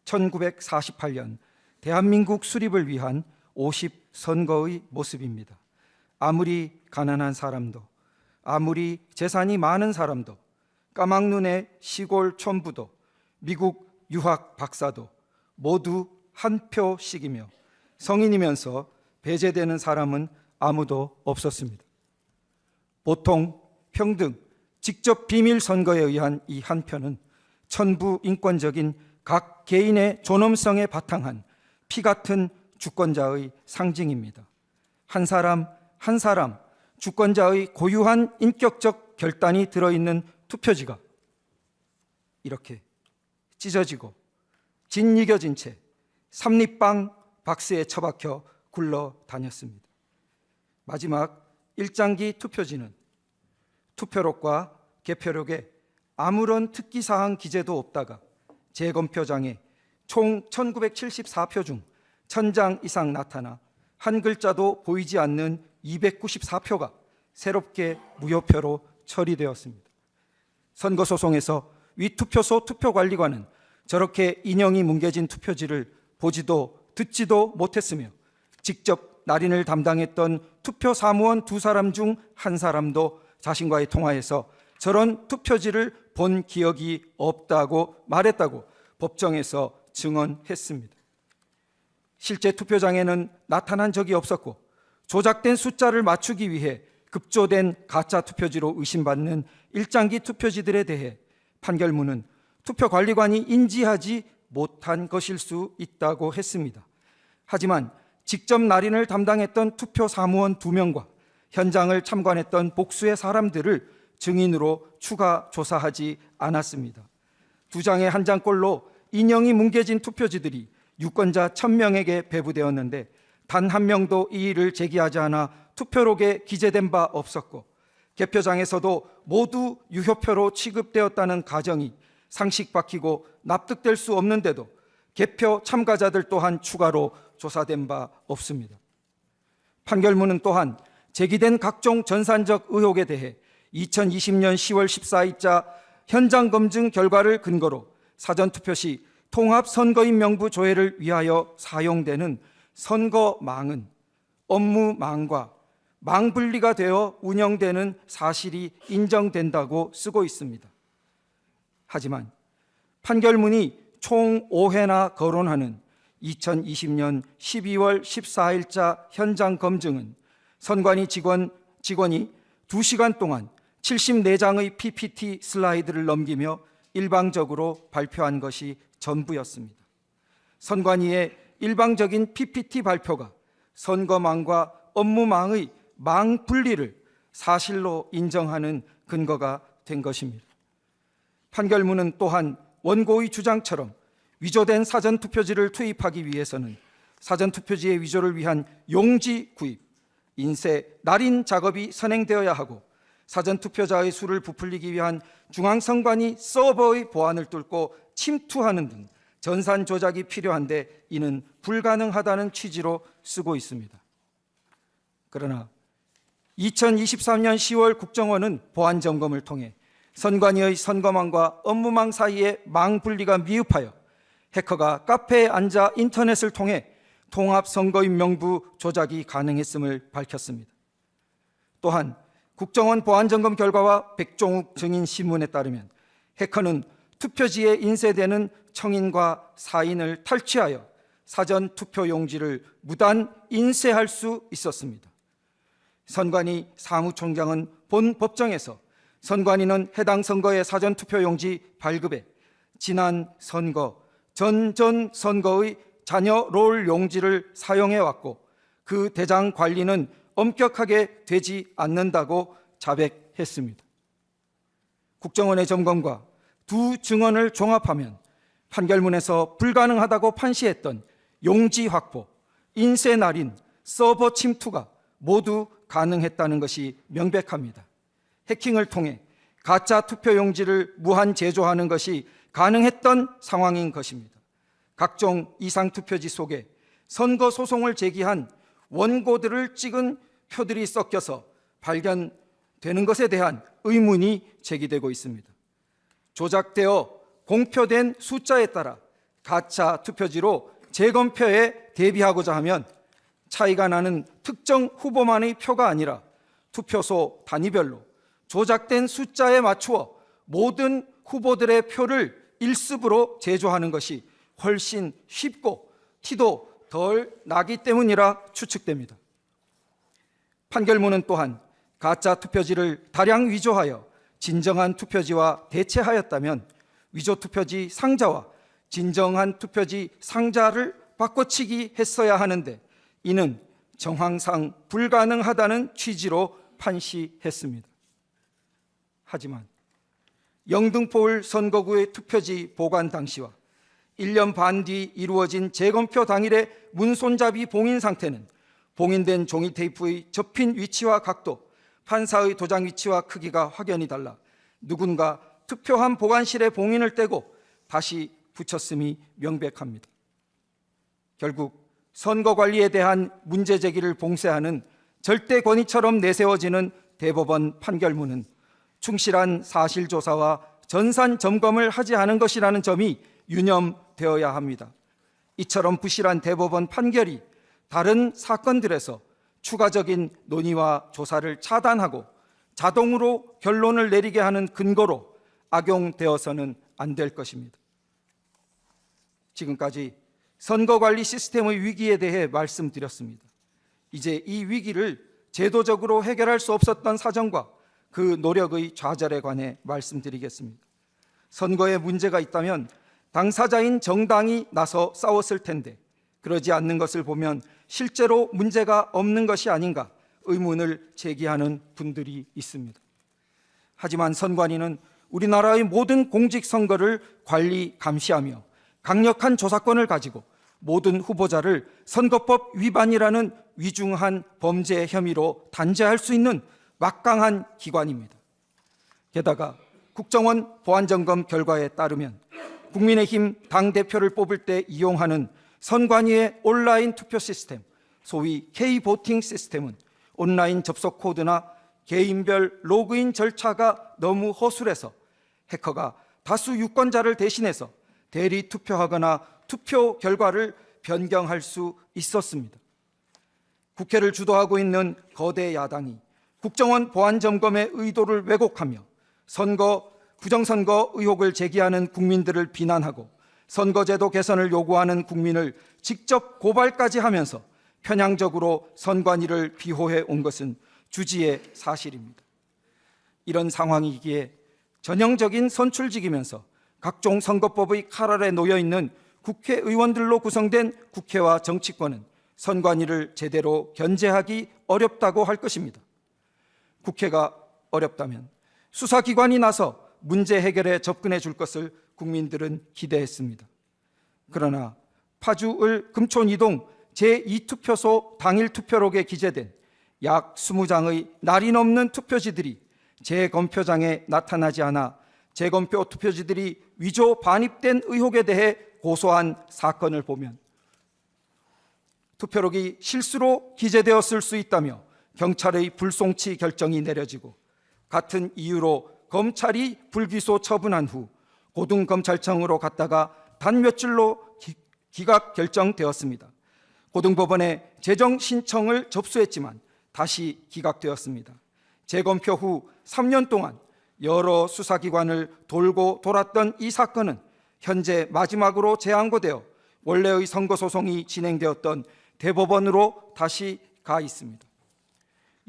1948년 대한민국 수립을 위한 50선거의 모습입니다. 아무리 가난한 사람도, 아무리 재산이 많은 사람도, 까막눈의 시골 촌부도, 미국 유학 박사도 모두 한 표씩이며 성인이면서 배제되는 사람은 아무도 없었습니다. 보통, 평등, 직접 비밀 선거에 의한 이 한 표는 천부 인권적인 각 개인의 존엄성에 바탕한 피 같은 주권자의 상징입니다. 한 사람 한 사람 주권자의 고유한 인격적 결단이 들어있는 투표지가 이렇게 찢어지고 짓이겨진 채 삼립방 박스에 처박혀 굴러다녔습니다. 마지막 1장기 투표지는 투표록과 개표록에 아무런 특기사항 기재도 없다가 재검표장에 총 1974표 중 1000장 이상 나타나 한 글자도 보이지 않는 294표가 새롭게 무효표로 처리되었습니다. 선거소송에서 위 투표소 투표관리관은 저렇게 인형이 뭉개진 투표지를 보지도 듣지도 못했으며 직접 날인을 담당했던 투표 사무원 2사람 중 한 사람도 자신과의 통화에서 저런 투표지를 본 기억이 없다고 말했다고 법정에서 증언했습니다. 실제 투표장에는 나타난 적이 없었고 조작된 숫자를 맞추기 위해 급조된 가짜 투표지로 의심받는 일장기 투표지들에 대해 판결문은 투표관리관이 인지하지 못한 것일 수 있다고 했습니다. 하지만 직접 날인을 담당했던 투표 사무원 2명과 현장을 참관했던 복수의 사람들을 증인으로 추가 조사하지 않았습니다. 2장에 1장꼴로 인형이 뭉개진 투표지들이 유권자 1000명에게 배부되었는데 단 한 명도 이의를 제기하지 않아 투표록에 기재된 바 없었고 개표장에서도 모두 유효표로 취급되었다는 가정이 상식박히고 납득될 수 없는데도 개표 참가자들 또한 추가로 조사된 바 없습니다. 판결문은 또한 제기된 각종 전산적 의혹에 대해 2020년 10월 14일자 현장 검증 결과를 근거로 사전투표 시 통합선거인 명부 조회를 위하여 사용되는 선거망은 업무망과 망분리가 되어 운영되는 사실이 인정된다고 쓰고 있습니다. 하지만 판결문이 총 5회나 거론하는 2020년 12월 14일자 현장 검증은 선관위 직원이 2시간 동안 74장의 PPT 슬라이드를 넘기며 일방적으로 발표한 것이 전부였습니다. 선관위의 일방적인 PPT 발표가 선거망과 업무망의 망 분리를 사실로 인정하는 근거가 된 것입니다. 판결문은 또한 원고의 주장처럼 위조된 사전투표지를 투입하기 위해서는 사전투표지의 위조를 위한 용지 구입, 인쇄, 날인 작업이 선행되어야 하고 사전투표자의 수를 부풀리기 위한 중앙선관위 서버의 보안을 뚫고 침투하는 등 전산 조작이 필요한데 이는 불가능하다는 취지로 쓰고 있습니다. 그러나 2023년 10월 국정원은 보안 점검을 통해 선관위의 선거망과 업무망 사이의 망 분리가 미흡하여 해커가 카페에 앉아 인터넷을 통해 통합 선거인 명부 조작이 가능했음을 밝혔습니다. 또한 국정원 보안 점검 결과와 백종욱 증인 신문에 따르면 해커는 투표지에 인쇄되는 청인과 사인을 탈취하여 사전 투표 용지를 무단 인쇄할 수 있었습니다. 선관위 사무총장은 본 법정에서 선관위는 해당 선거의 사전 투표 용지 발급에 지난 선거, 전전 선거의 자녀 롤 용지를 사용해 왔고 그 대장 관리는 엄격하게 되지 않는다고 자백했습니다. 국정원의 점검과 두 증언을 종합하면 판결문에서 불가능하다고 판시했던 용지 확보, 인쇄 날인, 서버 침투가 모두 가능했다는 것이 명백합니다. 해킹을 통해 가짜 투표 용지를 무한 제조하는 것이 가능했던 상황인 것입니다. 각종 이상 투표지 속에 선거 소송을 제기한 원고들을 찍은 표들이 섞여서 발견되는 것에 대한 의문이 제기되고 있습니다. 조작되어 공표된 숫자에 따라 가짜 투표지로 재검표에 대비하고자 하면 차이가 나는 특정 후보만의 표가 아니라 투표소 단위별로 조작된 숫자에 맞추어 모든 후보들의 표를 일습으로 제조하는 것이 훨씬 쉽고 티도 덜 나기 때문이라 추측됩니다. 판결문은 또한 가짜 투표지를 다량 위조하여 진정한 투표지와 대체하였다면 위조 투표지 상자와 진정한 투표지 상자를 바꿔치기 했어야 하는데 이는 정황상 불가능하다는 취지로 판시했습니다. 하지만 영등포울 선거구의 투표지 보관 당시와 1년 반 뒤 이루어진 재검표 당일의 문손잡이 봉인 상태는 봉인된 종이 테이프의 접힌 위치와 각도, 판사의 도장 위치와 크기가 확연히 달라 누군가 투표함 보관실에 봉인을 떼고 다시 붙였음이 명백합니다. 결국 선거 관리에 대한 문제 제기를 봉쇄하는 절대 권위처럼 내세워지는 대법원 판결문은 충실한 사실 조사와 전산 점검을 하지 않은 것이라는 점이 유념되어야 합니다. 이처럼 부실한 대법원 판결이 다른 사건들에서 추가적인 논의와 조사를 차단하고 자동으로 결론을 내리게 하는 근거로 악용되어서는 안 될 것입니다. 지금까지 선거관리 시스템의 위기에 대해 말씀드렸습니다. 이제 이 위기를 제도적으로 해결할 수 없었던 사정과 그 노력의 좌절에 관해 말씀드리겠습니다. 선거에 문제가 있다면 당사자인 정당이 나서 싸웠을 텐데 그러지 않는 것을 보면 실제로 문제가 없는 것이 아닌가 의문을 제기하는 분들이 있습니다. 하지만 선관위는 우리나라의 모든 공직선거를 관리, 감시하며 강력한 조사권을 가지고 모든 후보자를 선거법 위반이라는 위중한 범죄 혐의로 단죄할 수 있는 막강한 기관입니다. 게다가 국정원 보안점검 결과에 따르면 국민의힘 당대표를 뽑을 때 이용하는 선관위의 온라인 투표 시스템, 소위 K보팅 시스템은 온라인 접속 코드나 개인별 로그인 절차가 너무 허술해서 해커가 다수 유권자를 대신해서 대리 투표하거나 투표 결과를 변경할 수 있었습니다. 국회를 주도하고 있는 거대 야당이 국정원 보안점검의 의도를 왜곡하며 부정선거 의혹을 제기하는 국민들을 비난하고 선거제도 개선을 요구하는 국민을 직접 고발까지 하면서 편향적으로 선관위를 비호해 온 것은 주지의 사실입니다. 이런 상황이기에 전형적인 선출직이면서 각종 선거법의 칼 아래 놓여 있는 국회의원들로 구성된 국회와 정치권은 선관위를 제대로 견제하기 어렵다고 할 것입니다. 국회가 어렵다면 수사기관이 나서 문제 해결에 접근해 줄 것을 국민들은 기대했습니다. 그러나 파주을 금촌이동 제2투표소 당일 투표록에 기재된 약 20장의 날이 넘는 투표지들이 재검표장에 나타나지 않아 재검표 투표지들이 위조 반입된 의혹에 대해 고소한 사건을 보면 투표록이 실수로 기재되었을 수 있다며 경찰의 불송치 결정이 내려지고 같은 이유로 검찰이 불기소 처분한 후 고등검찰청으로 갔다가 단 몇 줄로 기각 결정되었습니다. 고등법원에 재정 신청을 접수했지만 다시 기각되었습니다. 재검표 후 3년 동안 여러 수사기관을 돌고 돌았던 이 사건은 현재 마지막으로 재항고되어 원래의 선거소송이 진행되었던 대법원으로 다시 가 있습니다.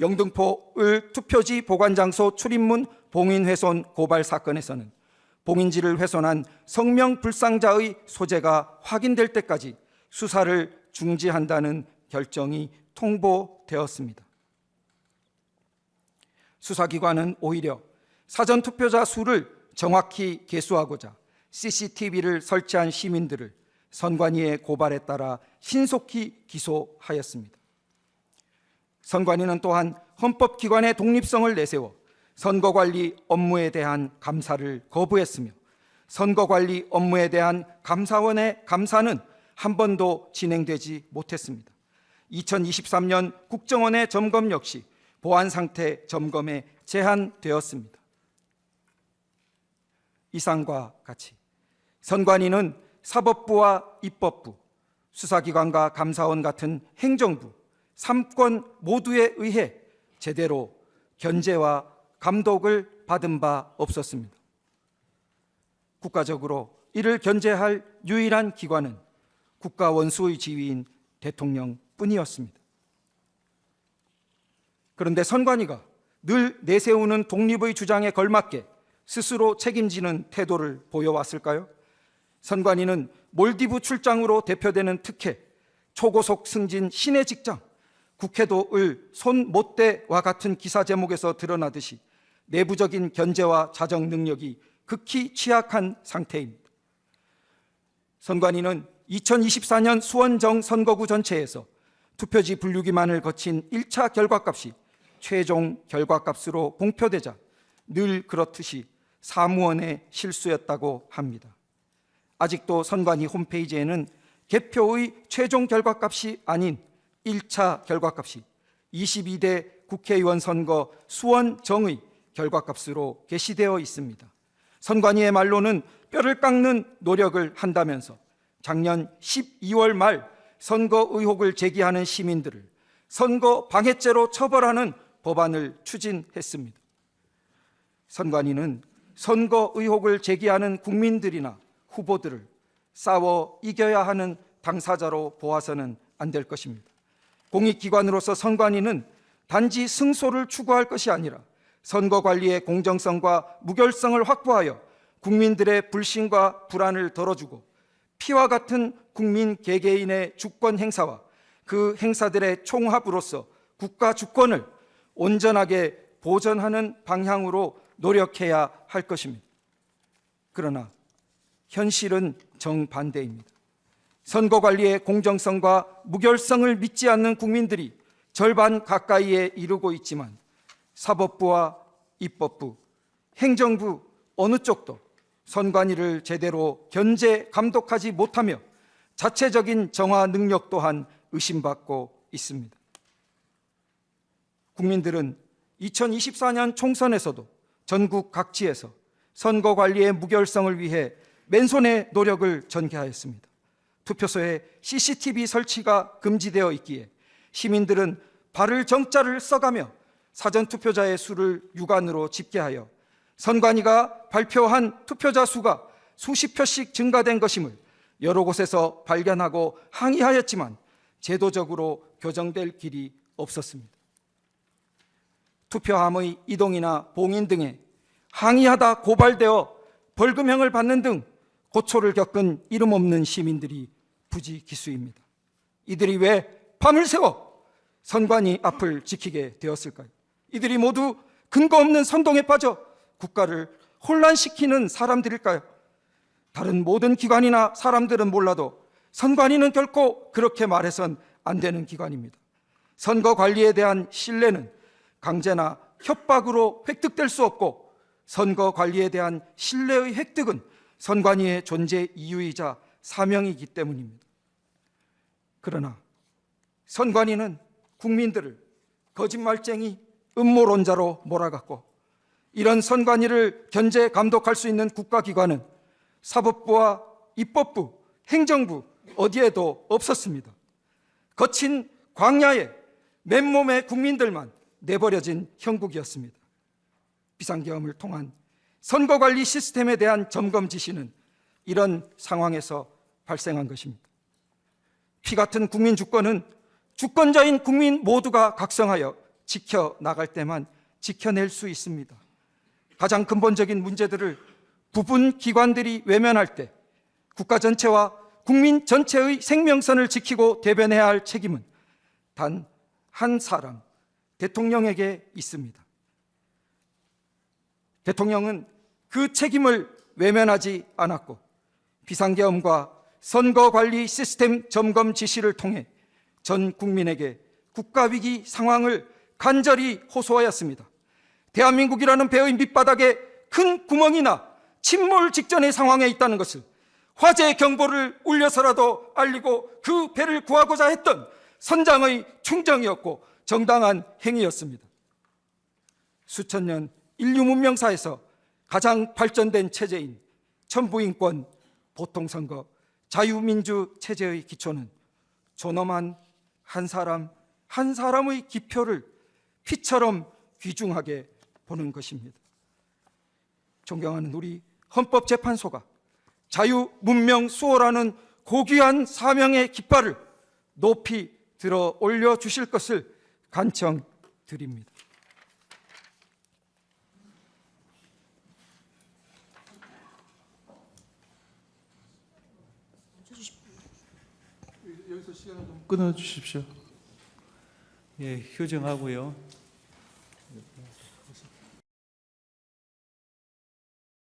영등포을 투표지 보관장소 출입문 봉인훼손 고발 사건에서는 봉인지를 훼손한 성명불상자의 소재가 확인될 때까지 수사를 중지한다는 결정이 통보되었습니다. 수사기관은 오히려 사전투표자 수를 정확히 계수하고자 CCTV를 설치한 시민들을 선관위의 고발에 따라 신속히 기소하였습니다. 선관위는 또한 헌법기관의 독립성을 내세워 선거관리 업무에 대한 감사를 거부했으며 선거관리 업무에 대한 감사원의 감사는 한 번도 진행되지 못했습니다. 2023년 국정원의 점검 역시 보안 상태 점검에 제한되었습니다. 이상과 같이 선관위는 사법부와 입법부, 수사기관과 감사원 같은 행정부 3권 모두에 의해 제대로 견제와 감독을 받은 바 없었습니다. 국가적으로 이를 견제할 유일한 기관은 국가 원수의 지위인 대통령뿐이었습니다. 그런데 선관위가 늘 내세우는 독립의 주장에 걸맞게 스스로 책임지는 태도를 보여왔을까요? 선관위는 몰디브 출장으로 대표되는 특혜, 초고속 승진 신의 직장, 국회도을 손 못 대와 같은 기사 제목에서 드러나듯이 내부적인 견제와 자정 능력이 극히 취약한 상태입니다. 선관위는 2024년 수원정 선거구 전체에서 투표지 분류기만을 거친 1차 결과값이 최종 결과값으로 공표되자 늘 그렇듯이 사무원의 실수였다고 합니다. 아직도 선관위 홈페이지에는 개표의 최종 결과값이 아닌 1차 결과값이 22대 국회의원 선거 수원정의 결과값으로 게시되어 있습니다. 선관위의 말로는 뼈를 깎는 노력을 한다면서 작년 12월 말 선거 의혹을 제기하는 시민들을 선거 방해죄로 처벌하는 법안을 추진했습니다. 선관위는 선거 의혹을 제기하는 국민들이나 후보들을 싸워 이겨야 하는 당사자로 보아서는 안 될 것입니다. 공익기관으로서 선관위는 단지 승소를 추구할 것이 아니라 선거 관리의 공정성과 무결성을 확보하여 국민들의 불신과 불안을 덜어주고 피와 같은 국민 개개인의 주권 행사와 그 행사들의 총합으로서 국가 주권을 온전하게 보전하는 방향으로 노력해야 할 것입니다. 그러나 현실은 정반대입니다. 선거 관리의 공정성과 무결성을 믿지 않는 국민들이 절반 가까이에 이르고 있지만 사법부와 입법부, 행정부 어느 쪽도 선관위를 제대로 견제, 감독하지 못하며 자체적인 정화 능력 또한 의심받고 있습니다. 국민들은 2024년 총선에서도 전국 각지에서 선거 관리의 무결성을 위해 맨손의 노력을 전개하였습니다. 투표소에 CCTV 설치가 금지되어 있기에 시민들은 발을 정자를 써가며 사전투표자의 수를 육안으로 집계하여 선관위가 발표한 투표자 수가 수십 표씩 증가된 것임을 여러 곳에서 발견하고 항의하였지만 제도적으로 교정될 길이 없었습니다. 투표함의 이동이나 봉인 등에 항의하다 고발되어 벌금형을 받는 등 고초를 겪은 이름 없는 시민들이 부지기수입니다. 이들이 왜 밤을 새워 선관위 앞을 지키게 되었을까요? 이들이 모두 근거 없는 선동에 빠져 국가를 혼란시키는 사람들일까요? 다른 모든 기관이나 사람들은 몰라도 선관위는 결코 그렇게 말해선 안 되는 기관입니다. 선거 관리에 대한 신뢰는 강제나 협박으로 획득될 수 없고 선거 관리에 대한 신뢰의 획득은 선관위의 존재 이유이자 사명이기 때문입니다. 그러나 선관위는 국민들을 거짓말쟁이, 음모론자로 몰아갔고, 이런 선관위를 견제 감독할 수 있는 국가기관은 사법부와 입법부, 행정부 어디에도 없었습니다. 거친 광야에 맨몸의 국민들만 내버려진 형국이었습니다. 비상계엄을 통한 선거관리 시스템에 대한 점검 지시는 이런 상황에서 발생한 것입니다. 피 같은 국민 주권은 주권자인 국민 모두가 각성하여 지켜나갈 때만 지켜낼 수 있습니다. 가장 근본적인 문제들을 부분 기관들이 외면할 때 국가 전체와 국민 전체의 생명선을 지키고 대변해야 할 책임은 단 한 사람, 대통령에게 있습니다. 대통령은 그 책임을 외면하지 않았고 비상계엄과 선거관리 시스템 점검 지시를 통해 전 국민에게 국가위기 상황을 간절히 호소하였습니다. 대한민국이라는 배의 밑바닥에 큰 구멍이나 침몰 직전의 상황에 있다는 것을 화재 경보를 울려서라도 알리고 그 배를 구하고자 했던 선장의 충정이었고 정당한 행위였습니다. 수천 년 인류 문명사에서 가장 발전된 체제인 천부인권, 보통선거, 자유민주 체제의 기초는 존엄한 한 사람 한 사람의 기표를 피처럼 귀중하게 보는 것입니다. 존경하는 우리 헌법재판소가 자유, 문명, 수호라는 고귀한 사명의 깃발을 높이 들어 올려주실 것을 간청드립니다. 여기서 시간을 좀 끊어주십시오. 예, 휴정하고요.